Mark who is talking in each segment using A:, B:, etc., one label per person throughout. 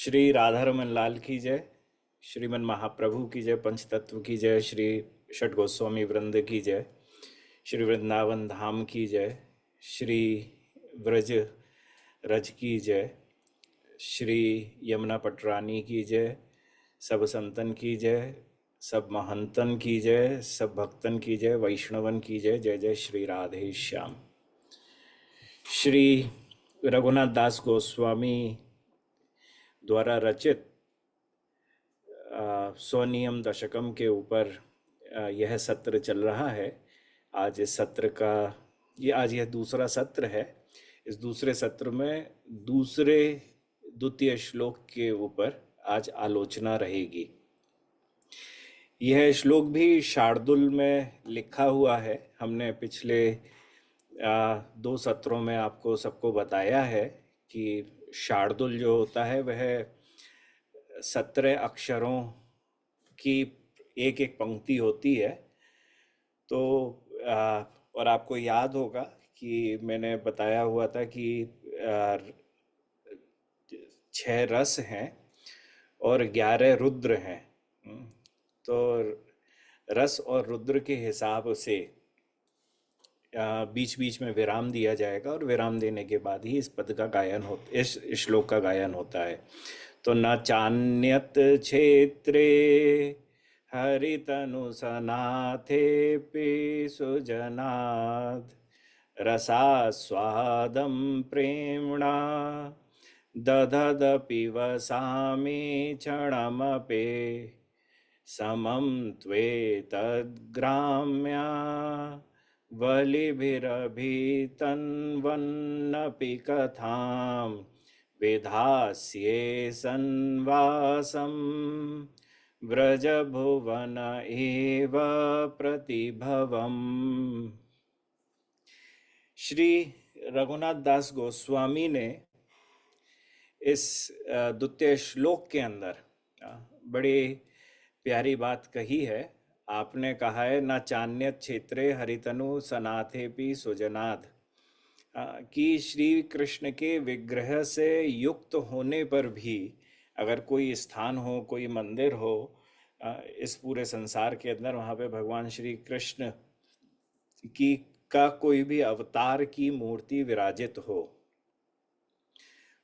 A: श्री राधारमन लाल की जय। श्रीमन महाप्रभु की जय। पंचतत्व की जय। श्री षट गोस्वामी वृंद की जय। श्री वृंदावन धाम की जय। श्री व्रज रज की जय। श्री यमुना पटरानी की जय। सब संतन की जय। सब महंतन की जय। सब भक्तन की जय। वैष्णवन की जय। जय जय श्री राधे श्याम। श्री रघुनाथ दास गोस्वामी द्वारा रचित स्वनियम दशकम के ऊपर यह सत्र चल रहा है। आज इस सत्र का आज यह दूसरा सत्र है। इस दूसरे सत्र में दूसरे द्वितीय श्लोक के ऊपर आज आलोचना रहेगी। यह श्लोक भी शार्दुल में लिखा हुआ है। हमने पिछले दो सत्रों में आपको सबको बताया है कि शार्दुल जो होता है वह 17 अक्षरों की एक एक पंक्ति होती है। तो और आपको याद होगा कि मैंने बताया हुआ था कि 6 रस हैं और 11 रुद्र हैं। तो रस और रुद्र के हिसाब से बीच बीच में विराम दिया जाएगा और विराम देने के बाद ही इस पद का गायन हो इस श्लोक का गायन होता है। तो न चान्यत क्षेत्रे हरितनु सनाथेपि सुजनाद रसास्वादं प्रेम्णा दधदपि वसामि क्षणमपि समं त्वेतद्ग्राम्या वलिभिरभितन्वन्नपि कथां विधास्ये संवासं व्रजभुवन एव प्रतिभवम्। श्री रघुनाथ दास गोस्वामी ने इस द्वितीय श्लोक के अंदर बड़ी प्यारी बात कही है। आपने कहा है न चान्यत क्षेत्रे हरितनु सनाथेपि सुजनाद, कि श्री कृष्ण के विग्रह से युक्त होने पर भी अगर कोई स्थान हो, कोई मंदिर हो इस पूरे संसार के अंदर, वहाँ पे भगवान श्री कृष्ण की का कोई भी अवतार की मूर्ति विराजित हो,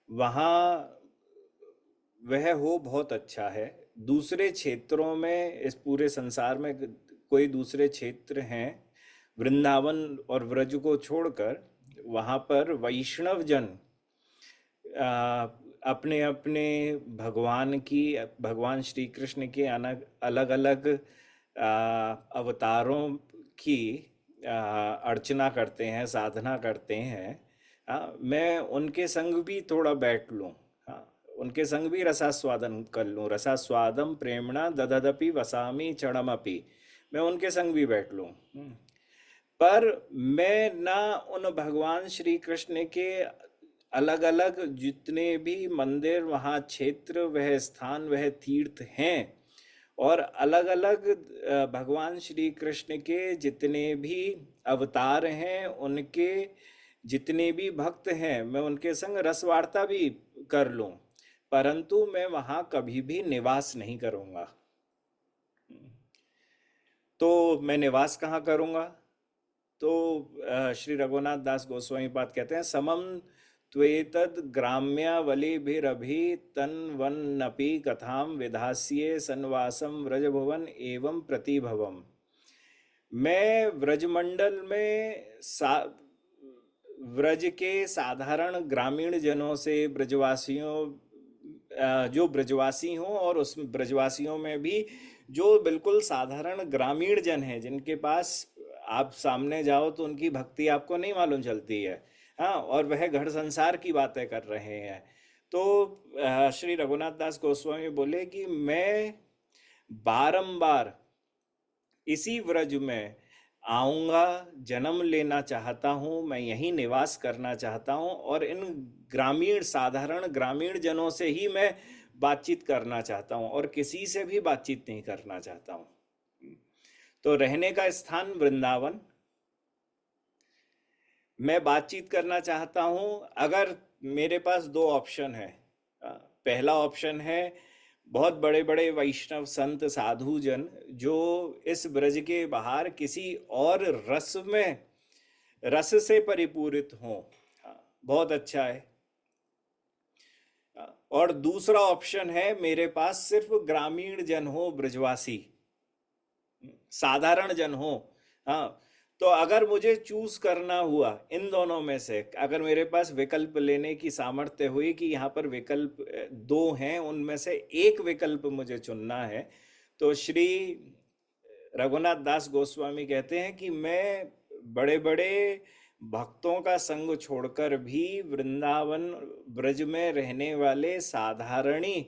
A: वहाँ वह हो बहुत अच्छा है। दूसरे क्षेत्रों में, इस पूरे संसार में कोई दूसरे क्षेत्र हैं वृंदावन और व्रज को छोड़कर, वहाँ पर वैष्णव जन अपने अपने भगवान श्री कृष्ण के अलग अलग अवतारों की अर्चना करते हैं, साधना करते हैं। मैं उनके संग भी थोड़ा बैठ लूं, उनके संग भी रसास्वादन कर लूं। रसास्वादम प्रेमणा दददपि वसामि क्षणमपि, मैं उनके संग भी बैठ लूं। पर मैं ना उन भगवान श्री कृष्ण के अलग अलग जितने भी मंदिर, वहाँ क्षेत्र, वह स्थान, वह तीर्थ हैं, और अलग अलग भगवान श्री कृष्ण के जितने भी अवतार हैं, उनके जितने भी भक्त हैं, मैं उनके संग रसवार्ता भी कर लूं, परंतु मैं वहाँ कभी भी निवास नहीं करूँगा। तो मैं निवास कहाँ करूँगा? तो श्री रघुनाथ दास गोस्वामी पाद कहते हैं समम त्वेतद ग्राम्यावलिभिरभि तन्वन्नपि कथाम विधास्ये संवासम व्रजभुवन एवं प्रतिभवम। मैं व्रजमंडल में व्रज के साधारण ग्रामीण जनों से, ब्रजवासियों, जो ब्रजवासी हों, और उस ब्रजवासियों में भी जो बिल्कुल साधारण ग्रामीण जन हैं, जिनके पास आप सामने जाओ तो उनकी भक्ति आपको नहीं मालूम चलती है, हाँ, और वह घर संसार की बातें कर रहे हैं। तो श्री रघुनाथ दास गोस्वामी बोले कि मैं बारंबार इसी व्रज में आऊँगा, जन्म लेना चाहता हूँ, मैं यहीं निवास करना चाहता हूँ, और इन साधारण ग्रामीण जनों से ही मैं बातचीत करना चाहता हूँ, और किसी से भी बातचीत नहीं करना चाहता हूँ। तो रहने का स्थान वृंदावन, मैं बातचीत करना चाहता हूँ। अगर मेरे पास दो ऑप्शन है, पहला ऑप्शन है बहुत बड़े बड़े वैष्णव संत साधु जन जो इस ब्रज के बाहर किसी और रस से परिपूरित हों। हाँ, बहुत अच्छा है। और दूसरा ऑप्शन है मेरे पास सिर्फ ग्रामीण जन हो, ब्रजवासी, साधारण जन हो। हाँ, तो अगर मुझे चूज करना हुआ इन दोनों में से, अगर मेरे पास विकल्प लेने की सामर्थ्य हुई कि यहाँ पर विकल्प दो हैं, उनमें से एक विकल्प मुझे चुनना है, तो श्री रघुनाथ दास गोस्वामी कहते हैं कि मैं बड़े बड़े भक्तों का संग छोड़कर भी वृंदावन ब्रज में रहने वाले साधारणी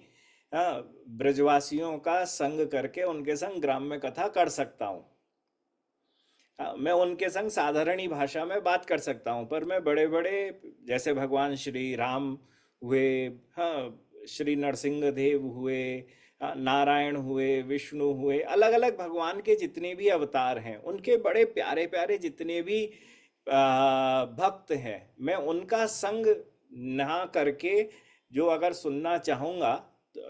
A: ब्रजवासियों का संग करके उनके संग ग्राम्य कथा कर सकता हूँ। मैं उनके संग साधारणी भाषा में बात कर सकता हूँ, पर मैं बड़े बड़े जैसे भगवान श्री राम हुए, हाँ, श्री नरसिंह देव हुए, हाँ, नारायण हुए, विष्णु हुए, अलग अलग भगवान के जितने भी अवतार हैं, उनके बड़े प्यारे प्यारे जितने भी भक्त हैं, मैं उनका संग ना करके जो अगर सुनना चाहूँगा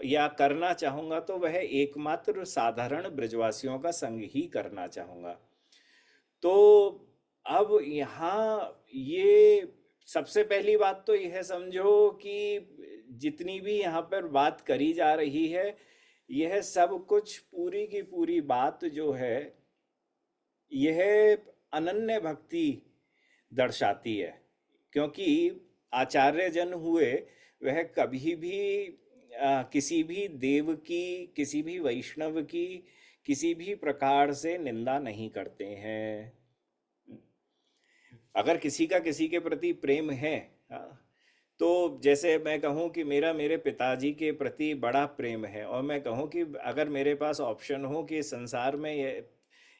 A: या करना चाहूँगा तो वह एकमात्र साधारण ब्रजवासियों का संग ही करना चाहूँगा। तो अब यहाँ ये सबसे पहली बात तो यह समझो कि जितनी भी यहाँ पर बात करी जा रही है, यह सब कुछ पूरी की पूरी बात जो है यह अनन्य भक्ति दर्शाती है। क्योंकि आचार्य जन हुए वह कभी भी किसी भी देव की, किसी भी वैष्णव की किसी भी प्रकार से निंदा नहीं करते हैं। अगर किसी का किसी के प्रति प्रेम है, तो जैसे मैं कहूँ कि मेरा मेरे पिताजी के प्रति बड़ा प्रेम है, और मैं कहूँ कि अगर मेरे पास ऑप्शन हो कि संसार में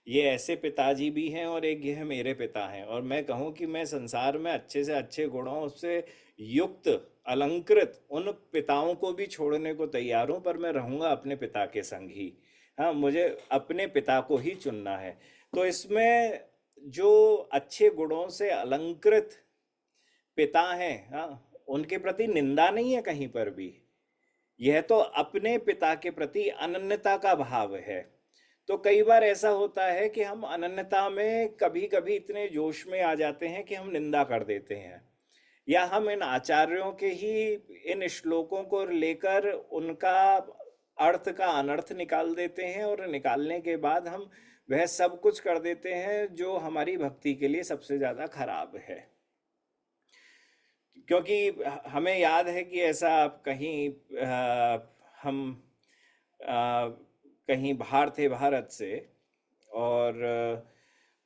A: ये ऐसे पिताजी भी हैं और एक ये मेरे पिता हैं, और मैं कहूँ कि मैं संसार में अच्छे से अच्छे गुणों से युक्त अलंकृत उन पिताओं को भी छोड़ने को तैयार हूँ, पर मैं रहूँगा अपने पिता के संग ही। हाँ, मुझे अपने पिता को ही चुनना है। तो इसमें जो अच्छे गुणों से अलंकृत पिता हैं, हाँ, उनके प्रति निंदा नहीं है कहीं पर भी। यह तो अपने पिता के प्रति अनन्यता का भाव है। तो कई बार ऐसा होता है कि हम अनन्यता में कभी कभी इतने जोश में आ जाते हैं कि हम निंदा कर देते हैं, या हम इन आचार्यों के ही इन श्लोकों को लेकर उनका अर्थ का अनर्थ निकाल देते हैं, और निकालने के बाद हम वह सब कुछ कर देते हैं जो हमारी भक्ति के लिए सबसे ज़्यादा खराब है। क्योंकि हमें याद है कि ऐसा कहीं हम कहीं बाहर थे भारत से, और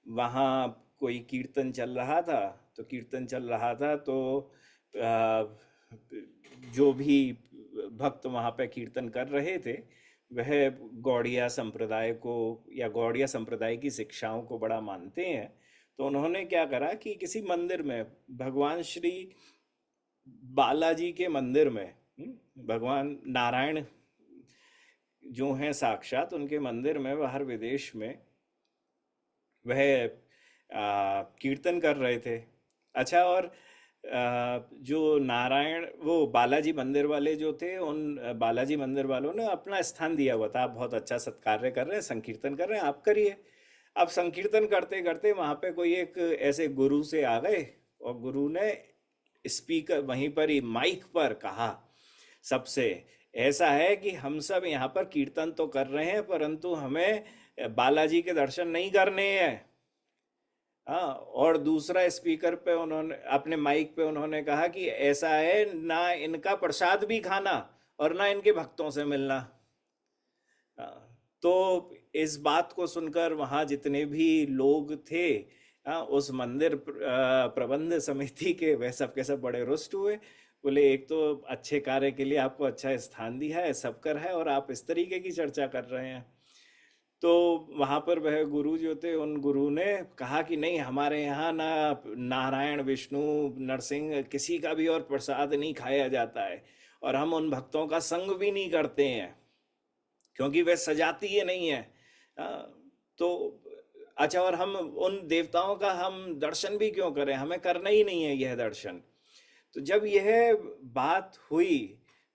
A: वहाँ कोई कीर्तन चल रहा था, तो कीर्तन चल रहा था तो जो भी भक्त वहाँ पे कीर्तन कर रहे थे वह गौड़िया संप्रदाय को या गौड़िया संप्रदाय की शिक्षाओं को बड़ा मानते हैं। तो उन्होंने क्या करा कि किसी मंदिर में, भगवान श्री बालाजी के मंदिर में, भगवान नारायण जो हैं साक्षात, उनके मंदिर में बाहर विदेश में वह कीर्तन कर रहे थे। अच्छा, और जो नारायण, वो बालाजी मंदिर वाले जो थे, उन बालाजी मंदिर वालों ने अपना स्थान दिया हुआ था, आप बहुत अच्छा सत्कार्य कर रहे हैं, संकीर्तन कर रहे हैं, आप करिए। अब संकीर्तन करते करते वहाँ पे कोई एक ऐसे गुरु से आ गए, और गुरु ने स्पीकर वहीं पर ही माइक पर कहा सबसे, ऐसा है कि हम सब यहाँ पर कीर्तन तो कर रहे हैं परंतु हमें बालाजी के दर्शन नहीं करने हैं। हाँ, और दूसरा स्पीकर पे उन्होंने, अपने माइक पे उन्होंने कहा कि ऐसा है, ना इनका प्रसाद भी खाना और ना इनके भक्तों से मिलना। तो इस बात को सुनकर वहाँ जितने भी लोग थे, उस मंदिर प्रबंध समिति के, वह सब के सब बड़े रुष्ट हुए। बोले, एक तो अच्छे कार्य के लिए आपको अच्छा स्थान दिया है, सब कर है, और आप इस तरीके की चर्चा कर रहे हैं। तो वहाँ पर वह गुरु जो थे, उन गुरु ने कहा कि नहीं, हमारे यहाँ ना नारायण, विष्णु, नरसिंह किसी का भी और प्रसाद नहीं खाया जाता है, और हम उन भक्तों का संग भी नहीं करते हैं क्योंकि वे सजाती ही नहीं है। तो अच्छा, और हम उन देवताओं का हम दर्शन भी क्यों करें, हमें करना ही नहीं है यह दर्शन। तो जब यह बात हुई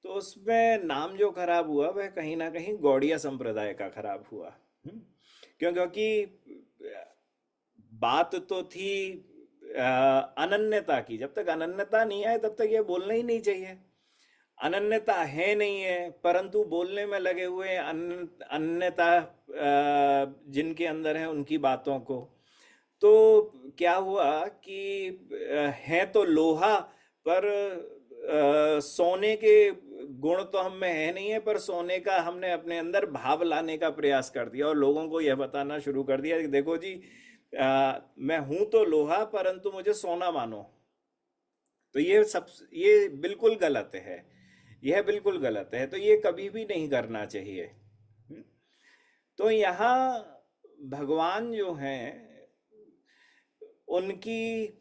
A: तो तो उसमें नाम जो खराब हुआ वह कहीं ना कहीं गौड़िया संप्रदाय का खराब हुआ। क्योंकि बात तो थी अनन्यता की। जब तक अनन्यता नहीं आए तब तक ये बोलना ही नहीं चाहिए। अनन्यता है नहीं है, परंतु बोलने में लगे हुए हैं अन्यता जिनके अंदर है उनकी बातों को। तो क्या हुआ कि है तो लोहा, पर सोने के गुण तो हम में है नहीं है, पर सोने का हमने अपने अंदर भाव लाने का प्रयास कर दिया और लोगों को यह बताना शुरू कर दिया कि देखो जी, मैं हूं तो लोहा, परंतु मुझे सोना मानो। तो ये बिल्कुल गलत है। यह बिल्कुल गलत है, तो ये कभी भी नहीं करना चाहिए। तो यहाँ भगवान जो हैं, उनकी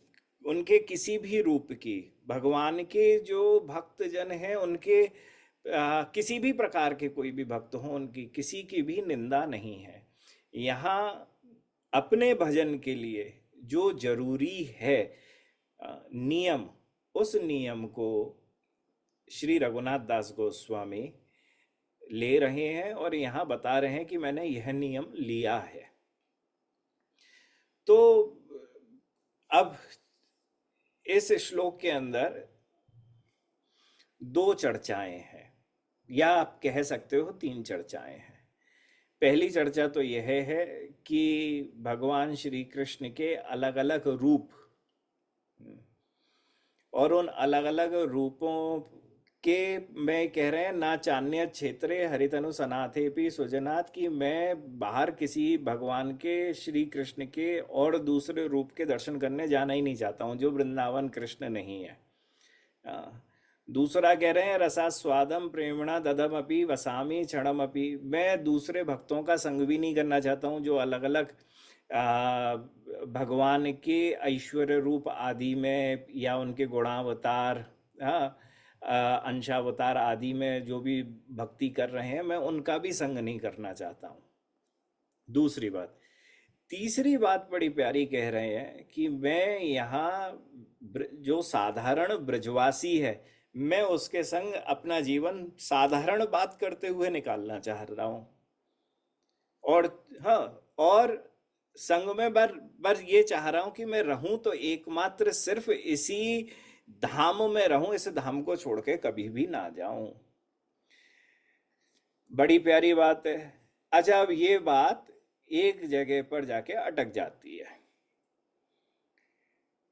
A: उनके किसी भी रूप की, भगवान के जो भक्त जन हैं उनके किसी भी प्रकार के कोई भी भक्त हों, उनकी किसी की भी निंदा नहीं है। यहाँ अपने भजन के लिए जो जरूरी है नियम, उस नियम को श्री रघुनाथ दास गोस्वामी ले रहे हैं और यहाँ बता रहे हैं कि मैंने यह नियम लिया है। तो अब इस श्लोक के अंदर दो चर्चाएं हैं, या आप कह सकते हो तीन चर्चाएं हैं। पहली चर्चा तो यह है कि भगवान श्री कृष्ण के अलग अलग रूप, और उन अलग अलग रूपों के में कह रहे हैं ना चान्य क्षेत्रे हरितनु सनाथे भी सुजनाथ, की मैं बाहर किसी भगवान के, श्री कृष्ण के और दूसरे रूप के दर्शन करने जाना ही नहीं चाहता हूँ जो वृंदावन कृष्ण नहीं है। दूसरा कह रहे हैं रसा स्वादम प्रेमणा ददम अपि वसामी क्षणम अपि, मैं दूसरे भक्तों का संग भी नहीं करना चाहता हूँ जो अलग अलग भगवान के ऐश्वर्य रूप आदि में या उनके गुणावतार, अंशावतार आदि में जो भी भक्ति कर रहे हैं, मैं उनका भी संग नहीं करना चाहता हूँ। दूसरी बात। तीसरी बात बड़ी प्यारी कह रहे हैं कि मैं यहाँ जो साधारण ब्रजवासी है, मैं उसके संग अपना जीवन साधारण बात करते हुए निकालना चाह रहा हूँ। और हाँ, और संग में बर ये चाह रहा हूं कि मैं रहूं तो एकमात्र सिर्फ इसी धाम में रहूं, इस धाम को छोड़ के कभी भी ना जाऊं। बड़ी प्यारी बात है। अच्छा, अब ये बात एक जगह पर जाके अटक जाती है।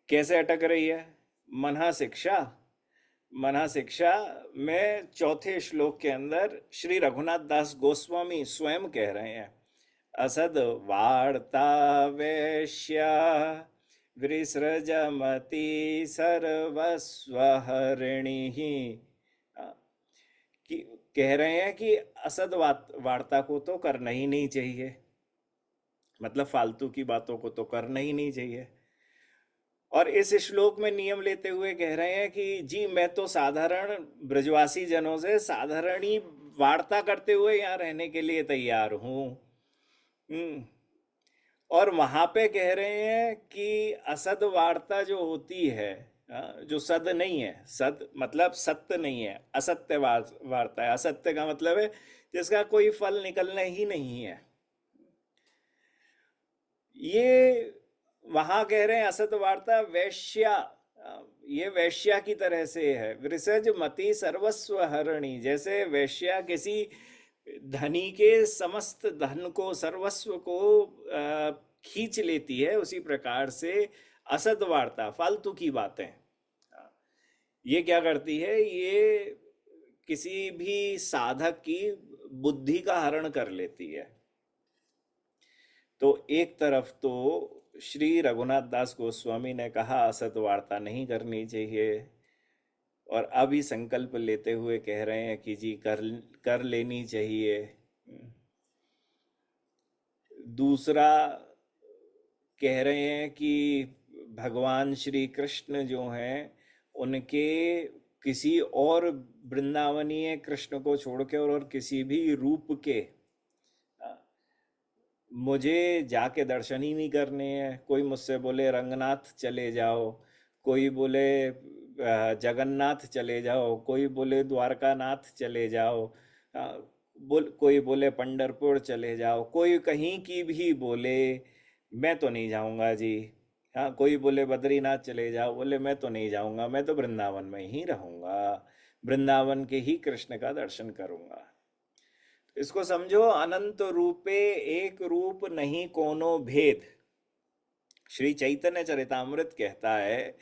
A: कैसे अटक रही है? मना शिक्षा। मना शिक्षा में चौथे श्लोक के अंदर श्री रघुनाथ दास गोस्वामी स्वयं कह रहे हैं, असद वार्ता वैश्या विसृजमति सर्वस्वहरिणी, कि कह रहे हैं कि असद वार्ता को तो करना ही नहीं चाहिए, मतलब फालतू की बातों को तो करना ही नहीं चाहिए। और इस श्लोक में नियम लेते हुए कह रहे हैं कि जी मैं तो साधारण ब्रजवासी जनों से साधारण ही वार्ता करते हुए यहाँ रहने के लिए तैयार हूँ। और वहां पे कह रहे हैं कि असद वार्ता जो होती है, जो सद नहीं है, सद मतलब सत्य नहीं है, असत्य वार्ता है। असत्य का मतलब है जिसका कोई फल निकलना ही नहीं है। ये वहां कह रहे हैं असत वार्ता वैश्या, ये वैश्या की तरह से है। वृषज मति सर्वस्व हरणी, जैसे वैश्या किसी धनी के समस्त धन को, सर्वस्व को खींच लेती है, उसी प्रकार से असत वार्ता, फालतू की बातें, ये क्या करती है? ये किसी भी साधक की बुद्धि का हरण कर लेती है। तो एक तरफ तो श्री रघुनाथ दास गोस्वामी ने कहा असत वार्ता नहीं करनी चाहिए, और अभी संकल्प लेते हुए कह रहे हैं कि जी कर लेनी चाहिए। दूसरा कह रहे हैं कि भगवान श्री कृष्ण जो हैं, उनके किसी और वृंदावनीय कृष्ण को छोड़ के और किसी भी रूप के मुझे जाके दर्शन ही नहीं करने हैं। कोई मुझसे बोले रंगनाथ चले जाओ, कोई बोले जगन्नाथ चले जाओ, कोई बोले द्वारकानाथ चले जाओ, कोई बोले पंढरपुर चले जाओ, कोई कहीं की भी बोले, मैं तो नहीं जाऊंगा जी। हाँ, कोई बोले बद्रीनाथ चले जाओ, बोले मैं तो नहीं जाऊंगा, मैं तो वृंदावन में ही रहूंगा, वृंदावन के ही कृष्ण का दर्शन करूंगा। इसको समझो, अनंत रूपे एक रूप नहीं कोनो भेद। श्री चैतन्य चरितामृत कहता है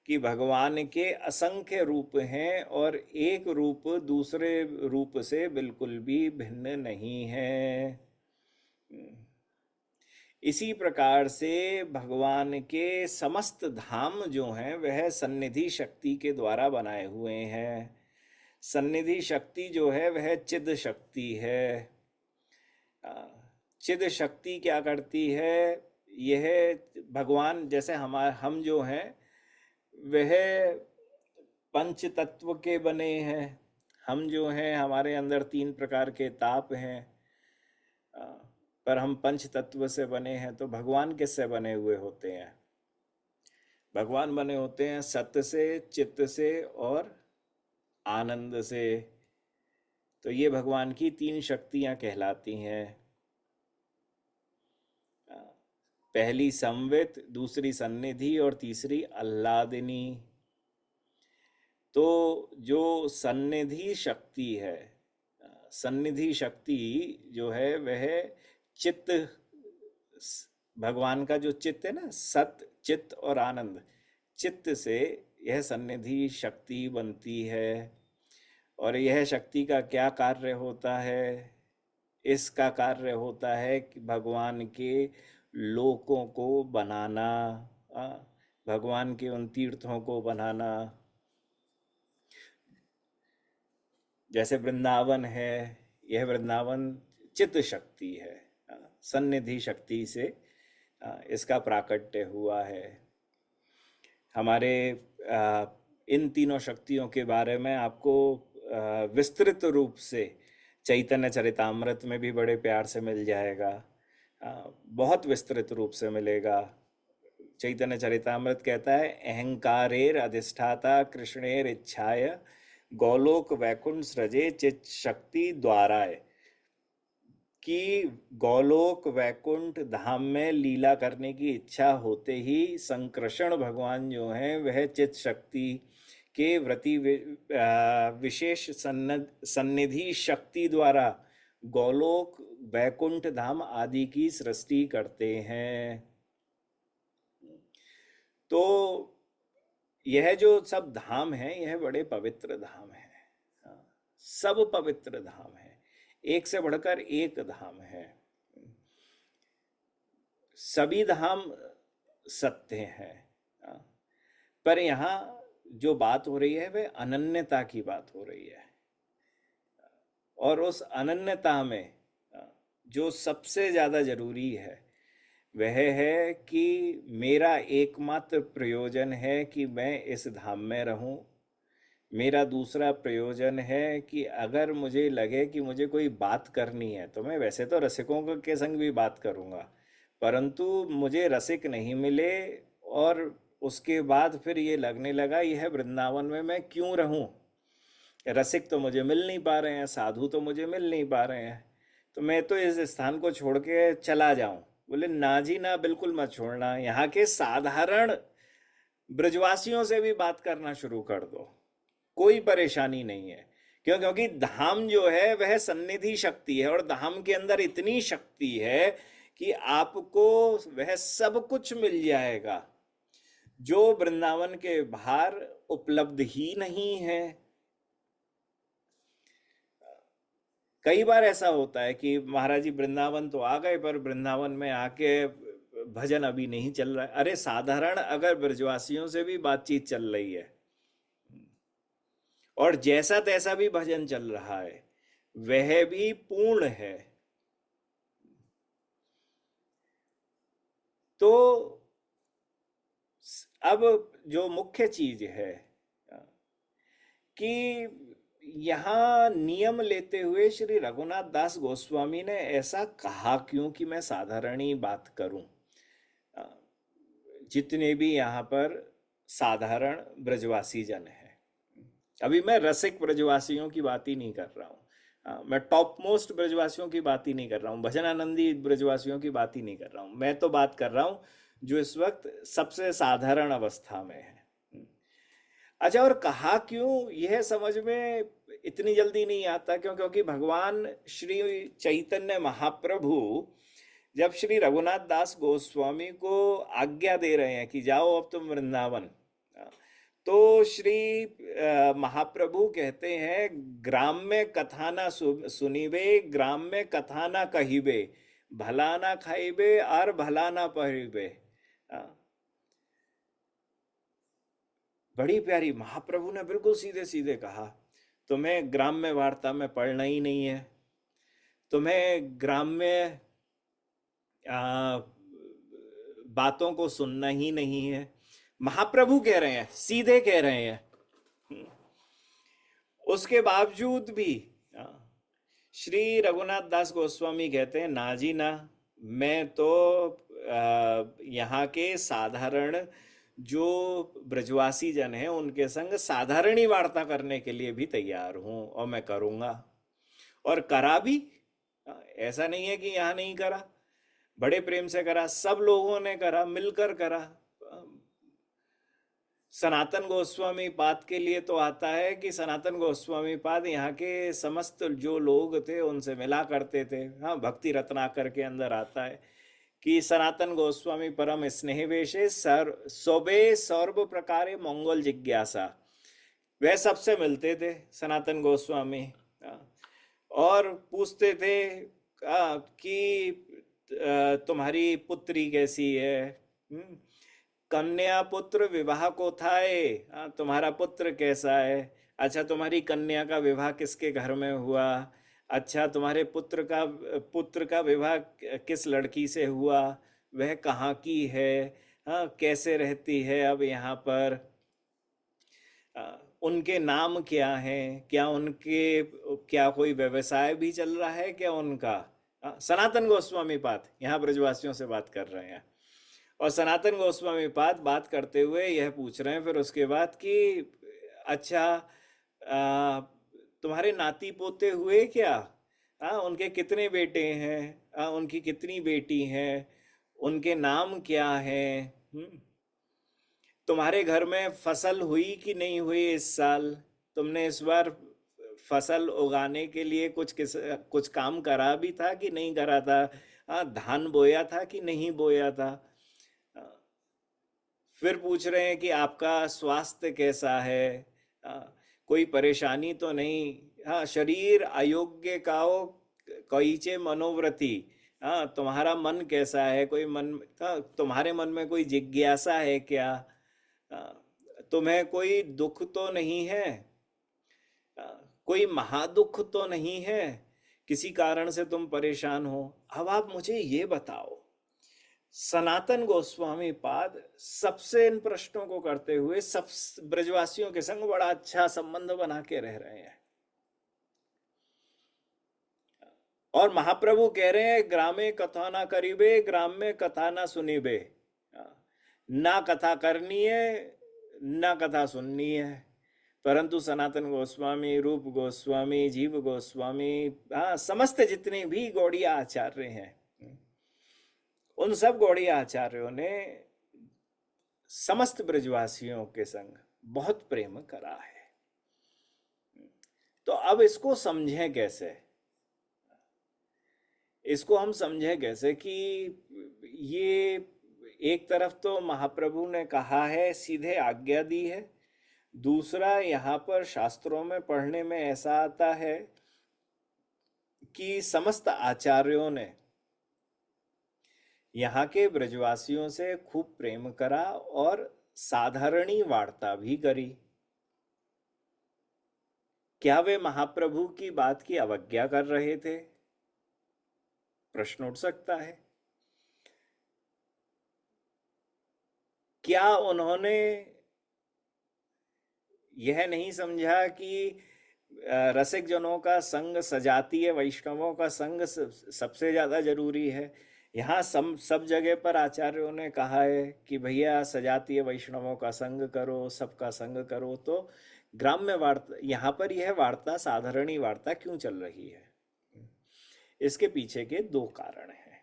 A: कि भगवान के असंख्य रूप हैं और एक रूप दूसरे रूप से बिल्कुल भी भिन्न नहीं है। इसी प्रकार से भगवान के समस्त धाम जो हैं वह सन्निधि शक्ति के द्वारा बनाए हुए हैं। सन्निधि शक्ति जो है वह चिद शक्ति है। चिद शक्ति क्या करती है? यह भगवान, जैसे हम जो हैं वह पंच तत्व के बने हैं। हम जो हैं, हमारे अंदर 3 प्रकार के ताप हैं, पर हम पंच तत्व से बने हैं। तो भगवान किससे बने हुए होते हैं? भगवान बने होते हैं सत्य से, चित्त से और आनंद से। तो ये भगवान की 3 शक्तियां कहलाती हैं। पहली संवित, दूसरी सन्निधि और तीसरी आह्लादिनी। तो जो सन्निधि शक्ति है, सन्निधि शक्ति जो है वह चित्त, भगवान का जो चित्त है ना, सत चित्त और आनंद, चित्त से यह सन्निधि शक्ति बनती है। और यह शक्ति का क्या कार्य होता है? इसका कार्य होता है कि भगवान के लोकों को बनाना, भगवान के उन तीर्थों को बनाना। जैसे वृंदावन है, यह वृंदावन चित्त शक्ति है, सन्निधि शक्ति से इसका प्राकट्य हुआ है। हमारे इन तीनों शक्तियों के बारे में आपको विस्तृत रूप से चैतन्य चरितामृत में भी बड़े प्यार से मिल जाएगा, बहुत विस्तृत रूप से मिलेगा। चैतन्य चरितामृत कहता है, अहंकारेर अधिष्ठाता कृष्णेर इच्छाय गोलोक वैकुंठ सृजे चित शक्ति द्वाराय। कि गोलोक वैकुंठ धाम में लीला करने की इच्छा होते ही संकृष्ण भगवान जो हैं वह चित शक्ति के व्रति विशेष सन्निधि शक्ति द्वारा गोलोक वैकुंठ धाम आदि की सृष्टि करते हैं। तो यह जो सब धाम हैं यह बड़े पवित्र धाम हैं, सब पवित्र धाम हैं, एक से बढ़कर एक धाम है। सभी धाम सत्य हैं, पर यहाँ जो बात हो रही है वह अनन्यता की बात हो रही है। और उस अनन्यता में जो सबसे ज़्यादा जरूरी है वह है कि मेरा एकमात्र प्रयोजन है कि मैं इस धाम में रहूं। मेरा दूसरा प्रयोजन है कि अगर मुझे लगे कि मुझे कोई बात करनी है तो मैं वैसे तो रसिकों के संग भी बात करूंगा, परंतु मुझे रसिक नहीं मिले और उसके बाद फिर ये लगने लगा यह वृंदावन में मैं क्यों रहूं, रसिक तो मुझे मिल नहीं पा रहे हैं, साधु तो मुझे मिल नहीं पा रहे हैं, तो मैं तो इस स्थान को छोड़ के चला जाऊं। बोले ना जी ना, बिल्कुल मत छोड़ना, यहाँ के साधारण ब्रजवासियों से भी बात करना शुरू कर दो, कोई परेशानी नहीं है। क्यों? क्योंकि धाम जो है वह सन्निधि शक्ति है और धाम के अंदर इतनी शक्ति है कि आपको वह सब कुछ मिल जाएगा जो वृंदावन के बाहर उपलब्ध ही नहीं है। कई बार ऐसा होता है कि महाराज जी वृंदावन तो आ गए पर वृंदावन में आके भजन अभी नहीं चल रहा है। अरे साधारण अगर ब्रजवासियों से भी बातचीत चल रही है और जैसा तैसा भी भजन चल रहा है वह भी पूर्ण है। तो अब जो मुख्य चीज है कि यहाँ नियम लेते हुए श्री रघुनाथ दास गोस्वामी ने ऐसा कहा क्यों कि मैं साधारण ही बात करूं। जितने भी यहाँ पर साधारण ब्रजवासी जन है। अभी मैं रसिक ब्रजवासियों की बात ही नहीं कर रहा हूँ। मैं टॉप मोस्ट ब्रजवासियों की बात ही नहीं कर रहा हूँ, भजनानंदी ब्रजवासियों की बात ही नहीं कर रहा हूँ। मैं तो बात कर रहा हूँ जो इस वक्त सबसे साधारण अवस्था में है। अच्छा, और कहा क्यों यह समझ में इतनी जल्दी नहीं आता, क्योंकि भगवान श्री चैतन्य महाप्रभु जब श्री रघुनाथ दास गोस्वामी को आज्ञा दे रहे हैं कि जाओ अब तुम वृंदावन, तो श्री महाप्रभु कहते हैं, ग्राम में कथा ना सुनिबे, ग्राम में कथा ना कहिबे, भला ना खाइबे और भला ना पहिबे। बड़ी प्यारी, महाप्रभु ने बिल्कुल सीधे सीधे कहा, तुम्हें ग्राम में वार्ता में पढ़ना ही नहीं है, तुम्हें ग्राम में बातों को सुनना ही नहीं है। महाप्रभु कह रहे हैं, सीधे कह रहे हैं। उसके बावजूद भी श्री रघुनाथ दास गोस्वामी कहते हैं, ना जी ना, मैं तो यहाँ के साधारण जो ब्रजवासी जन हैं उनके संग साधारण ही वार्ता करने के लिए भी तैयार हूँ, और मैं करूँगा, और करा भी। ऐसा नहीं है कि यहाँ नहीं करा, बड़े प्रेम से करा, सब लोगों ने करा, मिलकर करा। सनातन गोस्वामी पाद के लिए तो आता है कि सनातन गोस्वामी पाद यहाँ के समस्त जो लोग थे उनसे मिला करते थे। हाँ, भक्ति रत्नाकर के अंदर आता है कि सनातन गोस्वामी परम स्नेह वेशे सोबे सर्व प्रकारे मंगल जिज्ञासा, वह सबसे मिलते थे सनातन गोस्वामी। और पूछते थे कि तुम्हारी पुत्री कैसी है, कन्या पुत्र विवाह को थाए, तुम्हारा पुत्र कैसा है, अच्छा तुम्हारी कन्या का विवाह किसके घर में हुआ, अच्छा तुम्हारे पुत्र का विवाह किस लड़की से हुआ, वह कहाँ की है, हाँ कैसे रहती है अब यहाँ पर, उनके नाम क्या हैं, क्या कोई व्यवसाय भी चल रहा है क्या उनका। सनातन गोस्वामी पाद यहाँ ब्रजवासियों से बात कर रहे हैं, और सनातन गोस्वामी पाद बात करते हुए यह पूछ रहे हैं फिर उसके बाद कि अच्छा तुम्हारे नाती पोते हुए क्या, उनके कितने बेटे हैं, उनकी कितनी बेटी हैं, उनके नाम क्या है, तुम्हारे घर में फसल हुई कि नहीं हुई इस साल, तुमने इस बार फसल उगाने के लिए कुछ काम करा भी था कि नहीं करा था, धान बोया था कि नहीं बोया था। फिर पूछ रहे हैं कि आपका स्वास्थ्य कैसा है, कोई परेशानी तो नहीं, हाँ शरीर अयोग्य काओ कईचे मनोवृत्ति, हाँ तुम्हारा मन कैसा है, कोई मन, तुम्हारे मन में कोई जिज्ञासा है क्या, तुम्हें कोई दुख तो नहीं है, कोई महादुख तो नहीं है, किसी कारण से तुम परेशान हो, अब आप मुझे ये बताओ। सनातन गोस्वामी पाद सबसे इन प्रश्नों को करते हुए सब ब्रजवासियों के संग बड़ा अच्छा संबंध बना के रह रहे हैं, और महाप्रभु कह रहे हैं, ग्रामे कथा ना करीबे, ग्राम में कथा ना सुनीबे, ना कथा करनी है ना कथा सुननी है। परंतु सनातन गोस्वामी, रूप गोस्वामी, जीव गोस्वामी, समस्त जितने भी गौड़िया आचार्य हैं, उन सब गौड़िया आचार्यों ने समस्त ब्रजवासियों के संग बहुत प्रेम करा है। तो अब इसको समझें कैसे, इसको हम समझें कैसे कि ये एक तरफ तो महाप्रभु ने कहा है, सीधे आज्ञा दी है, दूसरा यहाँ पर शास्त्रों में पढ़ने में ऐसा आता है कि समस्त आचार्यों ने यहाँ के ब्रजवासियों से खूब प्रेम करा और साधारणी वार्ता भी करी। क्या वे महाप्रभु की बात की अवज्ञा कर रहे थे, प्रश्न उठ सकता है। क्या उन्होंने यह नहीं समझा कि रसिक जनों का संग, सजातीय वैष्णवों का संग सबसे ज्यादा जरूरी है, यहाँ सब जगह पर आचार्यों ने कहा है कि भैया सजातीय वैष्णवों का संग करो, सबका संग करो। तो ग्राम्य वार्ता, यहाँ पर यह वार्ता साधारणी वार्ता क्यों चल रही है? इसके पीछे के दो कारण हैं।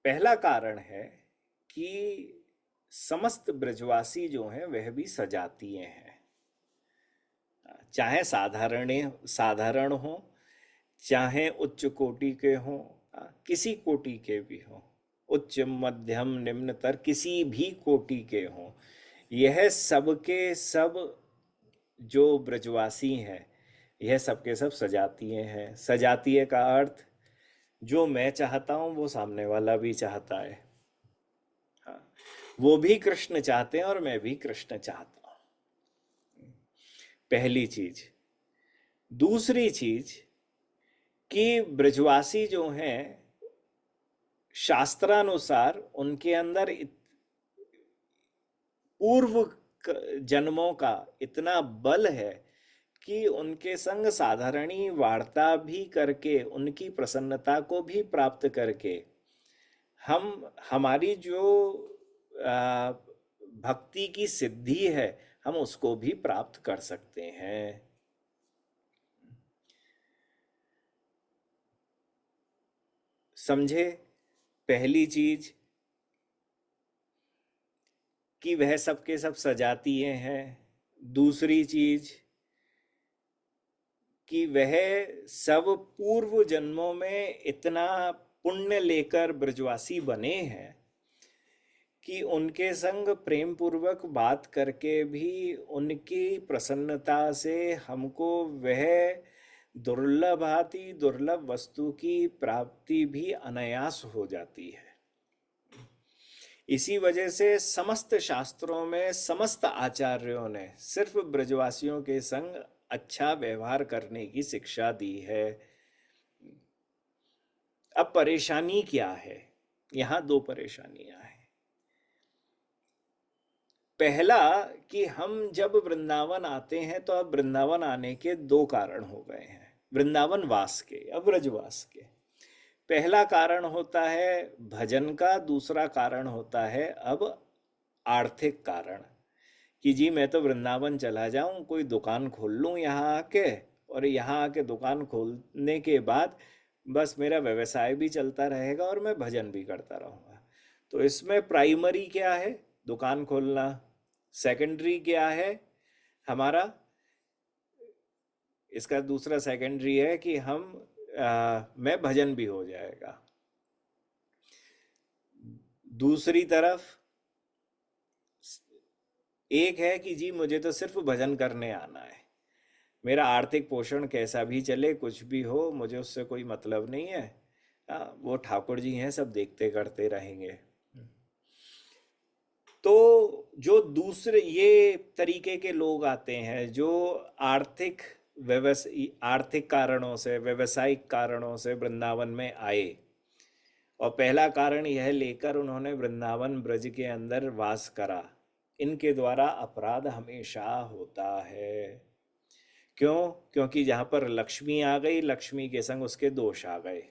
A: पहला कारण है कि समस्त ब्रजवासी जो हैं वह भी सजातीय हैं, चाहे साधारण हो, चाहे उच्च कोटि के हों, किसी कोटि के भी हों, उच्च मध्यम निम्नतर किसी भी कोटि के हों, यह सबके सब जो ब्रजवासी हैं यह सबके सब सजातीय हैं। सजातीय का अर्थ जो मैं चाहता हूं वो सामने वाला भी चाहता है। हाँ, वो भी कृष्ण चाहते हैं और मैं भी कृष्ण चाहता हूं, पहली चीज। दूसरी चीज कि ब्रजवासी जो हैं शास्त्रानुसार उनके अंदर पूर्व जन्मों का इतना बल है कि उनके संग साधारणी वार्ता भी करके, उनकी प्रसन्नता को भी प्राप्त करके हम हमारी जो आ, भक्ति की सिद्धि है हम उसको भी प्राप्त कर सकते हैं। समझे? पहली चीज कि वह सबके सब सजातीय हैं। दूसरी चीज कि वह सब पूर्व जन्मों में इतना पुण्य लेकर ब्रजवासी बने हैं कि उनके संग प्रेम पूर्वक बात करके भी उनकी प्रसन्नता से हमको वह दुर्लभाति दुर्लभ वस्तु की प्राप्ति भी अनायास हो जाती है। इसी वजह से समस्त शास्त्रों में समस्त आचार्यों ने सिर्फ ब्रजवासियों के संग अच्छा व्यवहार करने की शिक्षा दी है। अब परेशानी क्या है? यहाँ दो परेशानियां हैं। पहला कि हम जब वृंदावन आते हैं तो अब वृंदावन आने के दो कारण हो गए हैं, वृंदावन वास के, अब ब्रजवास के। पहला कारण होता है भजन का, दूसरा कारण होता है अब आर्थिक कारण कि जी मैं तो वृंदावन चला जाऊं, कोई दुकान खोल लूं यहाँ आके, और यहाँ आके दुकान खोलने के बाद बस मेरा व्यवसाय भी चलता रहेगा और मैं भजन भी करता रहूँगा। तो इसमें प्राइमरी क्या है? दुकान खोलना। सेकेंडरी क्या है हमारा? इसका दूसरा सेकेंडरी है कि मैं भजन भी हो जाएगा। दूसरी तरफ एक है कि जी मुझे तो सिर्फ भजन करने आना है, मेरा आर्थिक पोषण कैसा भी चले, कुछ भी हो, मुझे उससे कोई मतलब नहीं है। वो ठाकुर जी हैं, सब देखते करते रहेंगे। तो जो दूसरे ये तरीके के लोग आते हैं जो आर्थिक आर्थिक कारणों से, व्यवसायिक कारणों से वृंदावन में आए, और पहला कारण यह लेकर उन्होंने वृंदावन ब्रज के अंदर वास करा, इनके द्वारा अपराध हमेशा होता है। क्यों? क्योंकि जहाँ पर लक्ष्मी आ गई, लक्ष्मी के संग उसके दोष आ गए,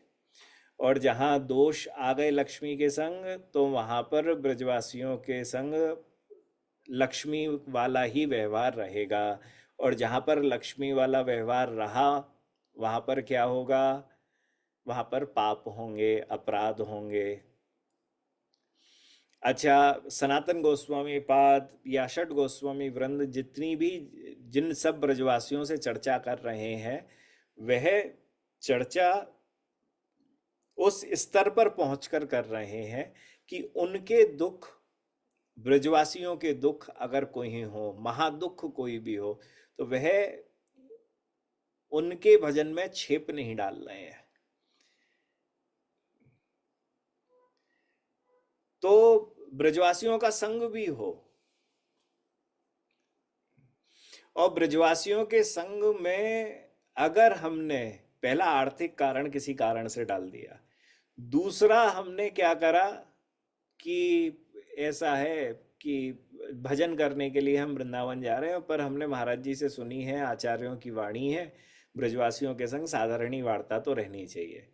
A: और जहाँ दोष आ गए लक्ष्मी के संग तो वहाँ पर ब्रजवासियों के संग लक्ष्मी वाला ही व्यवहार रहेगा। और जहाँ पर लक्ष्मी वाला व्यवहार रहा वहाँ पर क्या होगा? वहाँ पर पाप होंगे, अपराध होंगे। अच्छा, सनातन गोस्वामी पाद या षट गोस्वामी वृंद जितनी भी जिन सब ब्रजवासियों से चर्चा कर रहे हैं वह चर्चा उस स्तर पर पहुंचकर कर रहे हैं कि उनके दुख, ब्रजवासियों के दुख अगर कोई हो, महादुख कोई भी हो, तो वह उनके भजन में छेप नहीं डाल रहे हैं। तो ब्रजवासियों का संग भी हो, और ब्रजवासियों के संग में अगर हमने पहला आर्थिक कारण किसी कारण से डाल दिया, दूसरा हमने क्या करा कि ऐसा है कि भजन करने के लिए हम वृंदावन जा रहे हैं, पर हमने महाराज जी से सुनी है, आचार्यों की वाणी है, ब्रजवासियों के संग साधारणी वार्ता तो रहनी चाहिए।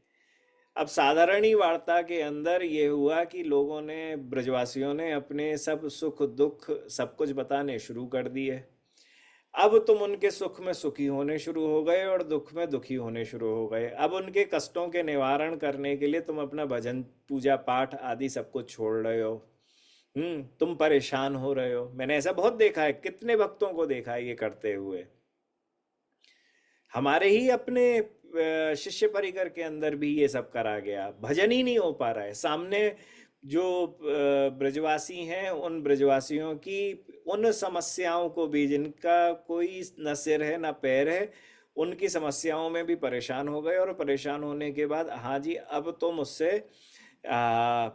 A: अब साधारणी वार्ता के अंदर ये हुआ कि लोगों ने, ब्रजवासियों ने अपने सब सुख दुख सब कुछ बताने शुरू कर दिए। अब तुम उनके सुख में सुखी होने शुरू हो गए और दुख में दुखी होने शुरू हो गए। अब उनके कष्टों के निवारण करने के लिए तुम अपना भजन पूजा पाठ आदि सब कुछ छोड़ रहे हो। तुम परेशान हो रहे हो। मैंने ऐसा बहुत देखा है, कितने भक्तों को देखा है ये करते हुए। हमारे ही अपने शिष्य परिकर के अंदर भी ये सब करा गया, भजन ही नहीं हो पा रहा है। सामने जो ब्रजवासी हैं, उन ब्रजवासियों की उन समस्याओं को भी, जिनका कोई न सिर है न पैर है, उनकी समस्याओं में भी परेशान हो गए। और परेशान होने के बाद, हाँ जी अब तो मुझसे आ,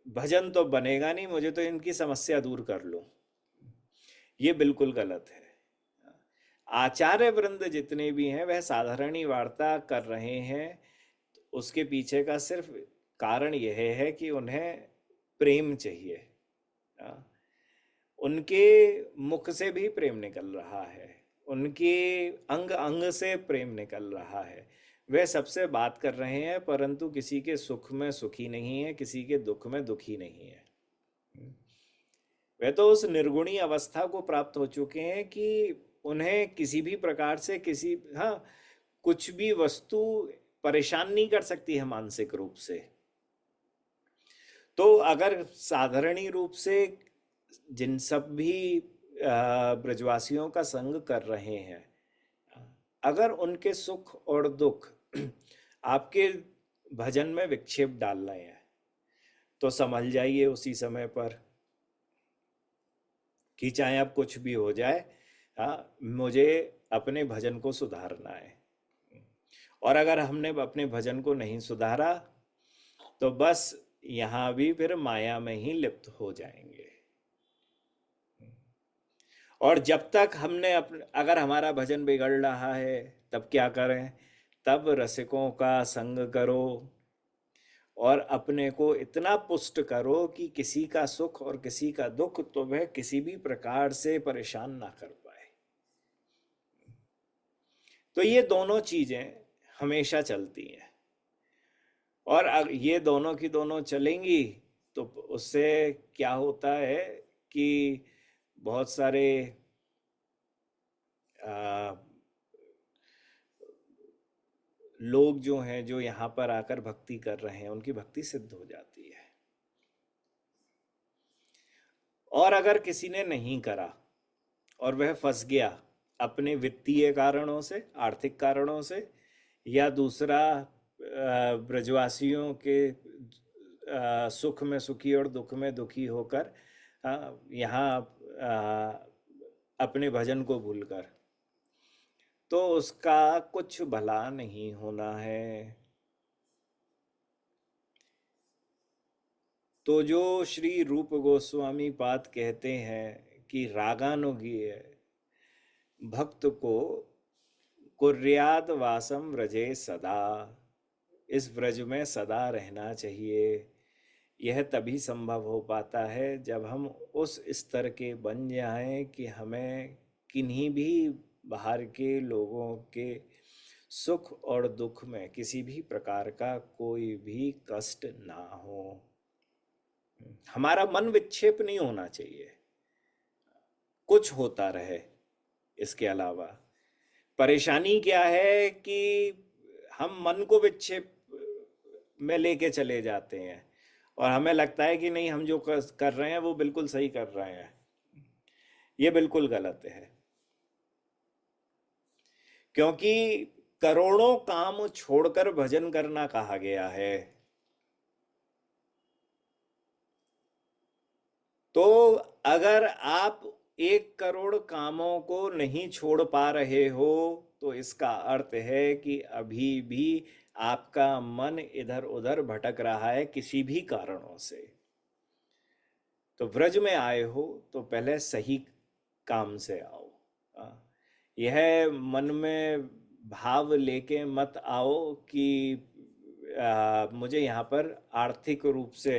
A: भजन तो बनेगा नहीं, मुझे तो इनकी समस्या दूर कर लो। ये बिल्कुल गलत है। आचार्य वृंद जितने भी हैं वह साधारणी वार्ता कर रहे हैं, उसके पीछे का सिर्फ कारण यह है कि उन्हें प्रेम चाहिए। आ, उनके मुख से भी प्रेम निकल रहा है, उनके अंग अंग से प्रेम निकल रहा है। वे सबसे बात कर रहे हैं, परंतु किसी के सुख में सुखी नहीं है, किसी के दुख में दुखी नहीं है। वे तो उस निर्गुणी अवस्था को प्राप्त हो चुके हैं कि उन्हें किसी भी प्रकार से, किसी, हाँ, कुछ भी वस्तु परेशान नहीं कर सकती है मानसिक रूप से। तो अगर साधारणी रूप से जिन सब भी ब्रजवासियों का संग कर रहे हैं, अगर उनके सुख और दुख आपके भजन में विक्षेप डाल रहे हैं, तो समझ जाइए उसी समय पर कि चाहे अब कुछ भी हो जाए, मुझे अपने भजन को सुधारना है। और अगर हमने अपने भजन को नहीं सुधारा, तो बस यहाँ भी फिर माया में ही लिप्त हो जाएंगे। और जब तक हमने अगर हमारा भजन बिगड़ रहा है, तब क्या करें? तब रसिकों का संग करो और अपने को इतना पुष्ट करो कि किसी का सुख और किसी का दुख तो वह किसी भी प्रकार से परेशान ना कर पाए। तो ये दोनों चीजें हमेशा चलती हैं, और ये दोनों की दोनों चलेंगी तो उससे क्या होता है कि बहुत सारे आ, लोग जो हैं, जो यहाँ पर आकर भक्ति कर रहे हैं, उनकी भक्ति सिद्ध हो जाती है। और अगर किसी ने नहीं करा और वह फंस गया अपने वित्तीय कारणों से, आर्थिक कारणों से, या दूसरा ब्रजवासियों के सुख में सुखी और दुख में दुखी होकर यहाँ अपने भजन को भूलकर, तो उसका कुछ भला नहीं होना है। तो जो श्री रूप गोस्वामी पाद कहते हैं कि रागानुगीय भक्त को कुर्याद वासम व्रजे सदा, इस व्रज में सदा रहना चाहिए। यह तभी संभव हो पाता है जब हम उस स्तर के बन जाएं कि हमें किन्हीं भी बाहर के लोगों के सुख और दुख में किसी भी प्रकार का कोई भी कष्ट ना हो। हमारा मन विक्षेप नहीं होना चाहिए, कुछ होता रहे। इसके अलावा परेशानी क्या है कि हम मन को विक्षेप में लेके चले जाते हैं और हमें लगता है कि नहीं, हम जो कर रहे हैं वो बिल्कुल सही कर रहे हैं। ये बिल्कुल गलत है, क्योंकि करोड़ों काम छोड़कर भजन करना कहा गया है। तो अगर आप 1 करोड़ कामों को नहीं छोड़ पा रहे हो, तो इसका अर्थ है कि अभी भी आपका मन इधर उधर भटक रहा है किसी भी कारणों से। तो व्रज में आए हो तो पहले सही काम से आओ। यह मन में भाव लेके मत आओ कि मुझे यहाँ पर आर्थिक रूप से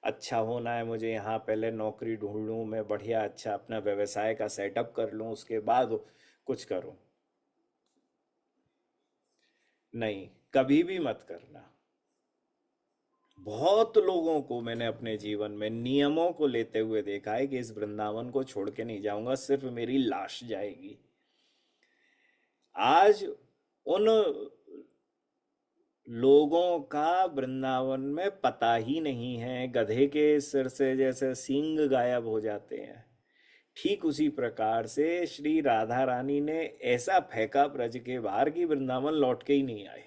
A: अच्छा होना है, मुझे यहाँ पहले नौकरी ढूंढ लूँ, मैं बढ़िया अच्छा अपना व्यवसाय का सेटअप कर लूँ, उसके बाद कुछ करूँ। नहीं, कभी भी मत करना। बहुत लोगों को मैंने अपने जीवन में नियमों को लेते हुए देखा है कि इस वृंदावन को छोड़ के नहीं जाऊंगा, सिर्फ मेरी लाश जाएगी। आज उन लोगों का वृंदावन में पता ही नहीं है, गधे के सिर से जैसे सींग गायब हो जाते हैं, ठीक उसी प्रकार से श्री राधा रानी ने ऐसा फेंका ब्रज के बाहर कि वृंदावन लौट के ही नहीं आए।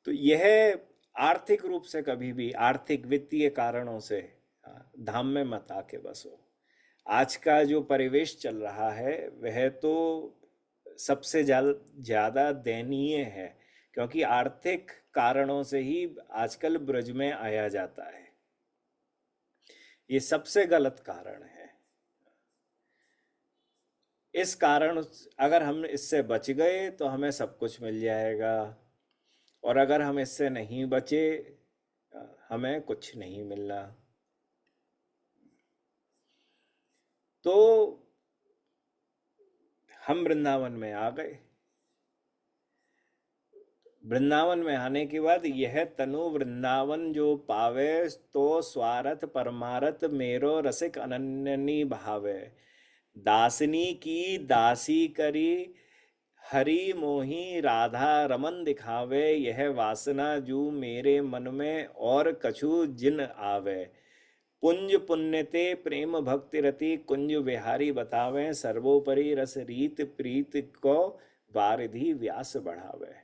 A: तो यह आर्थिक रूप से कभी भी आर्थिक वित्तीय कारणों से धाम में मत आके बसो। आज का जो परिवेश चल रहा है वह तो सबसे ज्यादा दयनीय है, क्योंकि आर्थिक कारणों से ही आजकल ब्रज में आया जाता है। ये सबसे गलत कारण है। इस कारण अगर हम इससे बच गए तो हमें सब कुछ मिल जाएगा, और अगर हम इससे नहीं बचे हमें कुछ नहीं मिलना। तो हम वृंदावन में आ गए। वृंदावन में आने के बाद यह तनु वृंदावन जो पावे, तो स्वारथ परमारथ मेरो रसिक अनन्यनी भावे। दासनी की दासी करी हरि मोही राधा रमन दिखावे। यह वासना जू मेरे मन में और कछु जिन आवे। पुंज पुण्यते प्रेम भक्ति रति कुंज बिहारी बतावे। सर्वोपरि रस रीत प्रीत को वारिधि व्यास बढ़ावे।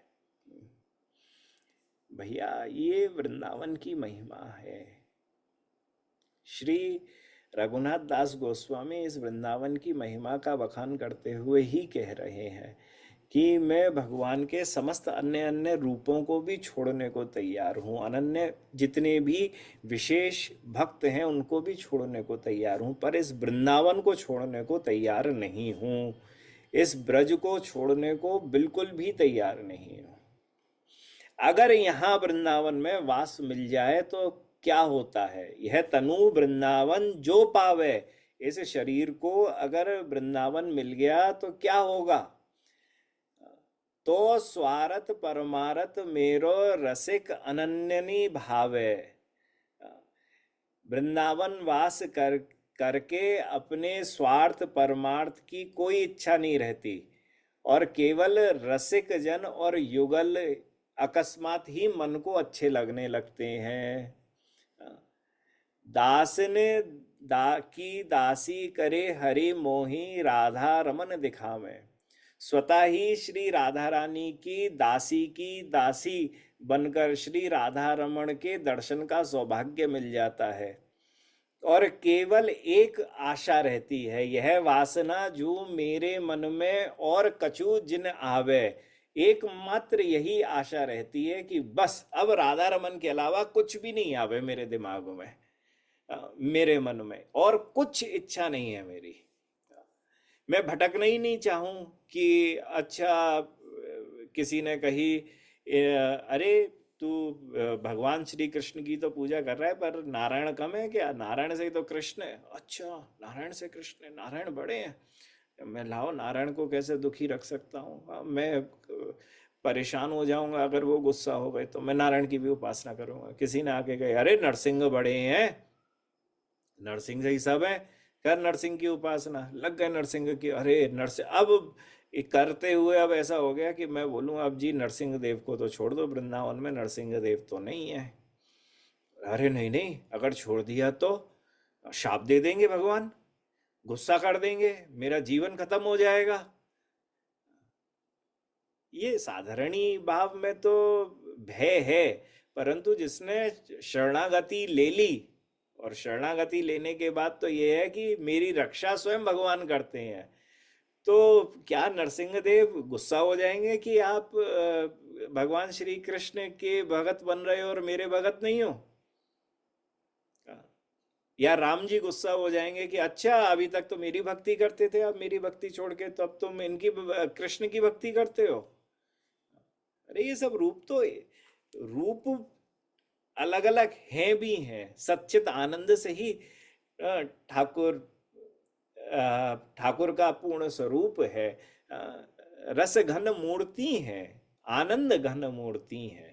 A: भैया ये वृंदावन की महिमा है। श्री रघुनाथ दास गोस्वामी इस वृंदावन की महिमा का बखान करते हुए ही कह रहे हैं कि मैं भगवान के समस्त अन्य अन्य रूपों को भी छोड़ने को तैयार हूँ, अनन्य जितने भी विशेष भक्त हैं उनको भी छोड़ने को तैयार हूँ, पर इस वृंदावन को छोड़ने को तैयार नहीं हूँ। इस ब्रज को छोड़ने को बिल्कुल भी तैयार नहीं हूँ। अगर यहाँ वृंदावन में वास मिल जाए तो क्या होता है? यह तनु वृंदावन जो पावे, इस शरीर को अगर वृंदावन मिल गया तो क्या होगा? तो स्वारथ परमारथ मेरो रसिक अनन्यनी भावे। वृंदावन वास करके अपने स्वार्थ परमार्थ की कोई इच्छा नहीं रहती, और केवल रसिक जन और युगल अकस्मात ही मन को अच्छे लगने लगते हैं। दास ने की दासी करे हरि मोही राधा रमन दिखावे। स्वतः ही श्री राधा रानी की दासी बनकर श्री राधा रमण के दर्शन का सौभाग्य मिल जाता है, और केवल एक आशा रहती है, यह वासना जो मेरे मन में और कछु जिन आवे। एकमात्र यही आशा रहती है कि बस अब राधा रमन के अलावा कुछ भी नहीं आवे मेरे दिमाग में, मेरे मन में और कुछ इच्छा नहीं है मेरी। मैं भटकना ही नहीं चाहूं कि अच्छा किसी ने कही अरे तू भगवान श्री कृष्ण की तो पूजा कर रहा है पर नारायण कम है क्या? नारायण से ही तो कृष्ण है। अच्छा नारायण से कृष्ण है, नारायण बड़े हैं। मैं लाओ नारायण को कैसे दुखी रख सकता हूँ? मैं परेशान हो जाऊंगा अगर वो गुस्सा हो गए तो। मैं नारायण की भी उपासना करूंगा। किसी ने आके कहे अरे नरसिंह बड़े हैं, नरसिंह से ही सब है, कर नरसिंह की उपासना। लग गए नरसिंह की, अरे नरसिंह। अब करते हुए अब ऐसा हो गया कि मैं बोलूं अब जी नरसिंह देव को तो छोड़ दो, वृंदावन में नरसिंह देव तो नहीं है। अरे नहीं नहीं, अगर छोड़ दिया तो शाप दे देंगे भगवान, गुस्सा कर देंगे, मेरा जीवन खत्म हो जाएगा। ये साधारणी भाव में तो भय है, परंतु जिसने शरणागति ले ली, और शरणागति लेने के बाद तो ये है कि मेरी रक्षा स्वयं भगवान करते हैं, तो क्या नरसिंह देव गुस्सा हो जाएंगे कि आप भगवान श्री कृष्ण के भगत बन रहे हो और मेरे भगत नहीं हो? या राम जी गुस्सा हो जाएंगे कि अच्छा अभी तक तो मेरी भक्ति करते थे, अब मेरी भक्ति छोड़ के तो अब तुम इनकी कृष्ण की भक्ति करते हो? अरे ये सब रूप तो रूप अलग अलग हैं भी हैं। सच्चित आनंद से ही ठाकुर ठाकुर का पूर्ण स्वरूप है। रस घन मूर्ति हैं, आनंद घन मूर्ति हैं।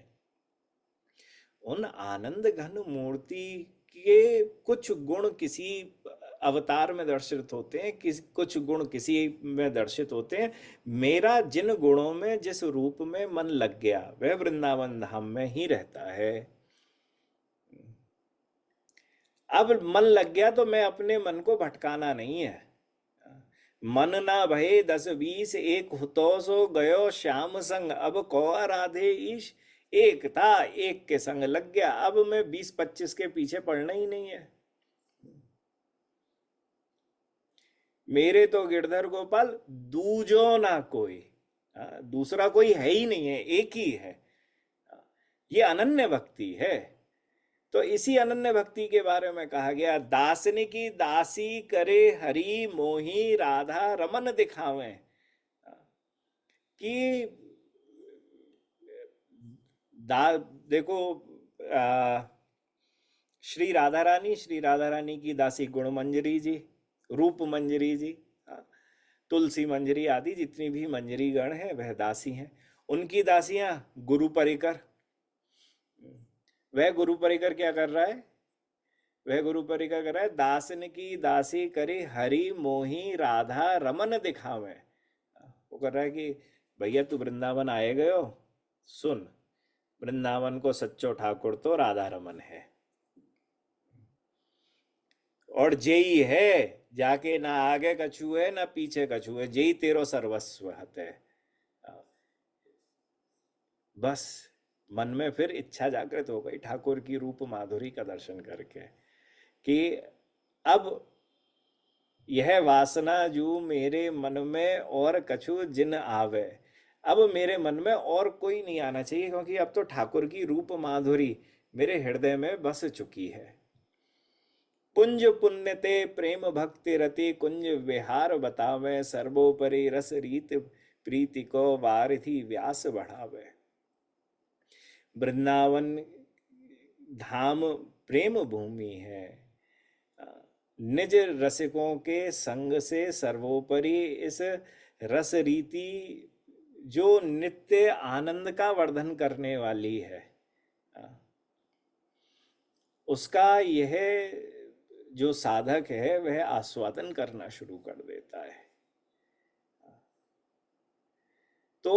A: उन आनंद घन मूर्ति के कुछ गुण किसी अवतार में दर्शित होते हैं, कुछ गुण किसी में दर्शित होते हैं। मेरा जिन गुणों में, जिस रूप में मन लग गया, वह वृंदावन धाम में ही रहता है। अब मन लग गया तो मैं अपने मन को भटकाना नहीं है। मन ना भये 10-20 एक हुतो सो गयो श्याम संग, अब को राधे ईश एक था एक के संग लग गया। अब मैं 20-25 के पीछे पड़ना ही नहीं है। मेरे तो गिरधर गोपाल दूजो ना कोई, दूसरा कोई है ही नहीं है, एक ही है। ये अनन्य भक्ति है। तो इसी अनन्य भक्ति के बारे में कहा गया, दासनी की दासी करे हरि मोही राधा रमन दिखावे। कि देखो, श्री राधा रानी की दासी गुण मंजरी जी, रूप मंजरी जी, तुलसी मंजरी आदि जितनी भी मंजरी गण है वह दासी हैं। उनकी दासियां गुरु परिकर, वह गुरु परिकर क्या कर रहा है? वह गुरु परिकर कर रहा है, दासन की दासी करे हरि मोही राधा रमन दिखावे। वो कर रहा है कि भैया तू वृंदावन आए गयो, सुन, वृंदावन को सच्चो ठाकुर तो राधा रमन है, और जेई है जाके ना आगे कछु है ना पीछे कछु है, जेई तेरो सर्वस्व है। बस मन में फिर इच्छा जागृत हो गई ठाकुर की रूप माधुरी का दर्शन करके, कि अब यह वासना जो मेरे मन में और कछु जिन आवे, अब मेरे मन में और कोई नहीं आना चाहिए, क्योंकि अब तो ठाकुर की रूप माधुरी मेरे हृदय में बस चुकी है। पुंज पुण्य ते प्रेम भक्ति रति कुंज विहार बतावे, सर्वोपरि रस रीत प्रीति को वारिधि व्यास बढ़ावे। वृंदावन धाम प्रेम भूमि है, निज रसिकों के संग से सर्वोपरि इस रस रीति जो नित्य आनंद का वर्धन करने वाली है, उसका यह जो साधक है वह आस्वादन करना शुरू कर देता है। तो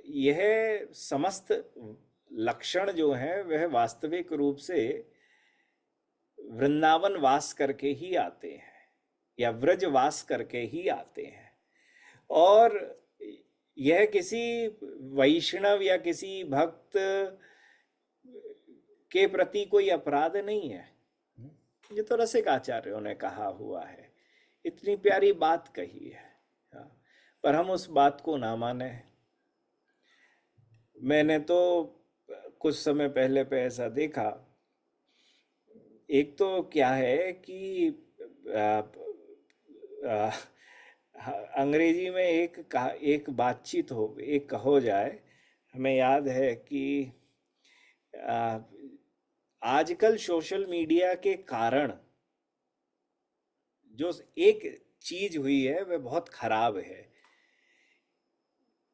A: यह समस्त लक्षण जो है वह वास्तविक रूप से वृंदावन वास करके ही आते हैं, या व्रज वास करके ही आते हैं। और यह किसी वैष्णव या किसी भक्त के प्रति कोई अपराध नहीं है। ये तो रसिक आचार्यों ने कहा हुआ है, इतनी प्यारी बात कही है, पर हम उस बात को ना माने। मैंने तो कुछ समय पहले पे ऐसा देखा, एक तो क्या है कि अंग्रेजी में एक बातचीत हो जाए। हमें याद है कि आजकल सोशल मीडिया के कारण जो एक चीज हुई है वह बहुत खराब है।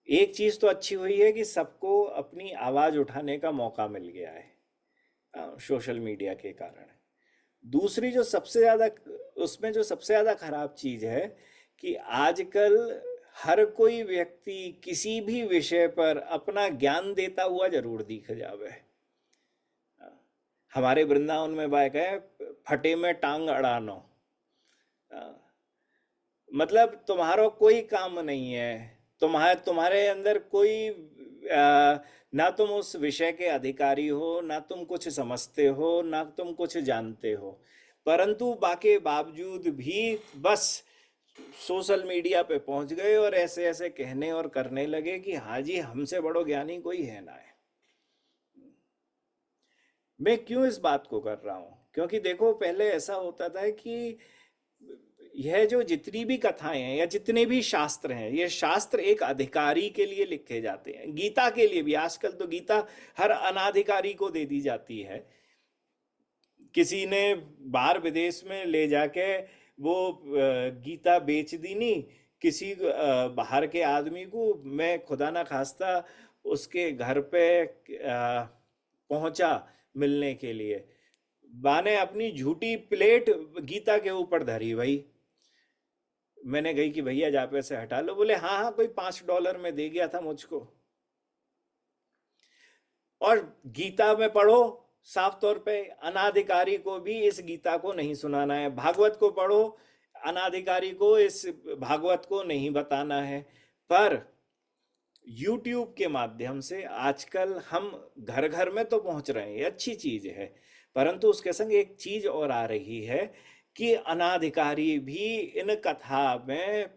A: एक चीज तो अच्छी हुई है कि सबको अपनी आवाज उठाने का मौका मिल गया है सोशल मीडिया के कारण। दूसरी जो सबसे ज्यादा, उसमें जो सबसे ज्यादा खराब चीज है कि आजकल हर कोई व्यक्ति किसी भी विषय पर अपना ज्ञान देता हुआ जरूर दिख जावे। हमारे वृंदावन में बाइक है, फटे में टांग अड़ानो, मतलब तुम्हारा कोई काम नहीं है, तुम्हारे अंदर कोई ना तुम उस विषय के अधिकारी हो, ना तुम कुछ समझते हो, ना तुम कुछ जानते हो, परंतु बाके बावजूद भी बस सोशल मीडिया पे पहुंच गए और ऐसे ऐसे कहने और करने लगे कि हाँ जी हमसे बड़ो ज्ञानी कोई है ना है। मैं क्यों इस बात को कर रहा हूं? क्योंकि देखो, पहले ऐसा होता था कि यह जो जितनी भी कथाएं हैं या जितने भी शास्त्र हैं, ये शास्त्र एक अधिकारी के लिए लिखे जाते हैं। गीता के लिए भी आजकल तो गीता हर अनाधिकारी को दे दी जाती है। किसी ने बाहर विदेश में ले जाके वो गीता बेच दी नहीं किसी बाहर के आदमी को मैं खुदा ना खास्ता उसके घर पे पहुंचा मिलने के लिए, बा ने अपनी झूठी प्लेट गीता के ऊपर धरी भाई। मैंने कही कि भैया जा पे से हटा लो। बोले हाँ हाँ, कोई $5 में दे गया था मुझको। और गीता में पढ़ो साफ तौर पे, अनाधिकारी को भी इस गीता को नहीं सुनाना है। भागवत को पढ़ो, अनाधिकारी को इस भागवत को नहीं बताना है। पर YouTube के माध्यम से आजकल हम घर घर में तो पहुंच रहे हैं, ये अच्छी चीज है, परंतु उसके संग एक चीज और आ रही है कि अनाधिकारी भी इन कथा में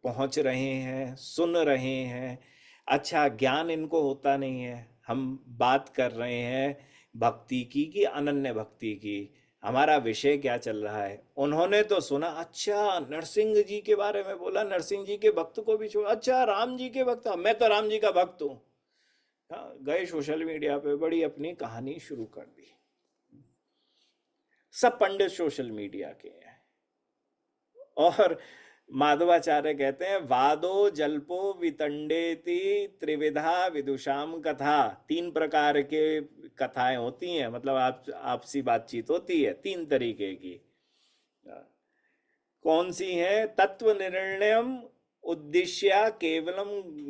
A: पहुंच रहे हैं, सुन रहे हैं। अच्छा, ज्ञान इनको होता नहीं है। हम बात कर रहे हैं भक्ति की कि अनन्य भक्ति की, हमारा विषय क्या चल रहा है। उन्होंने तो सुना, अच्छा नरसिंह जी के बारे में बोला, नरसिंह जी के भक्त को भी छोड़ा, अच्छा राम जी के भक्त, मैं तो राम जी का भक्त हूं। हाँ, गए सोशल मीडिया पे बड़ी अपनी कहानी शुरू कर दी। सब पंडित सोशल मीडिया के हैं। और माधवाचार्य कहते हैं, वादो जल्पो वितंडेति त्रिविधा विदुषाम कथा। 3 प्रकार के कथाएं होती हैं, मतलब आपसी बातचीत होती है 3 तरीके की। कौन सी है? तत्व निर्णयम उद्देश्य केवलम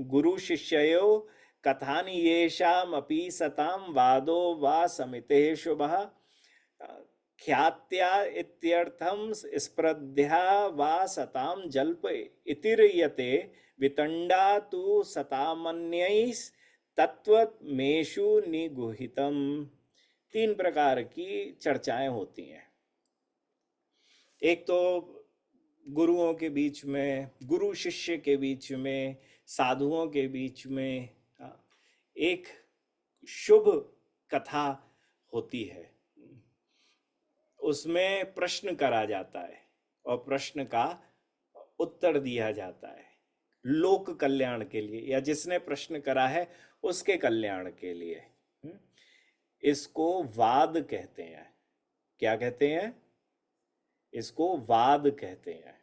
A: गुरु शिष्यो कथानि येषाम अपि सताम वादो वा समिते शुभः ख्यात्या इत्यर्थम स्पर्ध्या वा सताम जल्प इतिर्यते वितंडा तु सतामन्यैस् तत्वमेषु निगुहितम। 3 प्रकार की चर्चाएं होती हैं। एक तो गुरुओं के बीच में, गुरु शिष्य के बीच में, साधुओं के बीच में एक शुभ कथा होती है। उसमें प्रश्न करा जाता है और प्रश्न का उत्तर दिया जाता है लोक कल्याण के लिए, या जिसने प्रश्न करा है उसके कल्याण के लिए। इसको वाद कहते हैं। क्या कहते हैं? इसको वाद कहते हैं।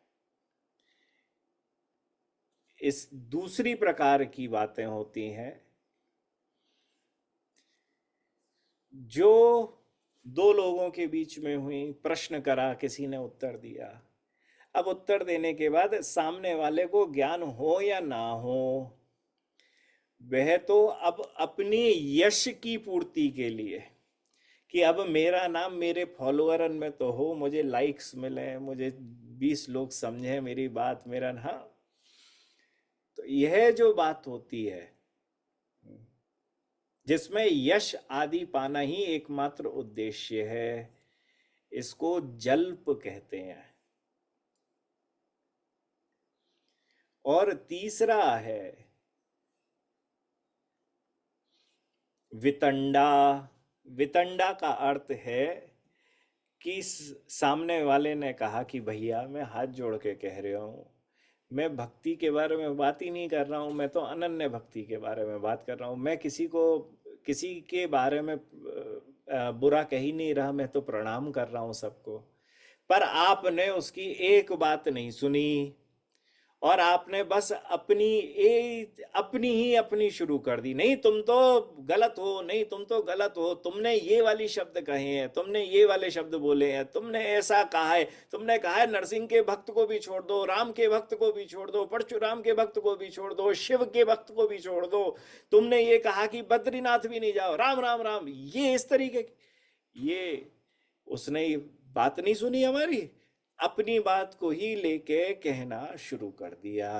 A: इस दूसरी प्रकार की बातें होती हैं जो 2 लोगों के बीच में हुई। प्रश्न करा, किसी ने उत्तर दिया। अब उत्तर देने के बाद सामने वाले को ज्ञान हो या ना हो, वह तो अब अपनी यश की पूर्ति के लिए, कि अब मेरा नाम मेरे फॉलोअरन में तो हो, मुझे लाइक्स मिले, मुझे 20 लोग समझे मेरी बात, मेरा ना। तो यह जो बात होती है जिसमें यश आदि पाना ही एकमात्र उद्देश्य है, इसको जल्प कहते हैं। और तीसरा है वितंडा। वितंडा का अर्थ है कि सामने वाले ने कहा कि भैया मैं हाथ जोड़ के कह रहा हूं, मैं भक्ति के बारे में बात ही नहीं कर रहा हूं, मैं तो अनन्य भक्ति के बारे में बात कर रहा हूं। मैं किसी के बारे में बुरा कह ही नहीं रहा, मैं तो प्रणाम कर रहा हूं सबको। पर आपने उसकी एक बात नहीं सुनी और आपने बस अपनी शुरू कर दी। नहीं तुम तो गलत हो, नहीं तुम तो गलत हो, तुमने ये वाली शब्द कहे हैं, तुमने ये वाले शब्द बोले हैं, तुमने ऐसा कहा है, तुमने कहा है नरसिंह के भक्त को भी छोड़ दो, राम के भक्त को भी छोड़ दो, परशुराम के भक्त को भी छोड़ दो, शिव के भक्त को भी छोड़ दो, तुमने ये कहा कि बद्रीनाथ भी नहीं जाओ, राम राम राम, ये इस तरीके ये उसने बात नहीं सुनी हमारी, अपनी बात को ही लेके कहना शुरू कर दिया।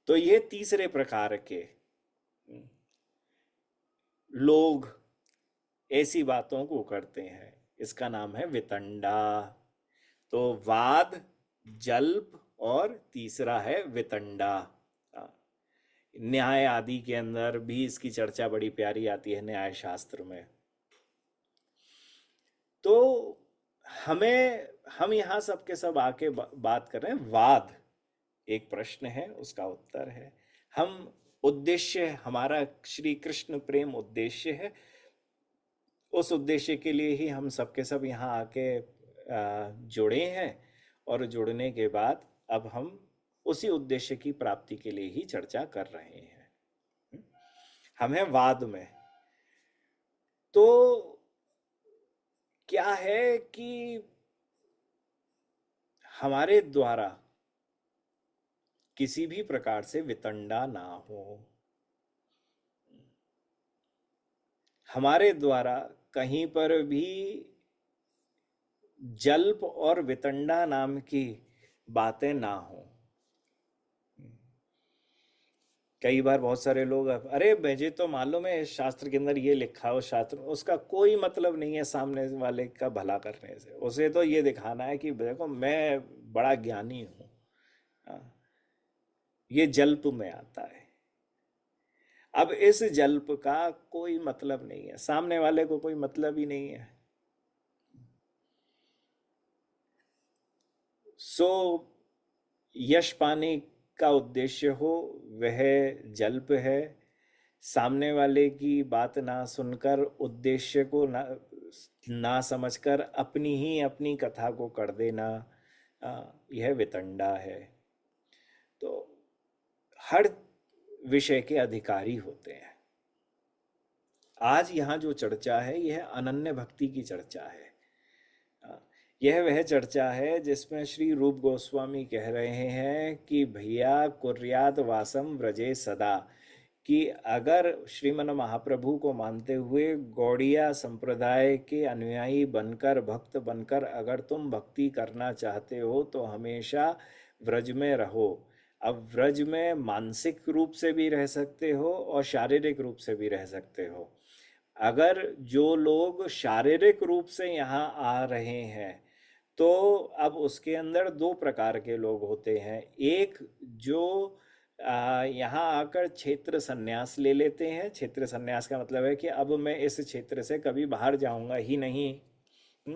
A: तो ये तीसरे प्रकार के लोग ऐसी बातों को करते हैं, इसका नाम है वितंडा। तो वाद, जल्प और तीसरा है वितंडा। न्याय आदि के अंदर भी इसकी चर्चा बड़ी प्यारी आती है, न्याय शास्त्र में। तो हम यहाँ सबके सब आके बात कर रहे हैं वाद। एक प्रश्न है, उसका उत्तर है। हम उद्देश्य, हमारा श्री कृष्ण प्रेम उद्देश्य है, उस उद्देश्य के लिए ही हम सबके सब यहाँ आके जुड़े हैं और जुड़ने के बाद अब हम उसी उद्देश्य की प्राप्ति के लिए ही चर्चा कर रहे हैं। हम हैं वाद में। तो क्या है कि हमारे द्वारा किसी भी प्रकार से वितंडा ना हो, हमारे द्वारा कहीं पर भी जल्प और वितंडा नाम की बातें ना हो। कई बार बहुत सारे लोग अरे मुझे तो मालूम है इस शास्त्र के अंदर ये लिखा हो, शास्त्र उसका कोई मतलब नहीं है सामने वाले का भला करने से, उसे तो ये दिखाना है कि देखो मैं बड़ा ज्ञानी हूँ। हाँ, ये जल्प में आता है। अब इस जल्प का कोई मतलब नहीं है, सामने वाले को कोई मतलब ही नहीं है। सो यश पाने का उद्देश्य हो वह जल्प है। सामने वाले की बात ना सुनकर, उद्देश्य को ना समझकर अपनी कथा को कर देना, यह वितंडा है। तो हर विषय के अधिकारी होते हैं। आज यहाँ जो चर्चा है यह अनन्य भक्ति की चर्चा है। यह वह चर्चा है जिसमें श्री रूप गोस्वामी कह रहे हैं कि भैया कुर्याद वासम व्रजे सदा, कि अगर श्रीमन महाप्रभु को मानते हुए गौड़िया संप्रदाय के अनुयायी बनकर, भक्त बनकर अगर तुम भक्ति करना चाहते हो तो हमेशा व्रज में रहो। अब व्रज में मानसिक रूप से भी रह सकते हो और शारीरिक रूप से भी रह सकते हो। अगर जो लोग शारीरिक रूप से यहाँ आ रहे हैं तो अब उसके अंदर दो प्रकार के लोग होते हैं। एक जो यहाँ आकर क्षेत्र संन्यास ले लेते हैं। क्षेत्र संन्यास का मतलब है कि अब मैं इस क्षेत्र से कभी बाहर जाऊंगा ही नहीं।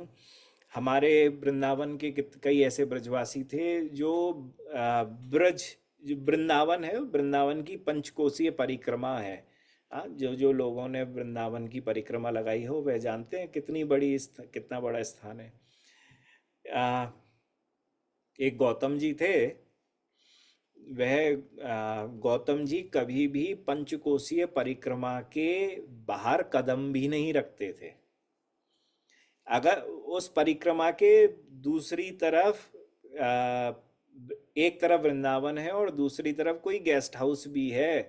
A: हमारे वृंदावन के कई ऐसे ब्रजवासी थे जो ब्रज, जो वृंदावन है, वृंदावन की पंचकोशीय परिक्रमा है। जो जो लोगों ने वृंदावन की परिक्रमा लगाई हो वह जानते हैं कितनी बड़ी कितना बड़ा स्थान है। एक गौतम जी थे। वह गौतम जी कभी भी पंचकोशीय परिक्रमा के बाहर कदम भी नहीं रखते थे। अगर उस परिक्रमा के दूसरी तरफ एक तरफ वृंदावन है और दूसरी तरफ कोई गेस्ट हाउस भी है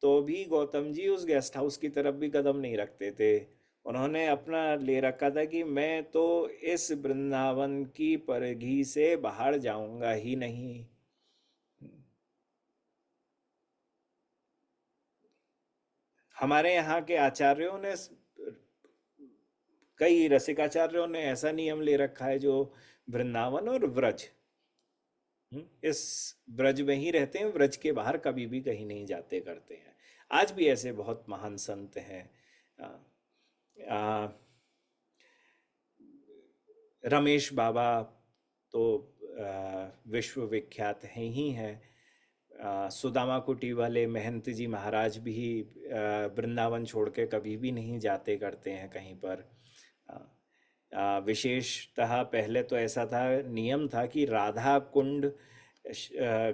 A: तो भी गौतम जी उस गेस्ट हाउस की तरफ भी कदम नहीं रखते थे। उन्होंने अपना ले रखा था कि मैं तो इस वृंदावन की परिधि से बाहर जाऊंगा ही नहीं। हमारे यहाँ के आचार्यों ने, कई रसिकाचार्यों ने ऐसा नियम ले रखा है जो वृंदावन और व्रज, इस ब्रज में ही रहते हैं, व्रज के बाहर कभी भी कहीं नहीं जाते करते हैं। आज भी ऐसे बहुत महान संत हैं। आ, आ, रमेश बाबा तो विश्व विख्यात हैं ही हैं। सुदामा कुटी वाले महंत जी महाराज भी वृंदावन छोड़ के कभी भी नहीं जाते करते हैं कहीं पर। विशेषतः पहले तो ऐसा था, नियम था कि राधा कुंड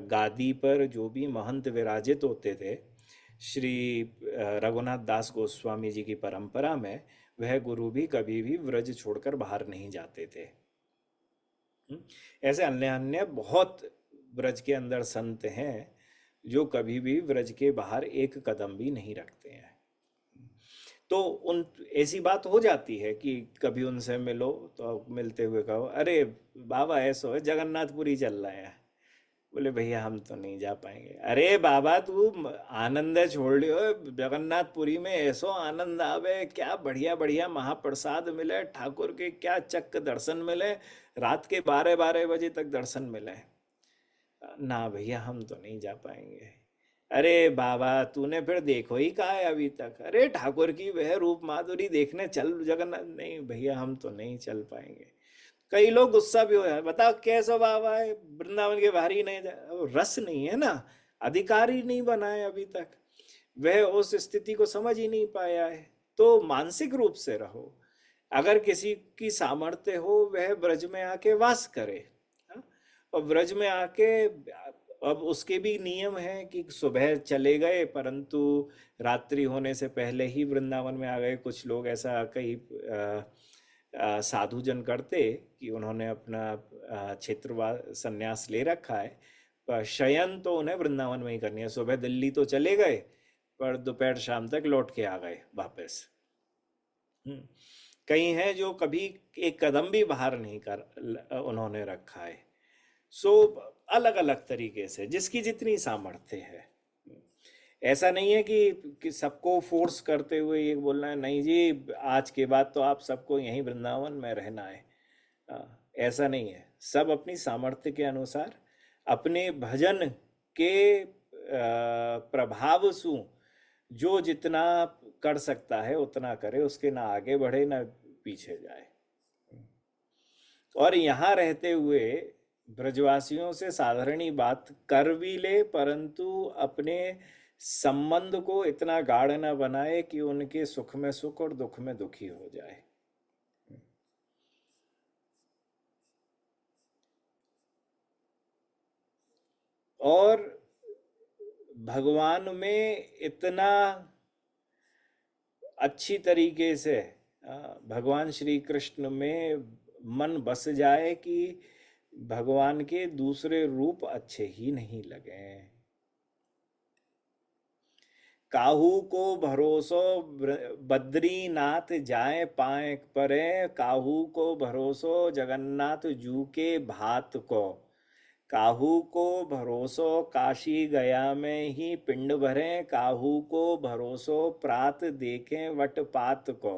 A: गादी पर जो भी महंत विराजित होते थे, श्री रघुनाथ दास गोस्वामी जी की परंपरा में, वह गुरु भी कभी भी व्रज छोड़कर बाहर नहीं जाते थे। ऐसे अन्य अन्य बहुत व्रज के अंदर संत हैं जो कभी भी व्रज के बाहर एक कदम भी नहीं रखते हैं। तो उन ऐसी बात हो जाती है कि कभी उनसे मिलो तो मिलते हुए कहो अरे बाबा ऐसा है जगन्नाथपुरी चल रहे हैं। बोले भैया हम तो नहीं जा पाएंगे। अरे बाबा तू आनंद छोड़ लियो, जगन्नाथपुरी में ऐसो आनंद आवे, क्या बढ़िया बढ़िया महाप्रसाद मिले, ठाकुर के क्या चक्क दर्शन मिले, रात के 12-12 बजे तक दर्शन मिले। ना भैया हम तो नहीं जा पाएंगे। अरे बाबा तूने फिर देखो ही कहा है अभी तक, अरे ठाकुर की वह रूप माधुरी देखने चल जगन्नाथ। नहीं भैया हम तो नहीं चल पाएंगे। कई लोग गुस्सा भी हो जाए, बताओ कैसा बाबा है वृंदावन के बाहर ही नहीं जाए, रस नहीं है ना, अधिकार ही नहीं बना है अभी तक, वह उस स्थिति को समझ ही नहीं पाया है। तो मानसिक रूप से रहो। अगर किसी की सामर्थ्य हो वह ब्रज में आके वास करे, हाँ? और ब्रज में आके अब उसके भी नियम हैं कि सुबह चले गए परंतु रात्रि होने से पहले ही वृंदावन में आ गए। कुछ लोग ऐसा कई साधुजन करते कि उन्होंने अपना क्षेत्रवा संन्यास ले रखा है, पर शयन तो उन्हें वृंदावन में ही करनी है। सुबह दिल्ली तो चले गए पर दोपहर शाम तक लौट के आ गए वापस। हम्म। कई हैं जो कभी एक कदम भी बाहर नहीं कर उन्होंने रखा है। सो अलग अलग तरीके से जिसकी जितनी सामर्थ्य है। ऐसा नहीं है कि सबको फोर्स करते हुए ये बोलना है नहीं जी आज के बाद तो आप सबको यहीं वृंदावन में रहना है। ऐसा नहीं है। सब अपनी सामर्थ्य के अनुसार अपने भजन के प्रभाव सु जो जितना कर सकता है उतना करे, उसके ना आगे बढ़े ना पीछे जाए। और यहाँ रहते हुए ब्रजवासियों से साधारण ही बात कर भी ले परंतु अपने संबंध को इतना गाढ़ न बनाए कि उनके सुख में सुख और दुख में दुखी हो जाए। और भगवान में इतना अच्छी तरीके से भगवान श्री कृष्ण में मन बस जाए कि भगवान के दूसरे रूप अच्छे ही नहीं लगे। काहू को भरोसो बद्रीनाथ जाए पाए परे, काहू को भरोसो जगन्नाथ जू के भात को, काहू को भरोसो काशी गया में ही पिंड भरे, काहू को भरोसो प्रात देखें वट पात को,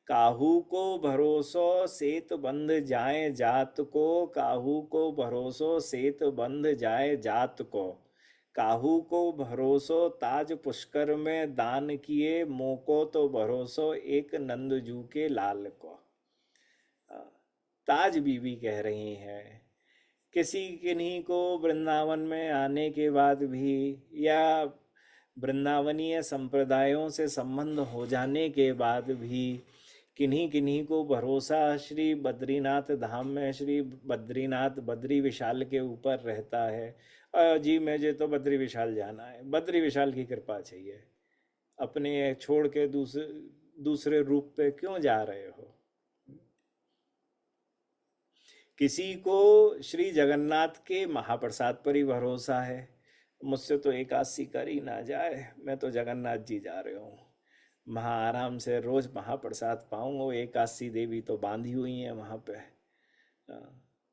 A: काहू को भरोसो सेत बंध जाए जात को, काहू को भरोसो सेत बंध जाए जात को, काहू को भरोसो ताज पुष्कर में दान किए, मोको तो भरोसो एक नंदजू के लाल को। ताज बीबी कह रही हैं किसी किन्हीं को वृंदावन में आने के बाद भी या वृंदावनीय संप्रदायों से संबंध हो जाने के बाद भी किन्हीं किन्हीं को भरोसा श्री बद्रीनाथ धाम में श्री बद्रीनाथ बद्री विशाल के ऊपर रहता है। जी मुझे तो बद्री विशाल जाना है, बद्री विशाल की कृपा चाहिए, अपने छोड़ के दूसरे रूप पे क्यों जा रहे हो। किसी को श्री जगन्नाथ के महाप्रसाद पर ही भरोसा है, मुझसे तो एकादशी कर ही ना जाए, मैं तो जगन्नाथ जी जा रहे हूँ, महा आराम से रोज महाप्रसाद पाऊंगा, एकादशी देवी तो बांधी हुई है वहाँ पे।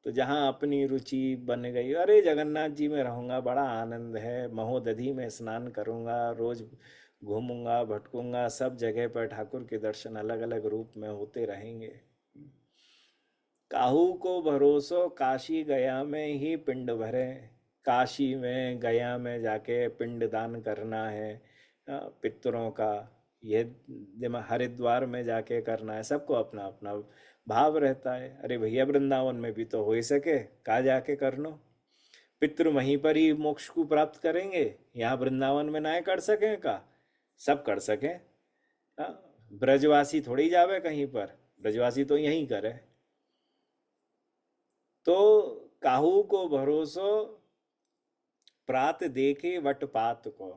A: तो जहाँ अपनी रुचि बन गई, अरे जगन्नाथ जी में रहूँगा बड़ा आनंद है, महोदधि में स्नान करूँगा, रोज घूमूंगा भटकूंगा, सब जगह पर ठाकुर के दर्शन अलग अलग रूप में होते रहेंगे। काहू को भरोसो काशी गया में ही पिंड भरे, काशी में गया में जाके पिंड दान करना है पितरों का, ये हरिद्वार में जाके करना है, सबको अपना अपना भाव रहता है। अरे भैया वृंदावन में भी तो हो ही सके, कहाँ जाके कर लो, पितृ वहीं पर ही मोक्ष को प्राप्त करेंगे, यहाँ वृंदावन में ना कर सकें का, सब कर सकें। ब्रजवासी थोड़ी जावे कहीं पर, ब्रजवासी तो यहीं करे। तो काहू को भरोसो प्रात देखे वट पात को,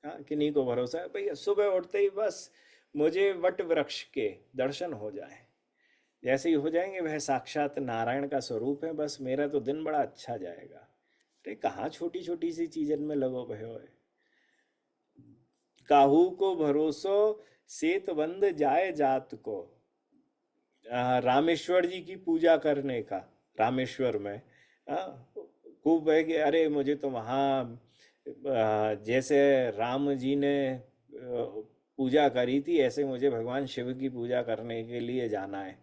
A: हाँ किन्हीं को भरोसा है भैया सुबह उठते ही बस मुझे वट वृक्ष के दर्शन हो जाए, जैसे ही हो जाएंगे वह साक्षात नारायण का स्वरूप है, बस मेरा तो दिन बड़ा अच्छा जाएगा। अरे कहाँ छोटी छोटी सी चीजन में लगो भय हो। काहू को भरोसो सेत बंद जाए जात को, रामेश्वर जी की पूजा करने का, रामेश्वर में खूब है कि अरे मुझे तो वहाँ जैसे राम जी ने पूजा करी थी ऐसे मुझे भगवान शिव की पूजा करने के लिए जाना है।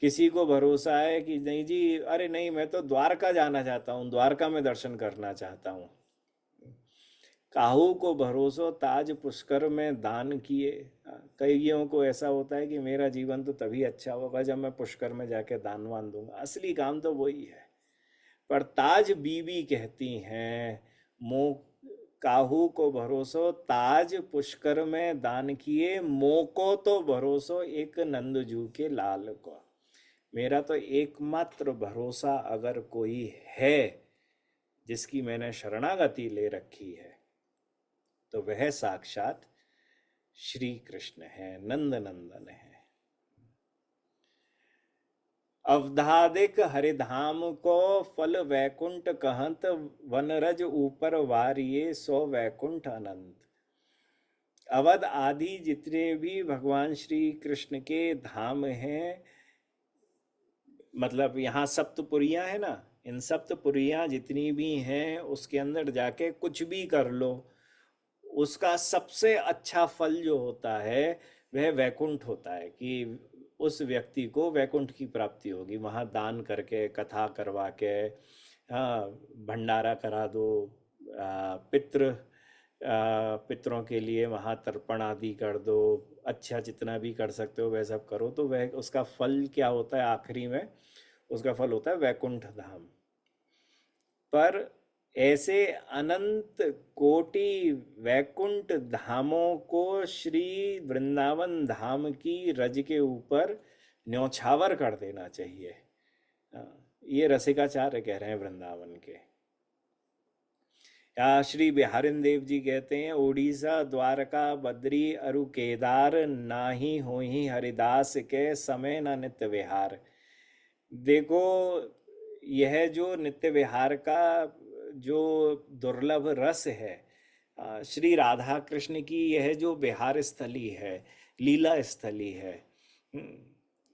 A: किसी को भरोसा है कि नहीं जी अरे नहीं मैं तो द्वारका जाना चाहता हूँ, द्वारका में दर्शन करना चाहता हूँ। काहू को भरोसो ताज पुष्कर में दान किए, कईयों को ऐसा होता है कि मेरा जीवन तो तभी अच्छा होगा जब मैं पुष्कर में जाके दान वान दूंगा, असली काम तो वही है। पर ताज बीबी कहती हैं मो काहू को भरोसो ताज पुष्कर में दान किए, मोको तो भरोसो एक नंदजू के लाल को, मेरा तो एकमात्र भरोसा अगर कोई है जिसकी मैंने शरणागति ले रखी है, तो वह साक्षात श्री कृष्ण है, नंद नंदन है। अवधादिक हरिधाम को फल वैकुंठ कहत, वनरज ऊपर वारिये सो वैकुंठ अनंत। अवध आदि जितने भी भगवान श्री कृष्ण के धाम हैं, मतलब यहाँ सप्तपुरियाँ है ना, इन सप्तपुरियाँ जितनी भी हैं उसके अंदर जाके कुछ भी कर लो, उसका सबसे अच्छा फल जो होता है वह वैकुंठ होता है, कि उस व्यक्ति को वैकुंठ की प्राप्ति होगी। वहाँ दान करके, कथा करवा के, हाँ, भंडारा करा दो, पितरों के लिए वहाँ तर्पण आदि कर दो, अच्छा जितना भी कर सकते हो वह सब करो, तो वह उसका फल क्या होता है आखिरी में? उसका फल होता है वैकुंठ धाम। पर ऐसे अनंत कोटि वैकुंठ धामों को श्री वृंदावन धाम की रज के ऊपर न्यौछावर कर देना चाहिए। ये रसिकाचार्य कह रहे हैं वृंदावन के। या श्री बिहारिन देव जी कहते हैं, उड़ीसा द्वारका बद्री अरु केदार, नाही होहि हरिदास के समय न नित्य विहार। देखो, यह जो नित्य विहार का जो दुर्लभ रस है, श्री राधा कृष्ण की यह जो विहार स्थली है, लीला स्थली है,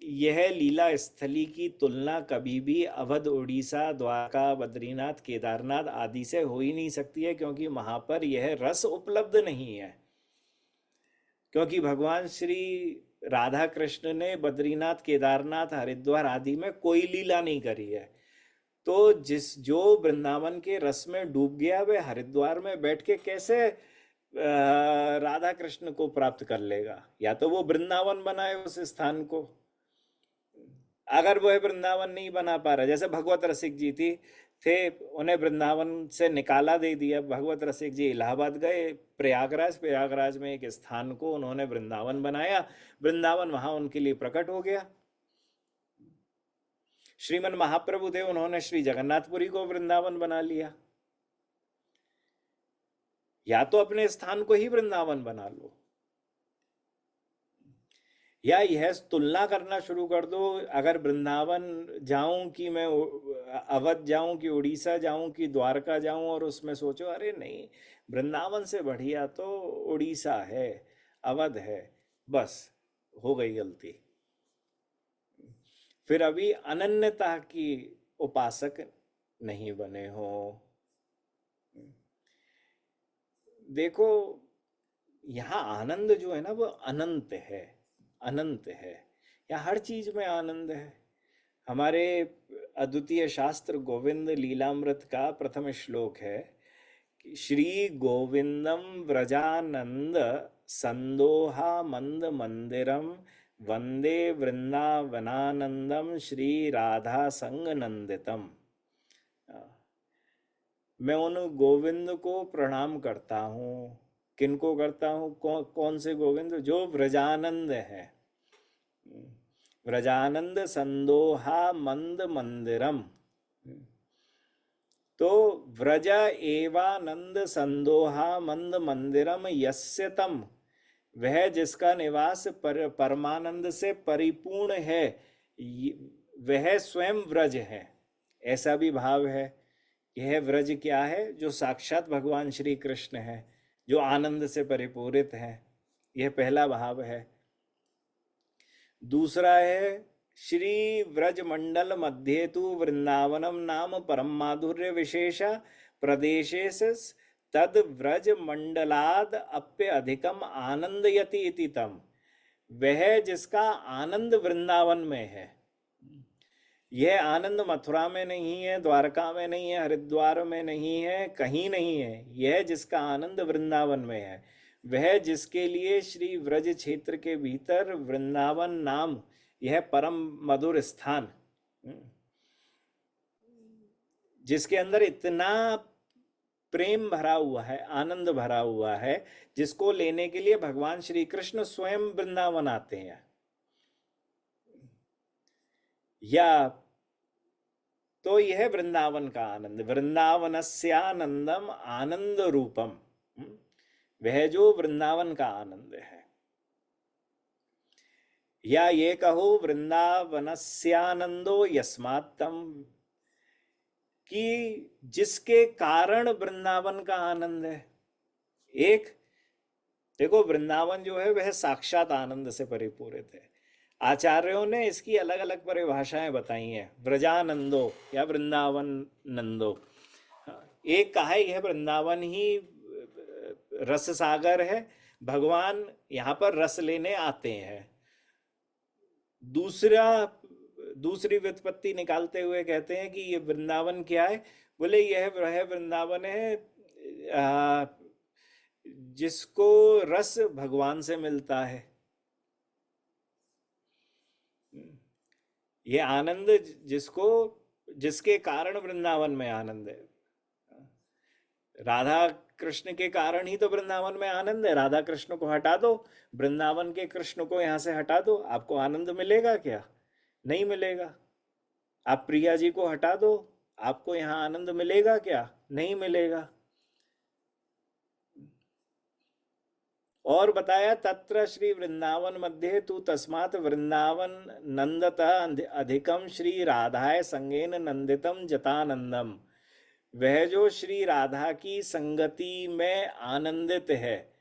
A: यह लीला स्थली की तुलना कभी भी अवध, उड़ीसा, द्वारका, बद्रीनाथ, केदारनाथ आदि से हो ही नहीं सकती है, क्योंकि वहां पर यह रस उपलब्ध नहीं है। क्योंकि भगवान श्री राधा कृष्ण ने बद्रीनाथ, केदारनाथ, हरिद्वार आदि में कोई लीला नहीं करी है। तो जो वृंदावन के रस में डूब गया, वह हरिद्वार में बैठ के कैसे राधा कृष्ण को प्राप्त कर लेगा? या तो वो वृंदावन बनाए उस स्थान को। अगर वह वृंदावन नहीं बना पा रहा, जैसे भगवत रसिक जी थे, उन्हें वृंदावन से निकाला दे दिया। भगवत रसिक जी इलाहाबाद गए, प्रयागराज में एक स्थान को उन्होंने वृंदावन बनाया, वृंदावन वहां उनके लिए प्रकट हो गया। श्रीमन महाप्रभु थे, उन्होंने श्री जगन्नाथपुरी को वृंदावन बना लिया। या तो अपने स्थान को ही वृंदावन बना लो, या यह तुलना करना शुरू कर दो, अगर वृंदावन जाऊं कि मैं अवध जाऊं कि उड़ीसा जाऊं कि द्वारका जाऊं, और उसमें सोचो अरे नहीं, वृंदावन से बढ़िया तो उड़ीसा है, अवध है, बस हो गई गलती। फिर अभी अनन्यता की उपासक नहीं बने हो। देखो, यहाँ आनंद जो है ना, वो अनंत है, अनंत है। यहाँ हर चीज में आनंद है। हमारे अद्वितीय शास्त्र गोविंद लीलामृत का प्रथम श्लोक है कि श्री गोविंदम व्रजानंद संदोहा मंद मंदिरम, वंदे वृंदावनानंदम श्री राधा संग नंदितम। मैं उन गोविंद को प्रणाम करता हूँ। किनको करता हूँ? कौन से गोविंद? जो व्रजानंद है। व्रजानंद संदोहा मंद मंदिरम। तो व्रज एवानंद संदोहा मंद मंदिरम यस्य तम, वह जिसका निवास परमानंद से परिपूर्ण है, वह स्वयं व्रज है, ऐसा भी भाव है। यह व्रज क्या है? जो साक्षात भगवान श्री कृष्ण है, जो आनंद से परिपूरित है। यह पहला भाव है। दूसरा है श्री व्रज मंडल मध्य तु वृंदावनम नाम परम माधुर्य विशेष प्रदेशे तद व्रज मंडलाद अप्य अधिकम आनंदयति इति तम। वह जिसका आनंद वृंदावन में है, यह आनंद मथुरा में नहीं है, द्वारका में नहीं है, हरिद्वार में नहीं है, कहीं नहीं है। यह जिसका आनंद वृंदावन में है, वह जिसके लिए श्री व्रज क्षेत्र के भीतर वृंदावन नाम यह परम मधुर स्थान, जिसके अंदर इतना प्रेम भरा हुआ है, आनंद भरा हुआ है, जिसको लेने के लिए भगवान श्री कृष्ण स्वयं वृंदावन आते हैं। या तो यह वृंदावन का आनंद, वृंदावनस्यानंदम आनंद रूपम। वह जो वृंदावन का आनंद है, या ये कहो वृंदावनस्यानंदो यस्मात्तम, कि जिसके कारण वृंदावन का आनंद है। एक देखो, वृंदावन जो है वह साक्षात आनंद से परिपूरित है। आचार्यों ने इसकी अलग अलग परिभाषाएं बताई हैं। व्रजानंदो या वृंदावन नंदो, एक कहा है यह वृंदावन ही रस सागर है, भगवान यहाँ पर रस लेने आते हैं। दूसरी व्युत्पत्ति निकालते हुए कहते हैं कि ये वृंदावन क्या है, बोले यह वह वृंदावन है जिसको रस भगवान से मिलता है। ये आनंद जिसके कारण वृंदावन में आनंद है। राधा कृष्ण के कारण ही तो वृंदावन में आनंद है। राधा कृष्ण को हटा दो, वृंदावन के कृष्ण को यहां से हटा दो, आपको आनंद मिलेगा क्या? नहीं मिलेगा। आप प्रिया जी को हटा दो, आपको यहां आनंद मिलेगा क्या? नहीं मिलेगा। और बताया तत्र श्री वृंदावन मध्य तू तस्मात् वृंदावन नंदतः अधिकम श्री राधाय संगेन नंदितम जतानंदम। वह जो श्री राधा की संगति में आनंदित है,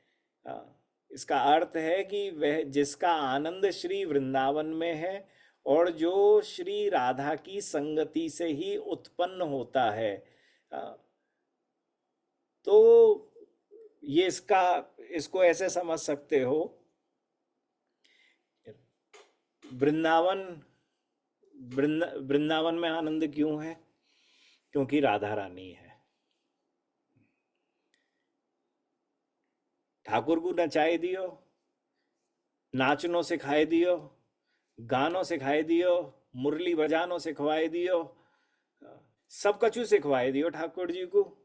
A: इसका अर्थ है कि वह जिसका आनंद श्री वृंदावन में है और जो श्री राधा की संगति से ही उत्पन्न होता है, तो ये इसको ऐसे समझ सकते हो, वृंदावन में आनंद क्यों है? क्योंकि राधा रानी है। ठाकुर को नचाए दियो, नाचनो सिखाए दियो, गानों सिखाए दियो, मुरली बजानो सिखवाए दियो, सब कछु सिखवाए दियो ठाकुर जी को।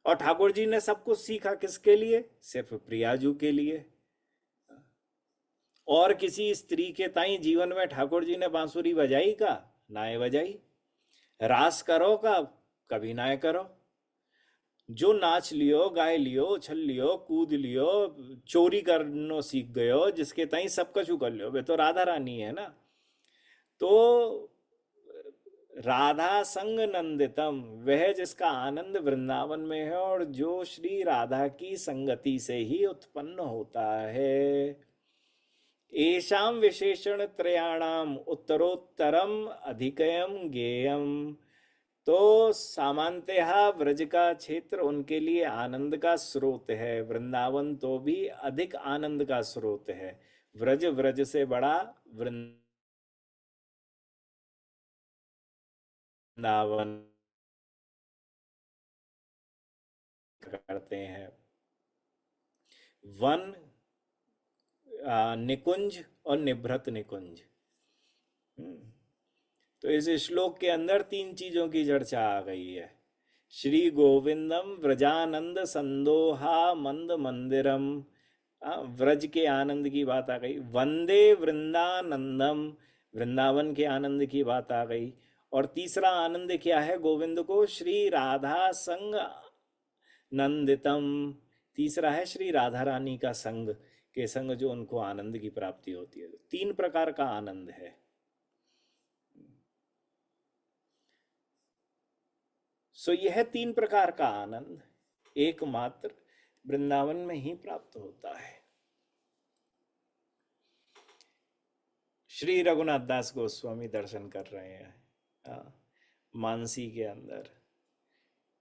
A: और ठाकुर जी ने सब कुछ सीखा किसके लिए? सिर्फ प्रियाजू के लिए। और किसी स्त्री के ताई जीवन में ठाकुर जी ने बांसुरी बजाई का? नाय बजाई। रास करो का? कभी नाय करो। जो नाच लियो, गाय लियो, उछल लियो, कूद लियो, चोरी करनो सीख गयो, जिसके ताई सब कछु कर लियो, वे तो राधा रानी है ना। तो राधा संग नंदितम, वह जिसका आनंद वृंदावन में है और जो श्री राधा की संगति से ही उत्पन्न होता है। एषाम विशेषण त्रयाणाम उत्तरोत्तरम अधिकयम गेयम। तो सामान्यतः व्रज का क्षेत्र उनके लिए आनंद का स्रोत है, वृंदावन तो भी अधिक आनंद का स्रोत है। व्रज से बड़ा वृंदावन करते हैं। वन निकुंज और निभृत निकुंज। तो इस श्लोक के अंदर तीन चीजों की चर्चा आ गई है। श्री गोविंदम व्रजानंद संदोहा मंद मंदिरम, व्रज के आनंद की बात आ गई। वंदे वृंदानंदम, वृंदावन के आनंद की बात आ गई। और तीसरा आनंद क्या है गोविंद को? श्री राधा संग नंदितम। तीसरा है श्री राधा रानी का संग, के संग जो उनको आनंद की प्राप्ति होती है। तीन प्रकार का आनंद है। सो यह तीन प्रकार का आनंद एकमात्र वृंदावन में ही प्राप्त होता है। श्री रघुनाथ दास गोस्वामी दर्शन कर रहे हैं मानसी के अंदर।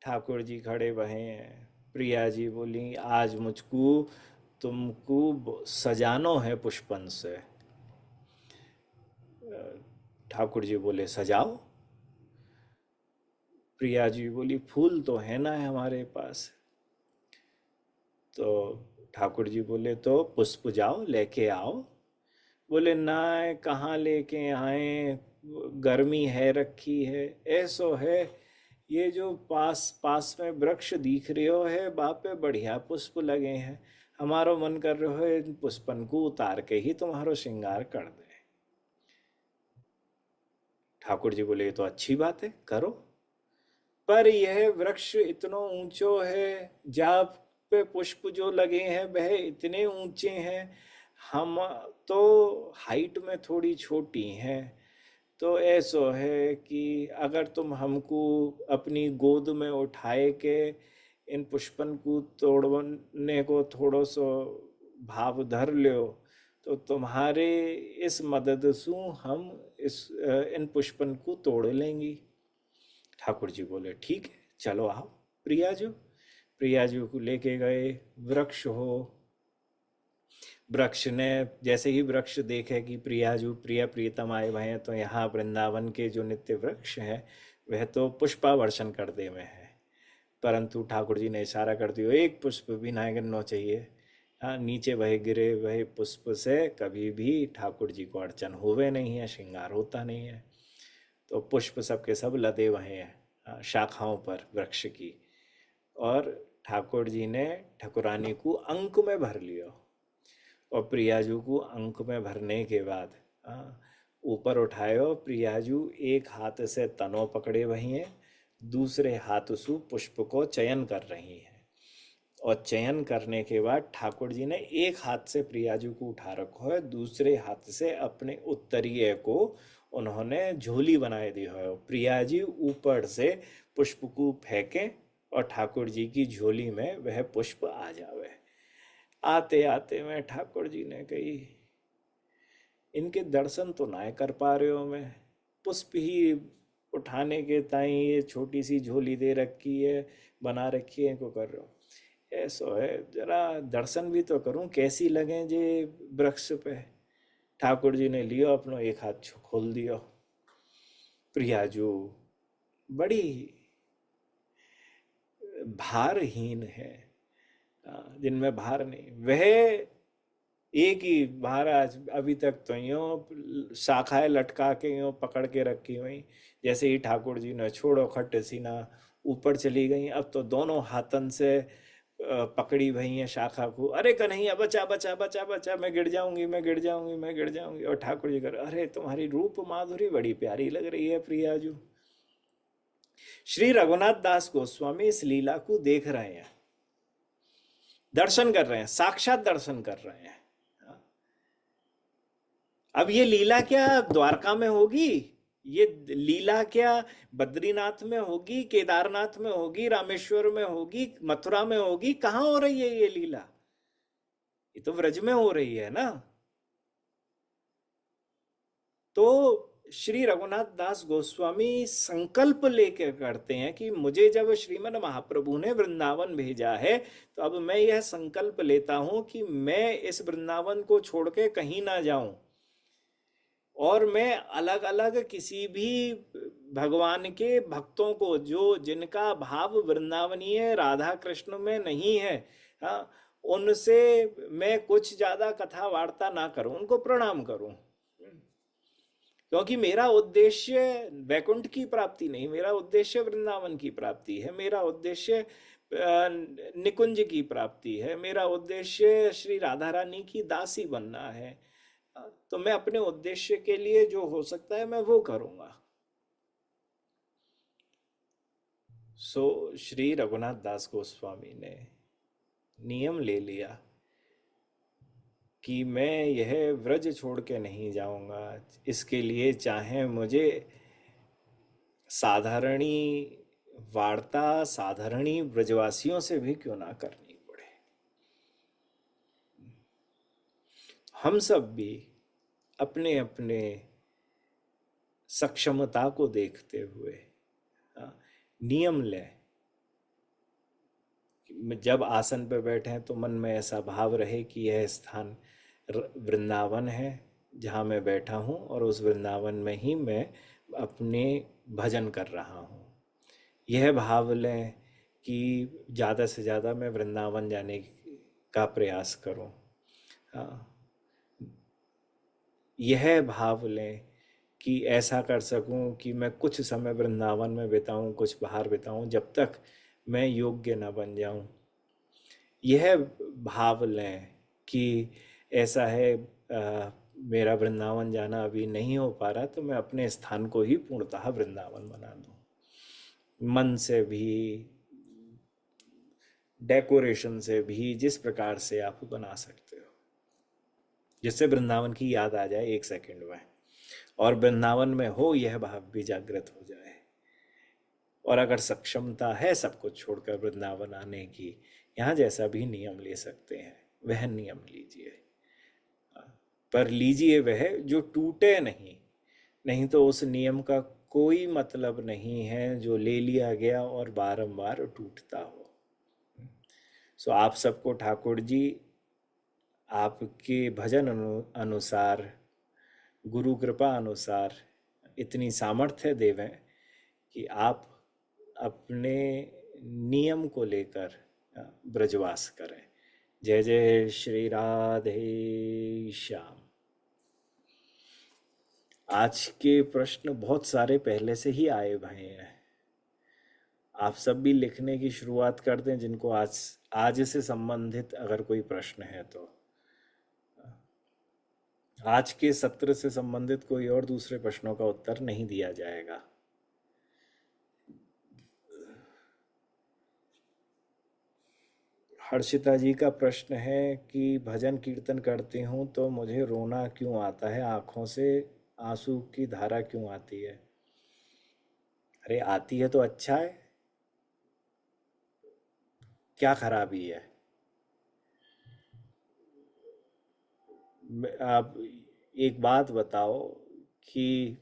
A: ठाकुर जी खड़े बहे हैं। प्रिया जी बोली आज मुझको तुमको सजानो है पुष्पन से। ठाकुर जी बोले सजाओ। प्रिया जी बोली फूल तो है ना हमारे पास। तो ठाकुर जी बोले तो पुष्प जाओ लेके आओ। बोले ना कहाँ लेके आए, गर्मी है रखी है। ऐसो है ये जो पास पास में वृक्ष दिख रहे हो है बापे बढ़िया पुष्प लगे हैं, हमारो मन कर रहे हो इन पुष्पन को उतार के ही तुम्हारो श्रृंगार कर दे। ठाकुर जी बोले ये तो अच्छी बात है, करो। पर यह वृक्ष इतना ऊंचो है, जहाँ पे पुष्प जो लगे हैं वह इतने ऊंचे हैं, हम तो हाइट में थोड़ी छोटी हैं। तो ऐसो है कि अगर तुम हमको अपनी गोद में उठाए के इन पुष्पन को तोड़ने को थोड़ो सो भाव धर लो, तो तुम्हारे इस मदद से हम इन पुष्पन को तोड़ लेंगी। ठाकुर जी बोले ठीक है, चलो आओ प्रियाजू। प्रियाजू को लेके गए। वृक्ष हो, वृक्ष ने जैसे ही वृक्ष देखे कि प्रियाजू प्रिय प्रियतम आए हुए हैं, तो यहाँ वृंदावन के जो नित्य वृक्ष हैं वह तो पुष्पावर्षण कर दे हुए हैं। परंतु ठाकुर जी ने इशारा कर दिया, एक पुष्प भी ना गिरना चाहिए। हाँ, नीचे वह गिरे वह पुष्प से कभी भी ठाकुर जी को अड़चन होवे नहीं है, श्रृंगार होता नहीं है। तो पुष्प सबके सब लदे हुए हैं शाखाओं पर वृक्ष की। और ठाकुर जी ने ठकुरानी को अंक में भर लिया। और प्रियाजू को अंक में भरने के बाद ऊपर उठायो। प्रियाजू एक हाथ से तनो पकड़े वही हैं, दूसरे हाथ से पुष्प को चयन कर रही हैं। और चयन करने के बाद ठाकुर जी ने एक हाथ से प्रियाजू को उठा रखो है, दूसरे हाथ से अपने उत्तरीय को उन्होंने झोली बनाए दी है। प्रिया जी ऊपर से पुष्प को फेंकें और ठाकुर जी की झोली में वह पुष्प आ जावे। आते आते मैं ठाकुर जी ने कही, इनके दर्शन तो ना कर पा रहे हो, मैं पुष्प ही उठाने के ताई ये छोटी सी झोली दे रखी है, बना रखी है, इनको कर रहे हो। ऐसो है, जरा दर्शन भी तो करूं कैसी लगे जे वृक्ष पे। ठाकुर जी ने लियो अपनो एक हाथ खोल दियो। प्रियाजू बड़ी भारहीन है, जिनमें भार नहीं। वह एक ही महाराज अभी तक तो यूं शाखाएं लटका के यूं पकड़ के रखी हुई, जैसे ही ठाकुर जी ने छोड़ो खट सीना ऊपर चली गई। अब तो दोनों हाथन से पकड़ी हुई हैं शाखा को। अरे कन्हैया बचा बचा बचा बचा, मैं गिर जाऊंगी मैं गिर जाऊंगी मैं गिर जाऊंगी। और ठाकुर जी कर, अरे तुम्हारी रूप माधुरी बड़ी प्यारी लग रही है प्रियाजू। श्री रघुनाथ दास गोस्वामी इस लीला को देख रहे हैं, दर्शन कर रहे हैं, साक्षात दर्शन कर रहे हैं। अब ये लीला क्या द्वारका में होगी, ये लीला क्या बद्रीनाथ में होगी, केदारनाथ में होगी, रामेश्वर में होगी, मथुरा में होगी, कहां हो रही है ये लीला? ये तो व्रज में हो रही है ना। तो श्री रघुनाथ दास गोस्वामी संकल्प लेकर करते हैं कि मुझे जब श्रीमद महाप्रभु ने वृंदावन भेजा है, तो अब मैं यह संकल्प लेता हूं कि मैं इस वृंदावन को छोड़ के कहीं ना जाऊं, और मैं अलग अलग किसी भी भगवान के भक्तों को जो जिनका भाव वृंदावनीय राधा कृष्ण में नहीं है, हाँ, उनसे मैं कुछ ज्यादा कथा वार्ता ना करूं, उनको प्रणाम करूं। क्योंकि मेरा उद्देश्य वैकुंठ की प्राप्ति नहीं, मेरा उद्देश्य वृंदावन की प्राप्ति है, मेरा उद्देश्य निकुंज की प्राप्ति है, मेरा उद्देश्य श्री राधा रानी की दासी बनना है। तो मैं अपने उद्देश्य के लिए जो हो सकता है मैं वो करूंगा। सो श्री रघुनाथ दास गोस्वामी ने नियम ले लिया कि मैं यह व्रज छोड़ के नहीं जाऊंगा। इसके लिए चाहे मुझे साधारणी वार्ता साधारणी ब्रजवासियों से भी क्यों ना करनी पड़े। हम सब भी अपने अपने सक्षमता को देखते हुए नियम लें। जब आसन पर बैठे हैं तो मन में ऐसा भाव रहे कि यह स्थान वृंदावन है जहाँ मैं बैठा हूँ, और उस वृंदावन में ही मैं अपने भजन कर रहा हूँ। यह भाव लें कि ज़्यादा से ज़्यादा मैं वृंदावन जाने का प्रयास करूँ। यह भाव लें कि ऐसा कर सकूं कि मैं कुछ समय वृंदावन में बिताऊं, कुछ बाहर बिताऊं, जब तक मैं योग्य न बन जाऊं। यह भाव लें कि ऐसा है, मेरा वृंदावन जाना अभी नहीं हो पा रहा, तो मैं अपने स्थान को ही पूर्णतः वृंदावन बना दूं, मन से भी, डेकोरेशन से भी, जिस प्रकार से आप बना सकते हो, जिससे वृंदावन की याद आ जाए एक सेकंड में, और वृंदावन में हो यह भाव भी जागृत हो जाए। और अगर सक्षमता है सब कुछ छोड़कर वृंदावन आने की, यहाँ जैसा भी नियम ले सकते हैं वह नियम लीजिए, पर लीजिए वह जो टूटे नहीं। नहीं तो उस नियम का कोई मतलब नहीं है जो ले लिया गया और बारंबार टूटता हो। सो आप सबको ठाकुर जी आपके भजन अनुसार, गुरु कृपा अनुसार इतनी सामर्थ्य देवें कि आप अपने नियम को लेकर ब्रजवास करें। जय जय श्री राधे श्याम। आज के प्रश्न बहुत सारे पहले से ही आए भए हैं, आप सब भी लिखने की शुरुआत कर दें जिनको आज से संबंधित अगर कोई प्रश्न है तो। आज के सत्र से संबंधित कोई और दूसरे प्रश्नों का उत्तर नहीं दिया जाएगा। हर्षिता जी का प्रश्न है कि भजन कीर्तन करती हूँ तो मुझे रोना क्यों आता है, आंखों से आंसू की धारा क्यों आती है? अरे आती है तो अच्छा है, क्या खराबी है? आप एक बात बताओ कि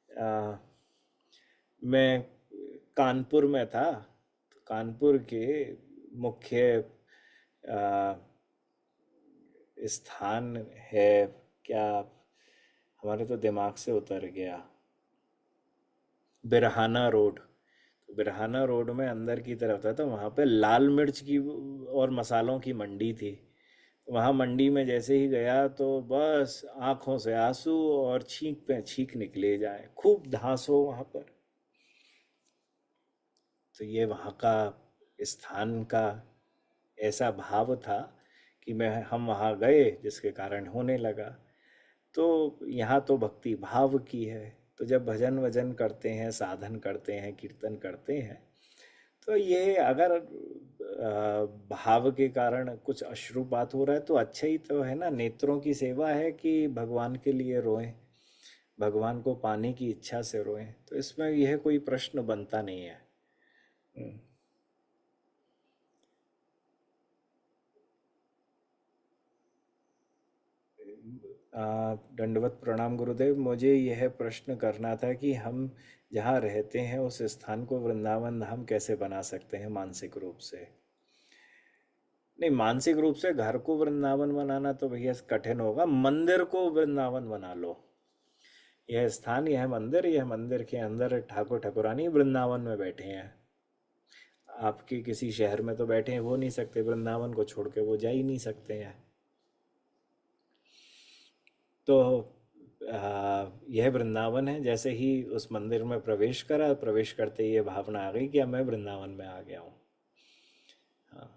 A: आ, मैं कानपुर में था, तो कानपुर के मुख्य आ, स्थान है क्या, हमारे तो दिमाग से उतर गया, बिरहाना रोड। तो बिरहाना रोड में अंदर की तरफ था, तो वहाँ पे लाल मिर्च की और मसालों की मंडी थी। वहाँ मंडी में जैसे ही गया तो बस आंखों से आंसू और छींक पे छींक निकले जाए, खूब घास हो वहाँ पर। तो ये वहाँ का स्थान का ऐसा भाव था कि मैं हम वहाँ गए जिसके कारण होने लगा। तो यहाँ तो भक्ति भाव की है, तो जब भजन वजन करते हैं, साधन करते हैं, कीर्तन करते हैं, तो ये अगर भाव के कारण कुछ अश्रुपात हो रहा है तो अच्छा ही तो है ना। नेत्रों की सेवा है कि भगवान के लिए रोएं, भगवान को पाने की इच्छा से रोएं, तो इसमें यह कोई प्रश्न बनता नहीं है। हम्म। दंडवत प्रणाम गुरुदेव, मुझे यह प्रश्न करना था कि हम जहाँ रहते हैं उस स्थान को वृंदावन धाम कैसे बना सकते हैं मानसिक रूप से? नहीं, मानसिक रूप से घर को वृंदावन बनाना तो भैया कठिन होगा, मंदिर को वृंदावन बना लो। यह स्थान, यह मंदिर, यह मंदिर के अंदर ठाकुर ठाकुरानी वृंदावन में बैठे हैं। आपके किसी शहर में तो बैठे हैं, वो नहीं सकते, वृंदावन को छोड़ के वो जा ही नहीं सकते हैं। तो यह वृंदावन है। जैसे ही उस मंदिर में प्रवेश करा, प्रवेश करते ही ये भावना आ गई कि अब मैं वृंदावन में आ गया हूँ। हाँ,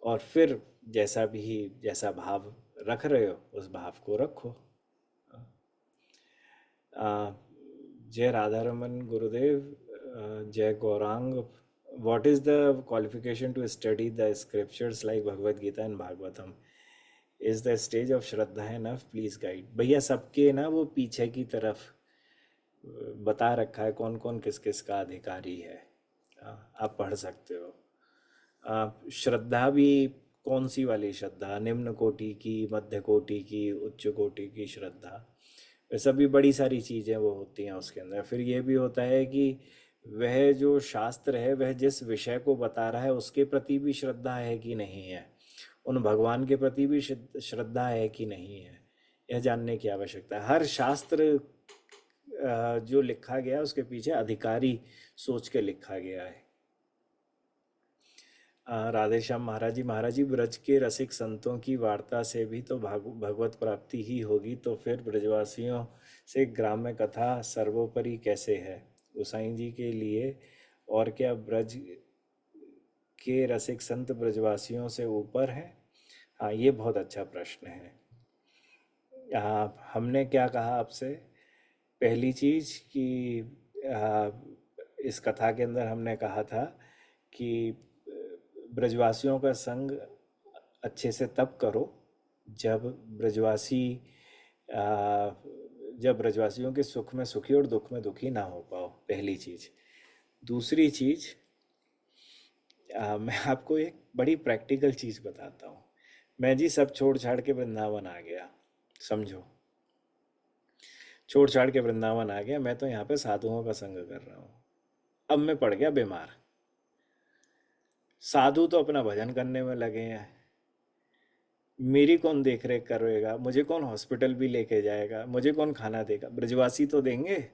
A: और फिर जैसा भाव रख रहे हो उस भाव को रखो। आ, जय राधा रमन गुरुदेव, जय Gauranga. What is the qualification to study the scriptures like Bhagavad Gita and Bhagavatam? Is the stage of shraddha enough, please guide? भैया सबके ना वो पीछे की तरफ बता रखा है कौन कौन किस किस का अधिकारी है। आप पढ़ सकते हो। श्रद्धा भी कौन सी वाली श्रद्धा, निम्न कोटि की, मध्य कोटि की, उच्च कोटि की श्रद्धा, वैसा भी बड़ी सारी चीज़ें वो होती हैं उसके अंदर। फिर ये भी होता है कि वह जो शास्त्र है वह जिस विषय को बता रहा है उसके प्रति भी श्रद्धा है कि नहीं है, उन भगवान के प्रति भी श्रद्धा है कि नहीं है, यह जानने की आवश्यकता है। हर शास्त्र जो लिखा गया है उसके पीछे अधिकारी सोच के लिखा गया है। राधेश्याम महाराज जी, महाराज जी ब्रज के रसिक संतों की वार्ता से भी तो भगवत प्राप्ति ही होगी, तो फिर ब्रजवासियों से ग्राम्य कथा सर्वोपरि कैसे है गोसाई जी के लिए? और क्या ब्रज के रसिक संत ब्रजवासियों से ऊपर हैं? हाँ, ये बहुत अच्छा प्रश्न है। हमने क्या कहा आपसे? पहली चीज कि आ, इस कथा के अंदर हमने कहा था कि ब्रजवासियों का संग अच्छे से तब करो जब ब्रजवासी आ, जब ब्रजवासियों के सुख में सुखी और दुख में दुखी ना हो पाओ, पहली चीज। दूसरी चीज, मैं आपको एक बड़ी प्रैक्टिकल चीज बताता हूँ। मैं जी सब छोड़ छाड़ के वृंदावन आ गया, समझो। छोड़ छाड़ के वृंदावन आ गया, मैं तो यहाँ पे साधुओं का संग कर रहा हूँ। अब मैं पड़ गया बीमार। साधु तो अपना भजन करने में लगे हैं, मेरी कौन देख रेख करेगा, मुझे कौन हॉस्पिटल भी लेके जाएगा, मुझे कौन खाना देगा? ब्रजवासी तो देंगे,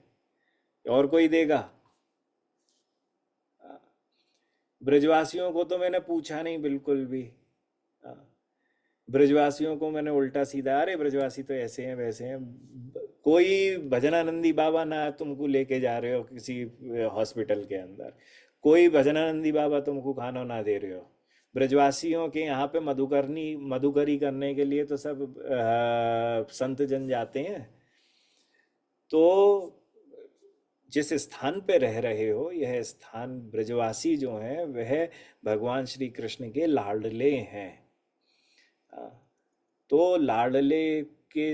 A: और कोई देगा? ब्रजवासियों को तो मैंने पूछा नहीं बिल्कुल भी। ब्रजवासियों को मैंने उल्टा सीधा, अरे ब्रजवासी तो ऐसे हैं वैसे हैं। कोई भजनानंदी बाबा ना तुमको लेके जा रहे हो किसी हॉस्पिटल के अंदर, कोई भजनानंदी बाबा तुमको खाना ना दे रहे हो। ब्रजवासियों के यहाँ पे मधुकरी करने के लिए तो सब संत जन जाते हैं। तो जिस स्थान पे रह रहे हो, यह स्थान ब्रजवासी जो हैं वह भगवान श्री कृष्ण के लाडले हैं। हाँ, तो लाडले के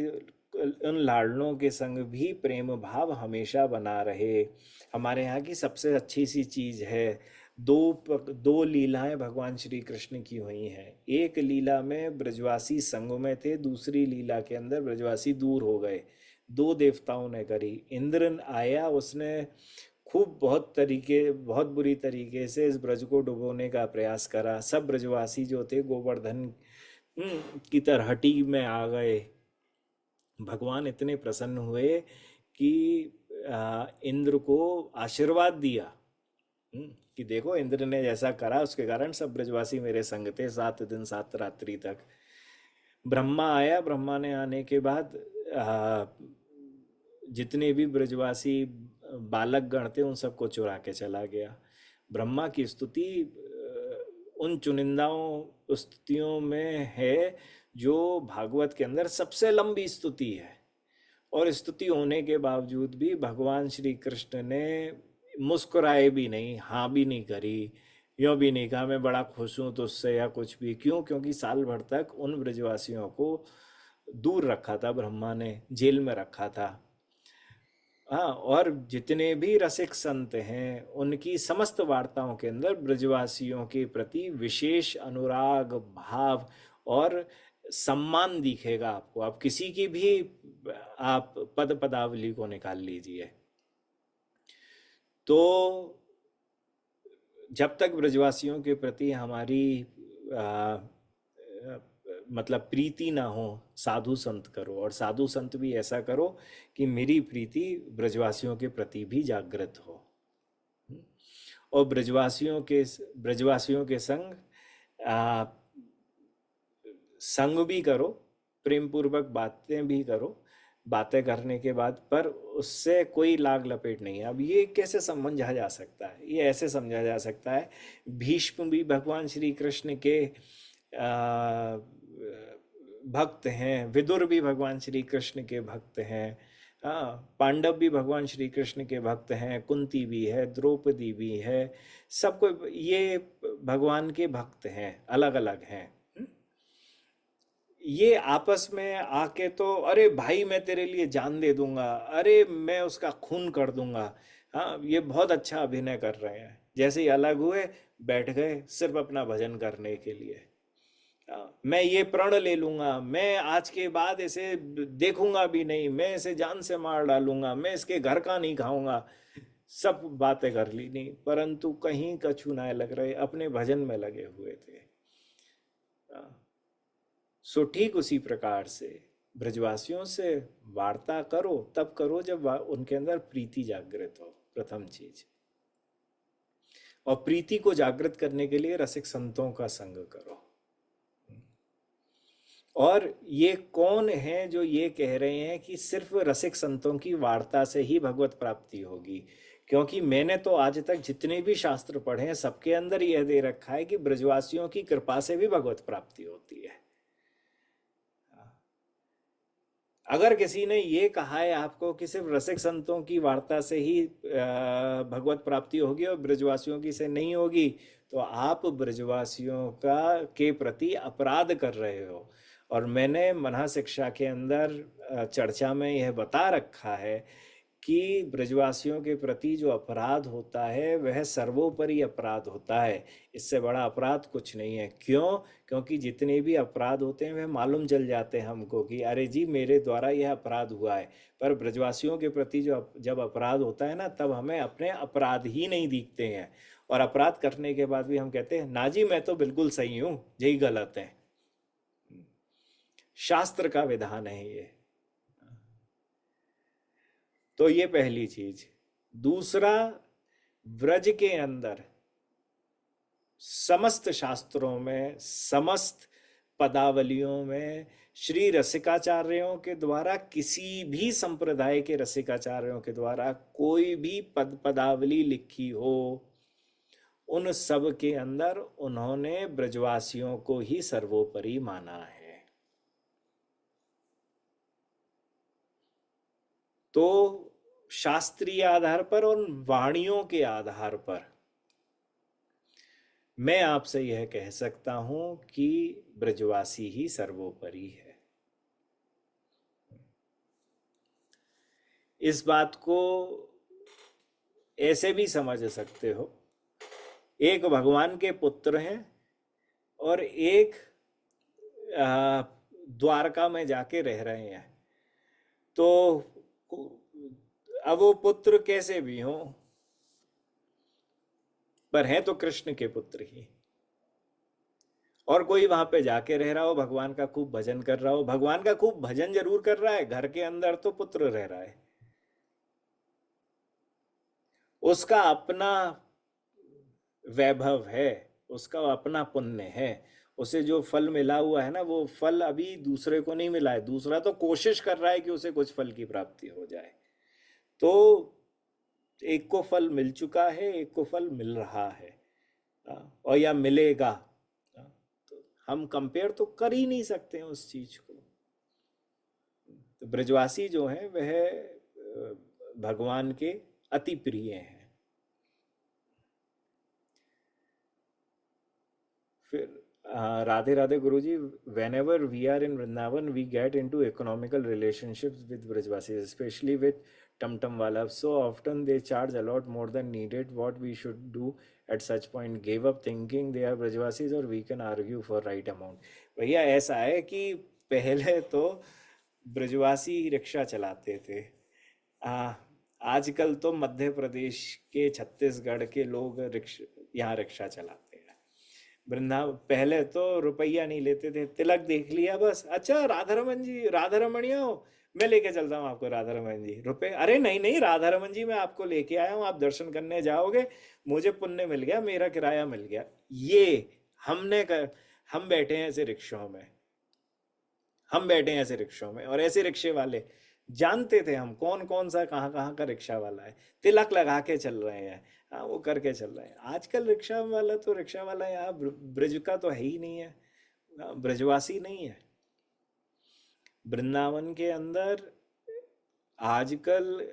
A: उन लाडलों के संग भी प्रेम भाव हमेशा बना रहे। हमारे यहाँ की सबसे अच्छी सी चीज है, दो लीलाएं भगवान श्री कृष्ण की हुई हैं। एक लीला में ब्रजवासी संग में थे, दूसरी लीला के अंदर ब्रजवासी दूर हो गए। दो देवताओं ने करी। इंद्र आया, उसने खूब बहुत बुरी तरीके से इस ब्रज को डुबोने का प्रयास करा। सब ब्रजवासी जो थे गोवर्धन की तरहटी में आ गए। भगवान इतने प्रसन्न हुए कि इंद्र को आशीर्वाद दिया। कि देखो, इंद्र ने जैसा करा उसके कारण सब ब्रजवासी मेरे संग थे 7 दिन 7 रात्रि तक। ब्रह्मा आया, ब्रह्मा ने आने के बाद आ, जितने भी ब्रजवासी बालक गण थे उन सबको चुरा के चला गया। ब्रह्मा की स्तुति उन चुनिंदाओं स्तुतियों में है जो भागवत के अंदर सबसे लंबी स्तुति है। और स्तुति होने के बावजूद भी भगवान श्री कृष्ण ने मुस्कुराए भी नहीं, हाँ भी नहीं करी, यूँ भी नहीं कहा मैं बड़ा खुश हूँ तुझसे या कुछ भी। क्यों? क्योंकि साल भर तक उन ब्रजवासियों को दूर रखा था, ब्रह्मा ने जेल में रखा था। हाँ, और जितने भी रसिक संत हैं उनकी समस्त वार्ताओं के अंदर ब्रजवासियों के प्रति विशेष अनुराग भाव और सम्मान दिखेगा आपको। आप किसी की भी आप पद पदावली को निकाल लीजिए, तो जब तक ब्रजवासियों के प्रति हमारी आ, आ, मतलब प्रीति ना हो, साधु संत करो। और साधु संत भी ऐसा करो कि मेरी प्रीति ब्रजवासियों के प्रति भी जागृत हो। और ब्रजवासियों के संग आ, संग भी करो, प्रेम पूर्वक बातें भी करो। बातें करने के बाद पर उससे कोई लाग लपेट नहीं है। अब ये कैसे समझा जा सकता है? ये ऐसे समझा जा सकता है, भीष्म भी भगवान श्री कृष्ण के भक्त हैं, विदुर भी भगवान श्री कृष्ण के भक्त हैं, हाँ, पांडव भी भगवान श्री कृष्ण के भक्त हैं, कुंती भी है, द्रौपदी भी है, सबको ये भगवान के भक्त हैं, अलग अलग हैं। ये आपस में आके तो अरे भाई मैं तेरे लिए जान दे दूंगा, अरे मैं उसका खून कर दूंगा। हाँ, ये बहुत अच्छा अभिनय कर रहे हैं। जैसे ही अलग हुए बैठ गए सिर्फ अपना भजन करने के लिए। मैं ये प्रण ले लूंगा, मैं आज के बाद इसे देखूंगा भी नहीं, मैं इसे जान से मार डालूंगा, मैं इसके घर का नहीं खाऊंगा। सब बातें कर ली नहीं, परंतु कहीं कछु ना लग रहे, अपने भजन में लगे हुए थे। सो ठीक उसी प्रकार से ब्रजवासियों से वार्ता करो, तब करो जब उनके अंदर प्रीति जागृत हो, प्रथम चीज। और प्रीति को जागृत करने के लिए रसिक संतों का संग करो। और ये कौन है जो ये कह रहे हैं कि सिर्फ रसिक संतों की वार्ता से ही भगवत प्राप्ति होगी? क्योंकि मैंने तो आज तक जितने भी शास्त्र पढ़े हैं सबके अंदर यह दे रखा है कि ब्रजवासियों की कृपा से भी भगवत प्राप्ति होती है। अगर किसी ने ये कहा है आपको कि सिर्फ रसिक संतों की वार्ता से ही भगवत प्राप्ति होगी और ब्रजवासियों की से नहीं होगी, तो आप ब्रजवासियों का के प्रति अपराध कर रहे हो। और मैंने मना शिक्षा के अंदर चर्चा में यह बता रखा है कि ब्रजवासियों के प्रति जो अपराध होता है वह सर्वोपरि अपराध होता है। इससे बड़ा अपराध कुछ नहीं है। क्यों? क्योंकि जितने भी अपराध होते हैं वह मालूम चल जाते हैं हमको कि अरे जी मेरे द्वारा यह अपराध हुआ है। पर ब्रजवासियों के प्रति जब अपराध होता है ना, तब हमें अपने अपराध ही नहीं दिखते हैं। और अपराध करने के बाद भी हम कहते हैं ना जी मैं तो बिल्कुल सही हूँ, यही गलत है। शास्त्र का विधान है ये। तो ये पहली चीज। दूसरा, व्रज के अंदर समस्त शास्त्रों में, समस्त पदावलियों में श्री रसिकाचार्यों के द्वारा, किसी भी संप्रदाय के रसिकाचार्यों के द्वारा कोई भी पदावली लिखी हो, उन सब के अंदर उन्होंने ब्रजवासियों को ही सर्वोपरि माना है। तो शास्त्रीय आधार पर और वाणियों के आधार पर मैं आपसे यह कह सकता हूं कि ब्रजवासी ही सर्वोपरि है। इस बात को ऐसे भी समझ सकते हो, एक भगवान के पुत्र हैं और एक द्वारका में जाके रह रहे हैं। तो अब वो पुत्र कैसे भी हों, पर हैं तो कृष्ण के पुत्र ही। और कोई वहां पे जाके रह रहा हो, भगवान का खूब भजन कर रहा हो, भगवान का खूब भजन जरूर कर रहा है, घर के अंदर तो पुत्र रह रहा है, उसका अपना वैभव है, उसका अपना पुण्य है, उसे जो फल मिला हुआ है ना, वो फल अभी दूसरे को नहीं मिला है। दूसरा तो कोशिश कर रहा है कि उसे कुछ फल की प्राप्ति हो जाए। तो एक को फल मिल चुका है, एक को फल मिल रहा है, और या मिलेगा। तो हम कंपेयर तो कर ही नहीं सकते हैं उस चीज को। तो ब्रजवासी जो है वह भगवान के अति प्रिय हैं। फिर राधे राधे गुरुजी, whenever we are in Vrindavan we get into economical relationships with Brajvasis, especially with Tum Tum Wala. So often they charge a lot more than needed. What we should do at such point? Gave up thinking they are Brajvasis or we can argue for right amount. भैया ऐसा है कि पहले तो ब्रजवासी rickshaw चलाते थे, आजकल तो मध्य प्रदेश के, छत्तीसगढ़ के लोग रिक्शा, यहाँ रिक्शा चलाते हैं। पहले तो रुपया नहीं लेते थे, तिलक देख लिया बस, अच्छा राधा रमन जी, राधा रमणी हो, मैं लेके चलता हूँ आपको राधा रमन जी, रुपए, अरे नहीं नहीं राधा रमन जी मैं आपको लेके आया हूँ, आप दर्शन करने जाओगे, मुझे पुण्य मिल गया, मेरा किराया मिल गया। ये हमने कर, हम बैठे हैं ऐसे रिक्शों में, हम बैठे हैं ऐसे रिक्शों में, और ऐसे रिक्शे वाले जानते थे हम कौन कौन सा कहाँ कहाँ का रिक्शा वाला है, तिलक लगा के चल रहे हैं, हाँ वो करके चल रहे हैं। आजकल रिक्शा वाला यहाँ ब्रज का तो है ही नहीं है, ब्रजवासी नहीं है। वृंदावन के अंदर आजकल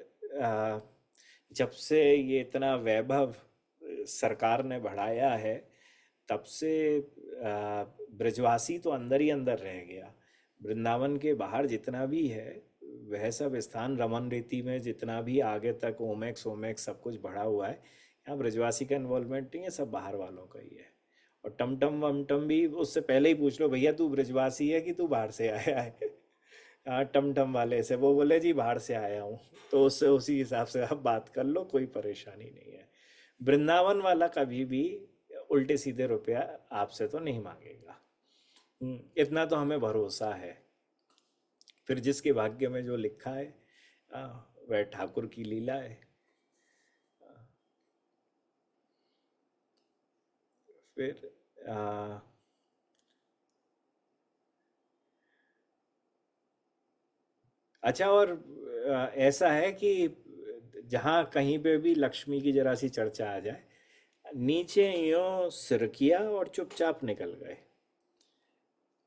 A: जब से ये इतना वैभव सरकार ने बढ़ाया है, तब से ब्रजवासी तो अंदर ही अंदर रह गया। वृंदावन के बाहर जितना भी है वह सब स्थान, रमन रीति में जितना भी आगे तक ओमेक्स ओमेक्स सब कुछ बढ़ा हुआ है, यहाँ ब्रजवासी का इन्वॉल्वमेंट नहीं है, सब बाहर वालों का ही है। और टमटम वमटम भी उससे पहले ही पूछ लो, भैया तू ब्रजवासी है कि तू बाहर से आया है? हाँ टमटम वाले से वो बोले जी बाहर से आया हूँ, तो उससे उसी हिसाब से आप बात कर लो, कोई परेशानी नहीं है। वृंदावन वाला कभी भी उल्टे सीधे रुपया आपसे तो नहीं मांगेगा, इतना तो हमें भरोसा है। फिर जिसके भाग्य में जो लिखा है वह ठाकुर की लीला है। फिर अच्छा, और ऐसा है कि जहाँ कहीं पे भी लक्ष्मी की जरा सी चर्चा आ जाए, नीचे यो सिर किया और चुपचाप निकल गए।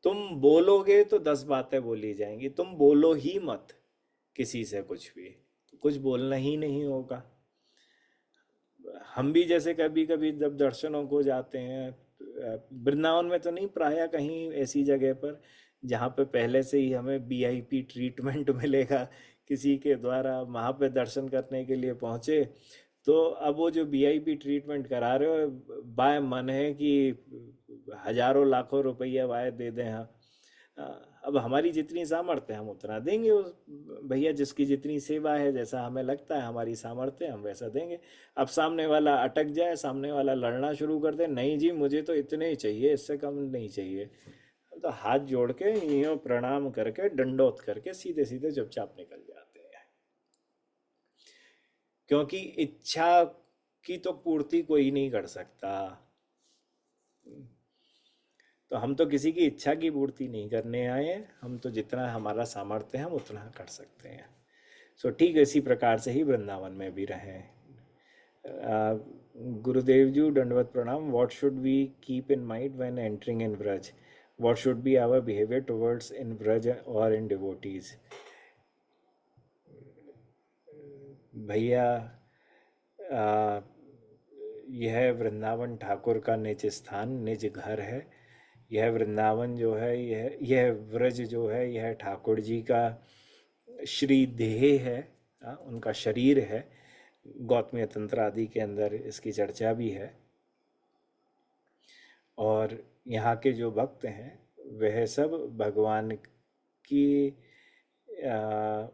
A: तुम बोलोगे तो 10 बातें बोली जाएंगी, तुम बोलो ही मत किसी से कुछ भी, तो कुछ बोलना ही नहीं होगा। हम भी जैसे कभी कभी जब दर्शनों को जाते हैं, वृंदावन में तो नहीं, प्राय कहीं ऐसी जगह पर जहाँ पे पहले से ही हमें वीआईपी ट्रीटमेंट मिलेगा किसी के द्वारा, वहाँ पे दर्शन करने के लिए पहुँचे, तो अब वो जो वीआईपी ट्रीटमेंट करा रहे हो, बाय मन है कि हजारों लाखों रुपया वाय दे दें हम। अब हमारी जितनी सामर्थ्य है हम उतना देंगे, उस भैया जिसकी जितनी सेवा है, जैसा हमें लगता है हमारी सामर्थ्य है, हम वैसा देंगे। अब सामने वाला अटक जाए, सामने वाला लड़ना शुरू कर दे, नहीं जी मुझे तो इतने ही चाहिए, इससे कम नहीं चाहिए, तो हाथ जोड़ के यूं प्रणाम करके दंडोत करके सीधे सीधे चुपचाप निकल जाते हैं। क्योंकि इच्छा की तो पूर्ति कोई नहीं कर सकता, तो हम तो किसी की इच्छा की पूर्ति नहीं करने आए हैं, हम तो जितना हमारा सामर्थ्य है हम उतना कर सकते हैं। सो ठीक इसी प्रकार से ही वृंदावन में भी रहें। गुरुदेव जी दंडवत प्रणाम। What should we keep in mind when entering in Vraj? What should be our behaviour towards in Vraj और इन डिवोटीज? भैया, आ, यह वृंदावन ठाकुर का निज स्थान, निज घर है। यह वृंदावन जो है, यह व्रज जो है, यह ठाकुर जी का श्री देह है, उनका शरीर है। गौतमीय तंत्र आदि के अंदर इसकी चर्चा भी है। और यहाँ के जो भक्त हैं वह सब भगवान की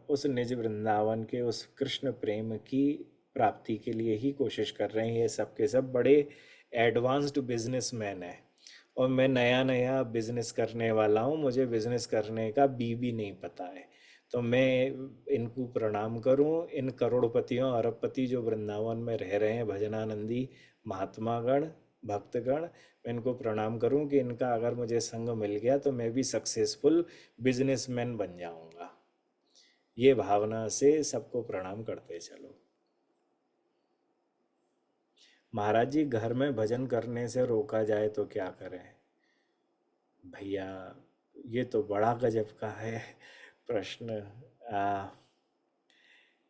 A: उस निज वृंदावन के उस कृष्ण प्रेम की प्राप्ति के लिए ही कोशिश कर रहे हैं। ये सब के सब बड़े एडवांस्ड बिजनेसमैन हैं, और मैं नया नया बिजनेस करने वाला हूँ, मुझे बिजनेस करने का भी नहीं पता है, तो मैं इनको प्रणाम करूँ, इन करोड़पतियों अरबपति जो वृंदावन में रह रहे हैं, भजनानंदी महात्मागण भक्तगण, मैं इनको प्रणाम करूं कि इनका अगर मुझे संग मिल गया तो मैं भी सक्सेसफुल बिजनेसमैन बन जाऊंगा। ये भावना से सबको प्रणाम करते चलो। महाराज जी, घर में भजन करने से रोका जाए तो क्या करें? भैया, ये तो बड़ा गजब का है प्रश्न। आ,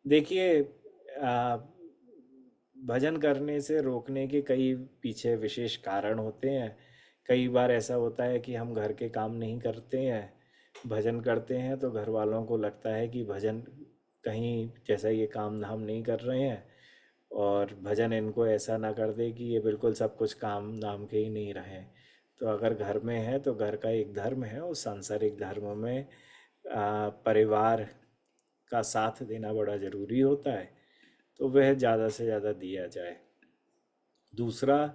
A: देखिए, आ, भजन करने से रोकने के कई पीछे विशेष कारण होते हैं। कई बार ऐसा होता है कि हम घर के काम नहीं करते हैं, भजन करते हैं, तो घर वालों को लगता है कि भजन कहीं जैसा ये काम धाम नहीं कर रहे हैं, और भजन इनको ऐसा ना कर दे कि ये बिल्कुल सब कुछ काम नाम के ही नहीं रहे। तो अगर घर में है तो घर का एक धर्म है, उस सांसारिक धर्म में परिवार का साथ देना बड़ा ज़रूरी होता है, तो वह ज़्यादा से ज़्यादा दिया जाए। दूसरा,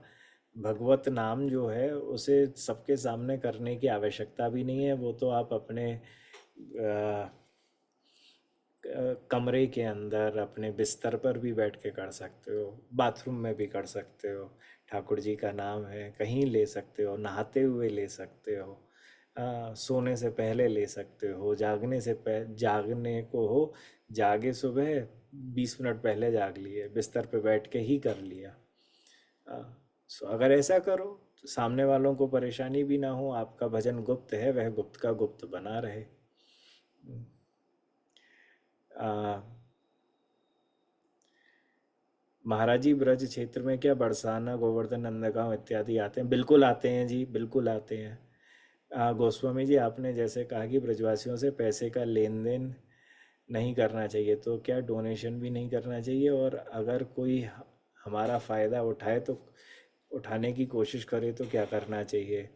A: भगवत नाम जो है उसे सबके सामने करने की आवश्यकता भी नहीं है, वो तो आप अपने कमरे के अंदर अपने बिस्तर पर भी बैठ के कर सकते हो, बाथरूम में भी कर सकते हो, ठाकुर जी का नाम है, कहीं ले सकते हो, नहाते हुए ले सकते हो, सोने से पहले ले सकते हो, जागने को हो, जागे सुबह 20 मिनट पहले जाग लिए, बिस्तर पे बैठ के ही कर लिया। सो अगर ऐसा करो तो सामने वालों को परेशानी भी ना हो, आपका भजन गुप्त है वह गुप्त का गुप्त बना रहे। आ, महाराज जी, ब्रज क्षेत्र में क्या बरसाना, गोवर्धन, नंदगांव इत्यादि आते हैं? बिल्कुल आते हैं जी, बिल्कुल आते हैं। गोस्वामी जी, आपने जैसे कहा कि ब्रजवासियों से पैसे का लेन देन नहीं करना चाहिए, तो क्या डोनेशन भी नहीं करना चाहिए? और अगर कोई हमारा फ़ायदा उठाए तो उठाने की कोशिश करे तो क्या करना चाहिए?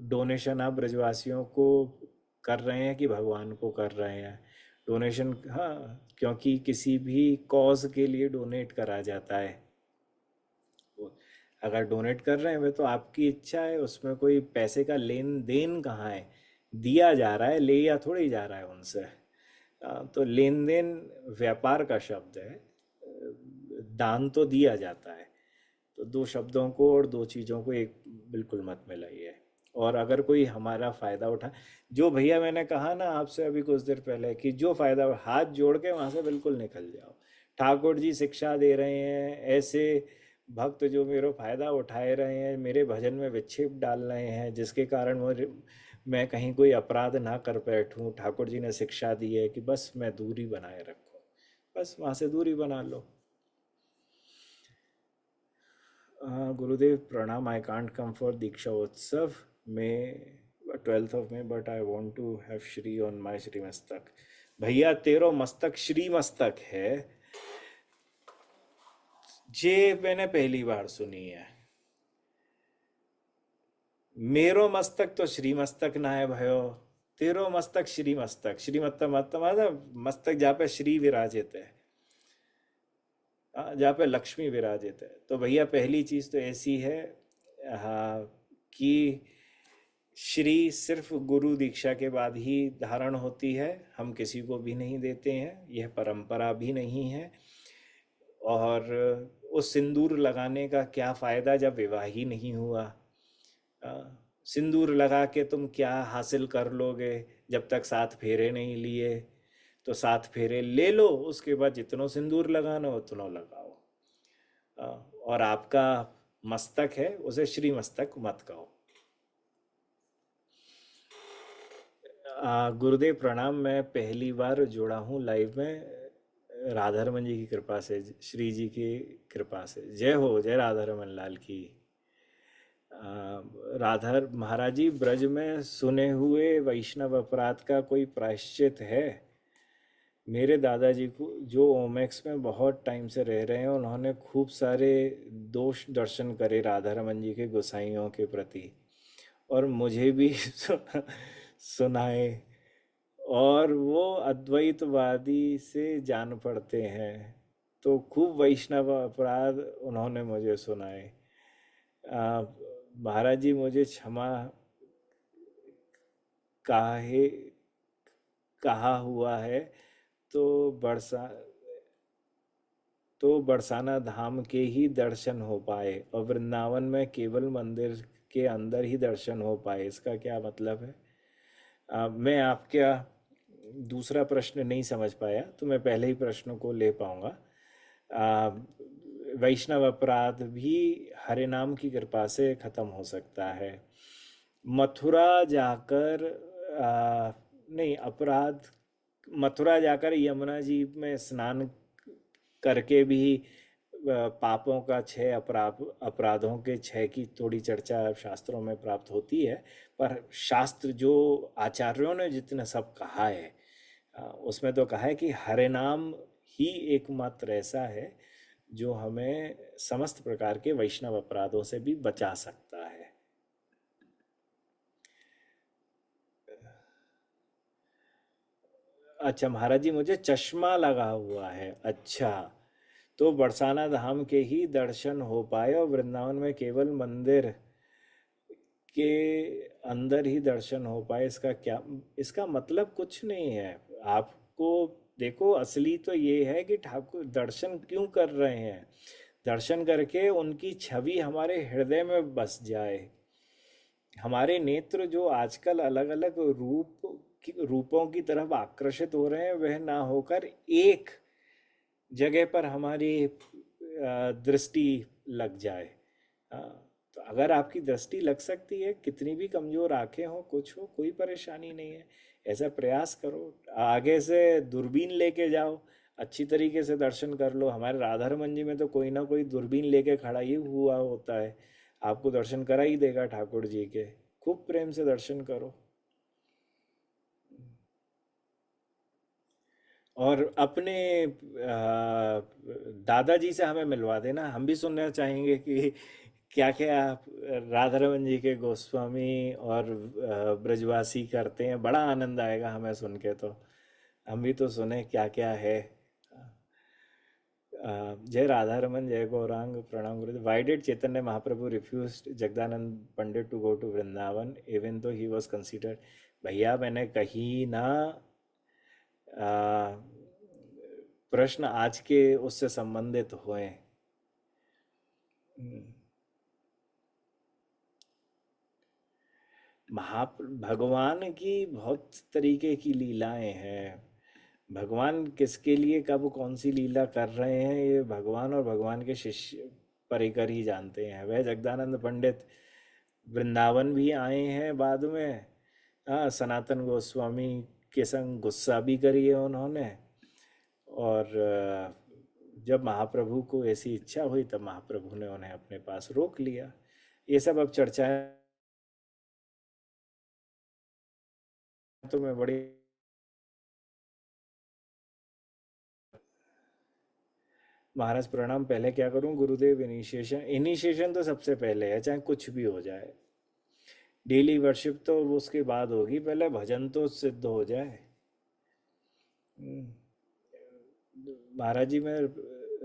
A: डोनेशन आप ब्रजवासियों को कर रहे हैं कि भगवान को कर रहे हैं? डोनेशन, हाँ, क्योंकि किसी भी कॉज के लिए डोनेट करा जाता है। अगर डोनेट कर रहे हैं वे तो आपकी इच्छा है, उसमें कोई पैसे का लेन देन कहाँ है? दिया जा रहा है, ले या थोड़ी जा रहा है उनसे। तो लेन देन व्यापार का शब्द है, दान तो दिया जाता है। तो दो शब्दों को और दो चीज़ों को एक बिल्कुल मत मिलाइए। और अगर कोई हमारा फ़ायदा उठा, जो भैया मैंने कहा ना आपसे अभी कुछ देर पहले कि जो फ़ायदा, हाथ जोड़ के वहाँ से बिल्कुल निकल जाओ। ठाकुर जी शिक्षा दे रहे हैं, ऐसे भक्त जो मेरा फायदा उठाए रहे हैं, मेरे भजन में विक्षेप डाल रहे हैं, जिसके कारण मैं कहीं कोई अपराध ना कर बैठूं, ठाकुर जी ने शिक्षा दी है कि बस मैं दूरी बनाए रखूं, बस वहां से दूरी बना लो। गुरुदेव प्रणाम, आई कांट कम फॉर दीक्षा उत्सव में 12th में, but I want to have Shri on my Shri mastak. भैया तेरो मस्तक श्री मस्तक है, जे मैंने पहली बार सुनी है। मेरो मस्तक तो श्री मस्तक ना है भयो, तेरो मस्तक श्री मस्तक, श्री मस्तक मतलब मस्तक जहाँ पे श्री विराजित है, जहाँ पे लक्ष्मी विराजित है। तो भैया पहली चीज तो ऐसी है, हाँ, कि श्री सिर्फ गुरु दीक्षा के बाद ही धारण होती है, हम किसी को भी नहीं देते हैं, यह परंपरा भी नहीं है। और उस सिंदूर लगाने का क्या फायदा जब विवाह ही नहीं हुआ? अ, सिंदूर लगा के तुम क्या हासिल कर लोगे जब तक 7 फेरे नहीं लिए? तो 7 फेरे ले लो, उसके बाद जितनों सिंदूर लगाना हो उतनों लगाओ। अ, और आपका मस्तक है, उसे श्री मस्तक मत कहो। गुरुदेव प्रणाम, मैं पहली बार जुड़ा हूँ लाइव में, राधा रमन जी की कृपा से, श्री जी की कृपा से। जय हो, जय राधा रमन लाल की। राधा महाराज जी, ब्रज में सुने हुए वैष्णव अपराध का कोई प्रायश्चित है? मेरे दादाजी को, जो ओमेक्स में बहुत टाइम से रह रहे हैं, उन्होंने खूब सारे दोष दर्शन करे राधा रमन जी के गोसाइयों के प्रति, और मुझे भी सुनाए। और वो अद्वैतवादी से जान पड़ते हैं, तो खूब वैष्णव अपराध उन्होंने मुझे सुनाए। आ, महाराज जी मुझे क्षमा काहे कहा हुआ है, तो बरसा तो बरसाना धाम के ही दर्शन हो पाए, और वृंदावन में केवल मंदिर के अंदर ही दर्शन हो पाए, इसका क्या मतलब है? मैं आपका दूसरा प्रश्न नहीं समझ पाया, तो मैं पहले ही प्रश्न को ले पाऊंगा। आ, वैष्णव अपराध भी हरे नाम की कृपा से खत्म हो सकता है। मथुरा जाकर नहीं, अपराध, मथुरा जाकर यमुना जी में स्नान करके भी पापों का क्षय, अपराधों के क्षय की थोड़ी चर्चा शास्त्रों में प्राप्त होती है। पर शास्त्र जो आचार्यों ने जितना सब कहा है, उसमें तो कहा है कि हरे नाम ही एकमात्र ऐसा है जो हमें समस्त प्रकार के वैष्णव अपराधों से भी बचा सकता है। अच्छा महाराज जी, मुझे चश्मा लगा हुआ है। अच्छा, तो बरसाना धाम के ही दर्शन हो पाए, और वृंदावन में केवल मंदिर के अंदर ही दर्शन हो पाए, इसका क्या? इसका मतलब कुछ नहीं है। आपको देखो, असली तो ये है कि ठाकुर दर्शन क्यों कर रहे हैं, दर्शन करके उनकी छवि हमारे हृदय में बस जाए। हमारे नेत्र जो आजकल अलग अलग रूपों की तरफ आकर्षित हो रहे हैं, वह ना होकर एक जगह पर हमारी दृष्टि लग जाए। अ, तो अगर आपकी दृष्टि लग सकती है, कितनी भी कमजोर आंखें हो, कुछ हो, कोई परेशानी नहीं है। ऐसा प्रयास करो, आगे से दूरबीन लेके जाओ, अच्छी तरीके से दर्शन कर लो। हमारे राधा रमन जी में तो कोई ना कोई दूरबीन लेके खड़ा ही हुआ होता है, आपको दर्शन करा ही देगा ठाकुर जी के। खूब प्रेम से दर्शन करो। और अपने दादाजी से हमें मिलवा देना, हम भी सुनना चाहेंगे कि क्या क्या राधा रमन जी के गोस्वामी और ब्रजवासी करते हैं। बड़ा आनंद आएगा हमें सुन के, तो हम भी तो सुने क्या क्या है। जय राधा रमन, जय गौरांग, प्रणाम Gurudev. Why did Chaitanya Mahaprabhu refuse Jagadananda Pandit to go to Vrindavan even though he was considered? भैया मैंने कहीं ना आ, प्रश्न आज के उससे संबंधित हुए। महा भगवान की बहुत तरीके की लीलाएं हैं। भगवान किसके लिए कब कौन सी लीला कर रहे हैं, ये भगवान और भगवान के शिष्य पर्रिकर ही जानते हैं। वह जगदानंद पंडित वृंदावन भी आए हैं बाद में। हाँ, सनातन गोस्वामी के संग गुस्सा भी करी है उन्होंने। और जब महाप्रभु को ऐसी इच्छा हुई तब महाप्रभु ने उन्हें अपने पास रोक लिया। ये सब अब चर्चाएं तो मैं बड़ी। महाराज प्रणाम। पहले क्या करूं गुरुदेव? इनिशिएशन, इनिशिएशन तो सबसे पहले है, चाहे कुछ भी हो जाए। डेली वर्शिप तो उसके बाद होगी, पहले भजन तो सिद्ध हो जाए। हम्म। महाराज जी, मैं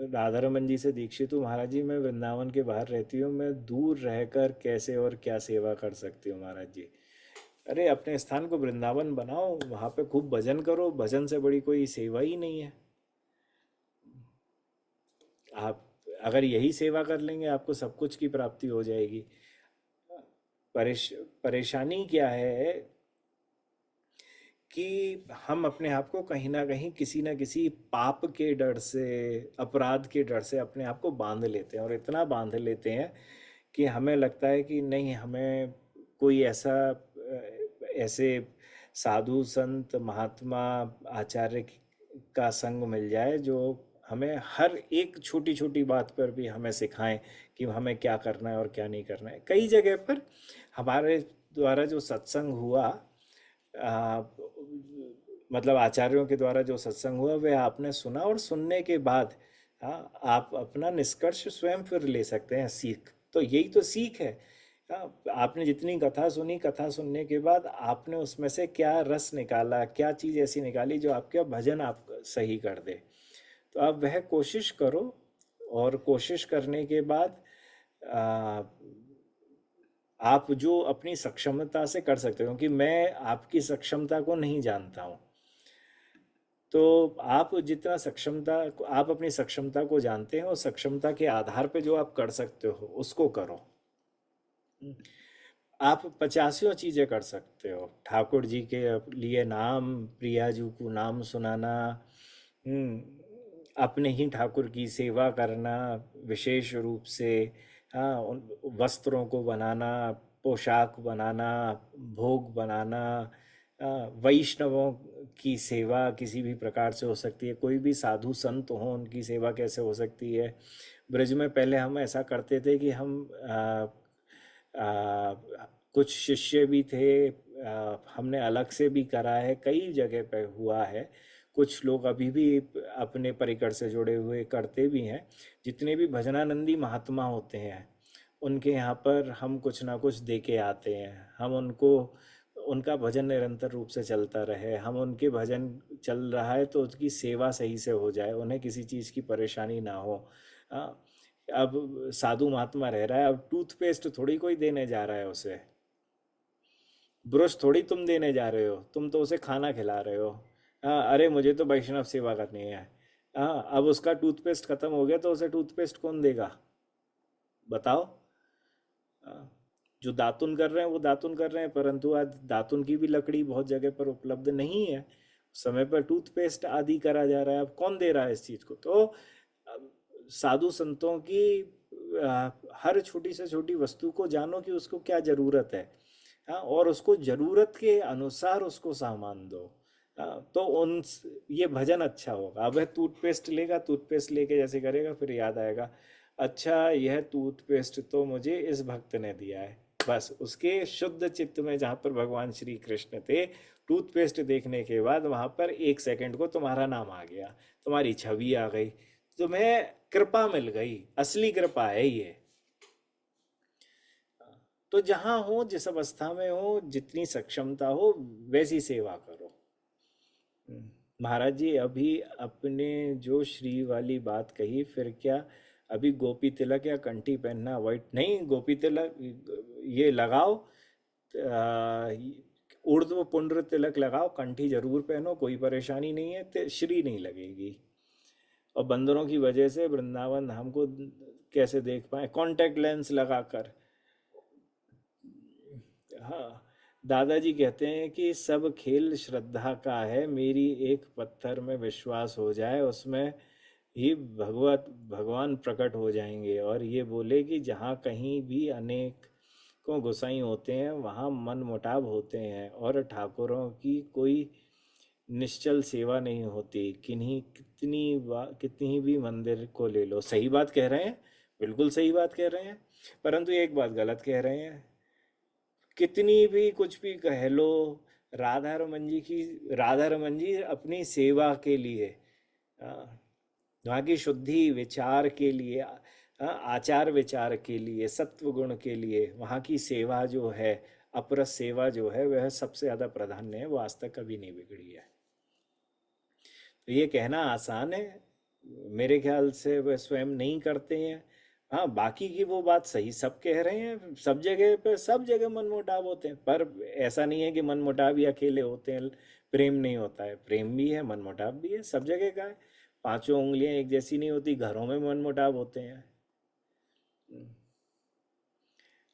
A: राधा रमन जी से दीक्षित हूँ। महाराज जी, मैं वृंदावन के बाहर रहती हूँ, मैं दूर रहकर कैसे और क्या सेवा कर सकती हूँ महाराज जी? अरे अपने स्थान को वृंदावन बनाओ, वहाँ पे खूब भजन करो। भजन से बड़ी कोई सेवा ही नहीं है। आप अगर यही सेवा कर लेंगे आपको सब कुछ की प्राप्ति हो जाएगी। परेशानी क्या है कि हम अपने आप को कहीं ना कहीं किसी ना किसी पाप के डर से, अपराध के डर से अपने आप को बांध लेते हैं, और इतना बांध लेते हैं कि हमें लगता है कि नहीं, हमें कोई ऐसा ऐसे साधु संत महात्मा आचार्य का संग मिल जाए जो हमें हर एक छोटी छोटी बात पर भी हमें सिखाएं कि हमें क्या करना है और क्या नहीं करना है। कई जगह पर हमारे द्वारा जो सत्संग हुआ, आ, मतलब आचार्यों के द्वारा जो सत्संग हुआ, वह आपने सुना, और सुनने के बाद आप अपना निष्कर्ष स्वयं फिर ले सकते हैं, सीख। तो यही तो सीख है। आपने जितनी कथा सुनी, कथा सुनने के बाद आपने उसमें से क्या रस निकाला, क्या चीज़ ऐसी निकाली जो आपका भजन आप सही कर दे। तो आप वह कोशिश करो, और कोशिश करने के बाद आ, आप जो अपनी सक्षमता से कर सकते हो, क्योंकि मैं आपकी सक्षमता को नहीं जानता हूँ, तो आप जितना सक्षमता, आप अपनी सक्षमता को जानते हैं, और सक्षमता के आधार पे जो आप कर सकते हो उसको करो। आप पचासियों चीज़ें कर सकते हो। ठाकुर जी के लिए नाम, प्रिया जी को नाम सुनाना, अपने ही ठाकुर की सेवा करना विशेष रूप से, हाँ, उन वस्त्रों को बनाना, पोशाक बनाना, भोग बनाना, वैष्णवों की सेवा किसी भी प्रकार से हो सकती है। कोई भी साधु संत हो, उनकी सेवा कैसे हो सकती है? ब्रज में पहले हम ऐसा करते थे कि हम कुछ शिष्य भी थे, हमने अलग से भी करा है, कई जगह पे हुआ है। कुछ लोग अभी भी अपने परिकर से जुड़े हुए करते भी हैं। जितने भी भजनानंदी महात्मा होते हैं उनके यहाँ पर हम कुछ ना कुछ दे के आते हैं। हम उनको, उनका भजन निरंतर रूप से चलता रहे, हम उनके भजन चल रहा है तो उसकी सेवा सही से हो जाए, उन्हें किसी चीज़ की परेशानी ना हो। हाँ, अब साधु महात्मा रह रहा है, अब टूथपेस्ट थोड़ी कोई देने जा रहा है उसे, ब्रश थोड़ी तुम देने जा रहे हो, तुम तो उसे खाना खिला रहे हो। हाँ, अरे मुझे तो वैष्णव सेवा करनी है। हाँ, अब उसका टूथपेस्ट खत्म हो गया तो उसे टूथपेस्ट कौन देगा? बताओ। हाँ, जो दातुन कर रहे हैं वो दातुन कर रहे हैं, परंतु आज दातुन की भी लकड़ी बहुत जगह पर उपलब्ध नहीं है। समय पर टूथपेस्ट आदि करा जा रहा है, अब कौन दे रहा है इस चीज़ को? तो अब साधु संतों की हर छोटी से छोटी वस्तु को जानो कि उसको क्या ज़रूरत है। हाँ, और उसको ज़रूरत के अनुसार उसको सामान दो। हाँ, तो उन, ये भजन अच्छा होगा। अब वह टूथपेस्ट लेगा, टूथपेस्ट लेके जैसे करेगा, फिर याद आएगा, अच्छा यह टूथपेस्ट तो मुझे इस भक्त ने दिया है। बस उसके शुद्ध चित्त में जहाँ पर भगवान श्री कृष्ण थे, टूथपेस्ट देखने के बाद वहाँ पर एक सेकंड को तुम्हारा नाम आ गया, तुम्हारी छवि आ गई, तुम्हें कृपा मिल गई। असली कृपा है ये। तो जहाँ हो, जिस अवस्था में हो, जितनी सक्षमता हो, वैसी सेवा करो। महाराज जी, अभी अपने जो श्री वाली बात कही, फिर क्या अभी गोपी तिलक या कंठी पहनना अवॉइड नहीं? गोपी तिलक ये लगाओ, ऊर्ध्व पुंड्र तिलक लगाओ, कंठी जरूर पहनो, कोई परेशानी नहीं है, श्री नहीं लगेगी। और बंदरों की वजह से वृंदावन हमको कैसे देख पाए कांटेक्ट लेंस लगाकर? हाँ, दादाजी कहते हैं कि सब खेल श्रद्धा का है, मेरी एक पत्थर में विश्वास हो जाए, उसमें ये भगवत भगवान प्रकट हो जाएंगे और ये बोले कि जहाँ कहीं भी अनेक को गोसाई होते हैं वहाँ मन मुटाव होते हैं और ठाकुरों की कोई निश्चल सेवा नहीं होती। कितनी भी मंदिर को ले लो, सही बात कह रहे हैं, बिल्कुल सही बात कह रहे हैं। परंतु एक बात गलत कह रहे हैं, कितनी भी कुछ भी कह लो, राधा रमन जी अपनी सेवा के लिए, आ, वहाँ की शुद्धि विचार के लिए, आचार विचार के लिए, सत्व गुण के लिए वहाँ की सेवा जो है, अपरस सेवा जो है वह सबसे ज़्यादा प्राधान्य है, वो आज तक कभी नहीं बिगड़ी है। तो ये कहना आसान है, मेरे ख्याल से वह स्वयं नहीं करते हैं। हाँ, बाकी की वो बात सही सब कह रहे हैं, सब जगह पे सब जगह मनमुटाव होते हैं, पर ऐसा नहीं है कि मनमुटाव ही अकेले होते हैं, प्रेम नहीं होता है, प्रेम भी है, मनमुटाव भी है, सब जगह का है। पांचों उंगलियां एक जैसी नहीं होती, घरों में मनमुटाव होते हैं।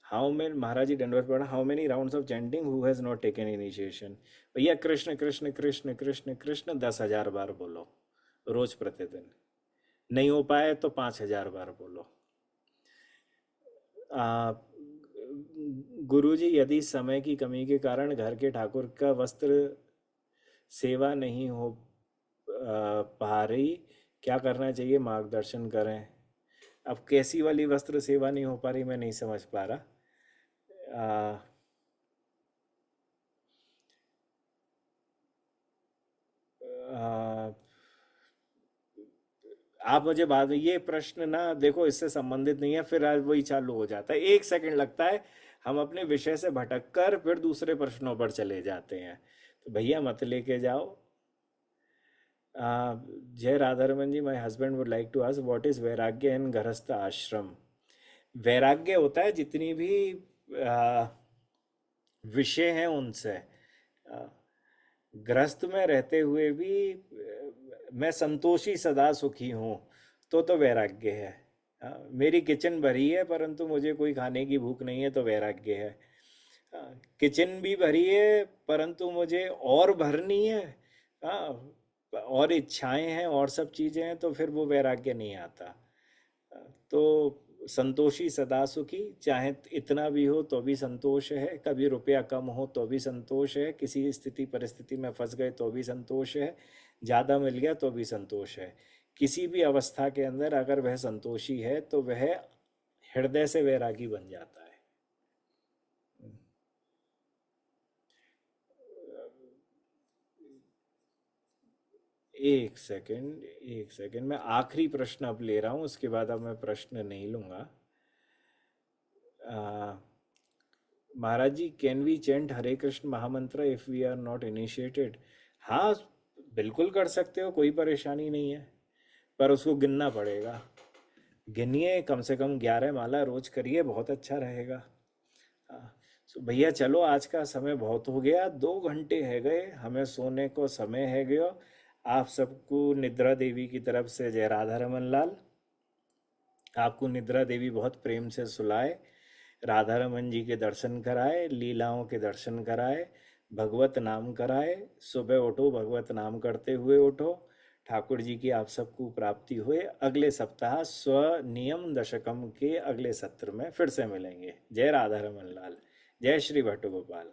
A: हाउ मेन महाराज जी दंडवत पड़ा, how many rounds of chanting who has not taken initiation. भैया कृष्ण कृष्ण कृष्ण कृष्ण कृष्ण 10,000 बार बोलो, रोज प्रतिदिन। नहीं हो पाए तो 5,000 बार बोलो। आ, गुरुजी, यदि समय की कमी के कारण घर के ठाकुर का वस्त्र सेवा नहीं हो पा रही, क्या करना चाहिए, मार्गदर्शन करें। अब कैसी वाली वस्त्र सेवा नहीं हो पा रही, मैं नहीं समझ पा रहा। आ, आ, आप मुझे बाद में ये प्रश्न ना देखो, इससे संबंधित नहीं है, फिर आज वही चालू हो जाता है, 1 सेकंड लगता है, हम अपने विषय से भटक कर फिर दूसरे प्रश्नों पर चले जाते हैं। तो भैया मत लेके जाओ। आ, जय Radharaman ji, my husband would like to ask what is vairagya in गृहस्थ आश्रम। वैराग्य होता है जितनी भी आ, विषय हैं उनसे, आ, गृहस्थ में रहते हुए भी मैं संतोषी सदा सुखी हूँ, तो वैराग्य है। मेरी किचन भरी है परंतु मुझे कोई खाने की भूख नहीं है, तो वैराग्य है। किचन भी भरी है परंतु मुझे और भरनी है, हाँ, और इच्छाएं हैं और सब चीज़ें हैं, तो फिर वो वैराग्य नहीं आता। तो संतोषी सदा सुखी, चाहे इतना भी हो तो भी संतोष है, कभी रुपया कम हो तो भी संतोष है, किसी स्थिति परिस्थिति में फंस गए तो भी संतोष है, ज़्यादा मिल गया तो भी संतोष है। किसी भी अवस्था के अंदर अगर वह संतोषी है तो वह हृदय से वैरागी बन जाता है। 1 सेकंड, 1 सेकंड, मैं आखिरी प्रश्न अब ले रहा हूँ, उसके बाद अब मैं प्रश्न नहीं लूँगा। आ, Maharaj ji, can we chant Hare Krishna mahamantra if we are not initiated? हाँ, बिल्कुल कर सकते हो, कोई परेशानी नहीं है, पर उसको गिनना पड़ेगा। गिनिए, कम से कम 11 माला रोज करिए, बहुत अच्छा रहेगा। हाँ। सो भैया चलो, आज का समय बहुत हो गया, 2 घंटे है गए, हमें सोने को समय है गयो। आप सबको निद्रा देवी की तरफ से जय राधा रमन लाल। आपको निद्रा देवी बहुत प्रेम से सुलाए, राधा रमन जी के दर्शन कराए, लीलाओं के दर्शन कराए, भगवत नाम कराए। सुबह उठो, भगवत नाम करते हुए उठो, ठाकुर जी की आप सबको प्राप्ति हुए। अगले सप्ताह स्वनियम दशकम के अगले सत्र में फिर से मिलेंगे। जय राधा रमन लाल, जय श्री भट्टगोपाल।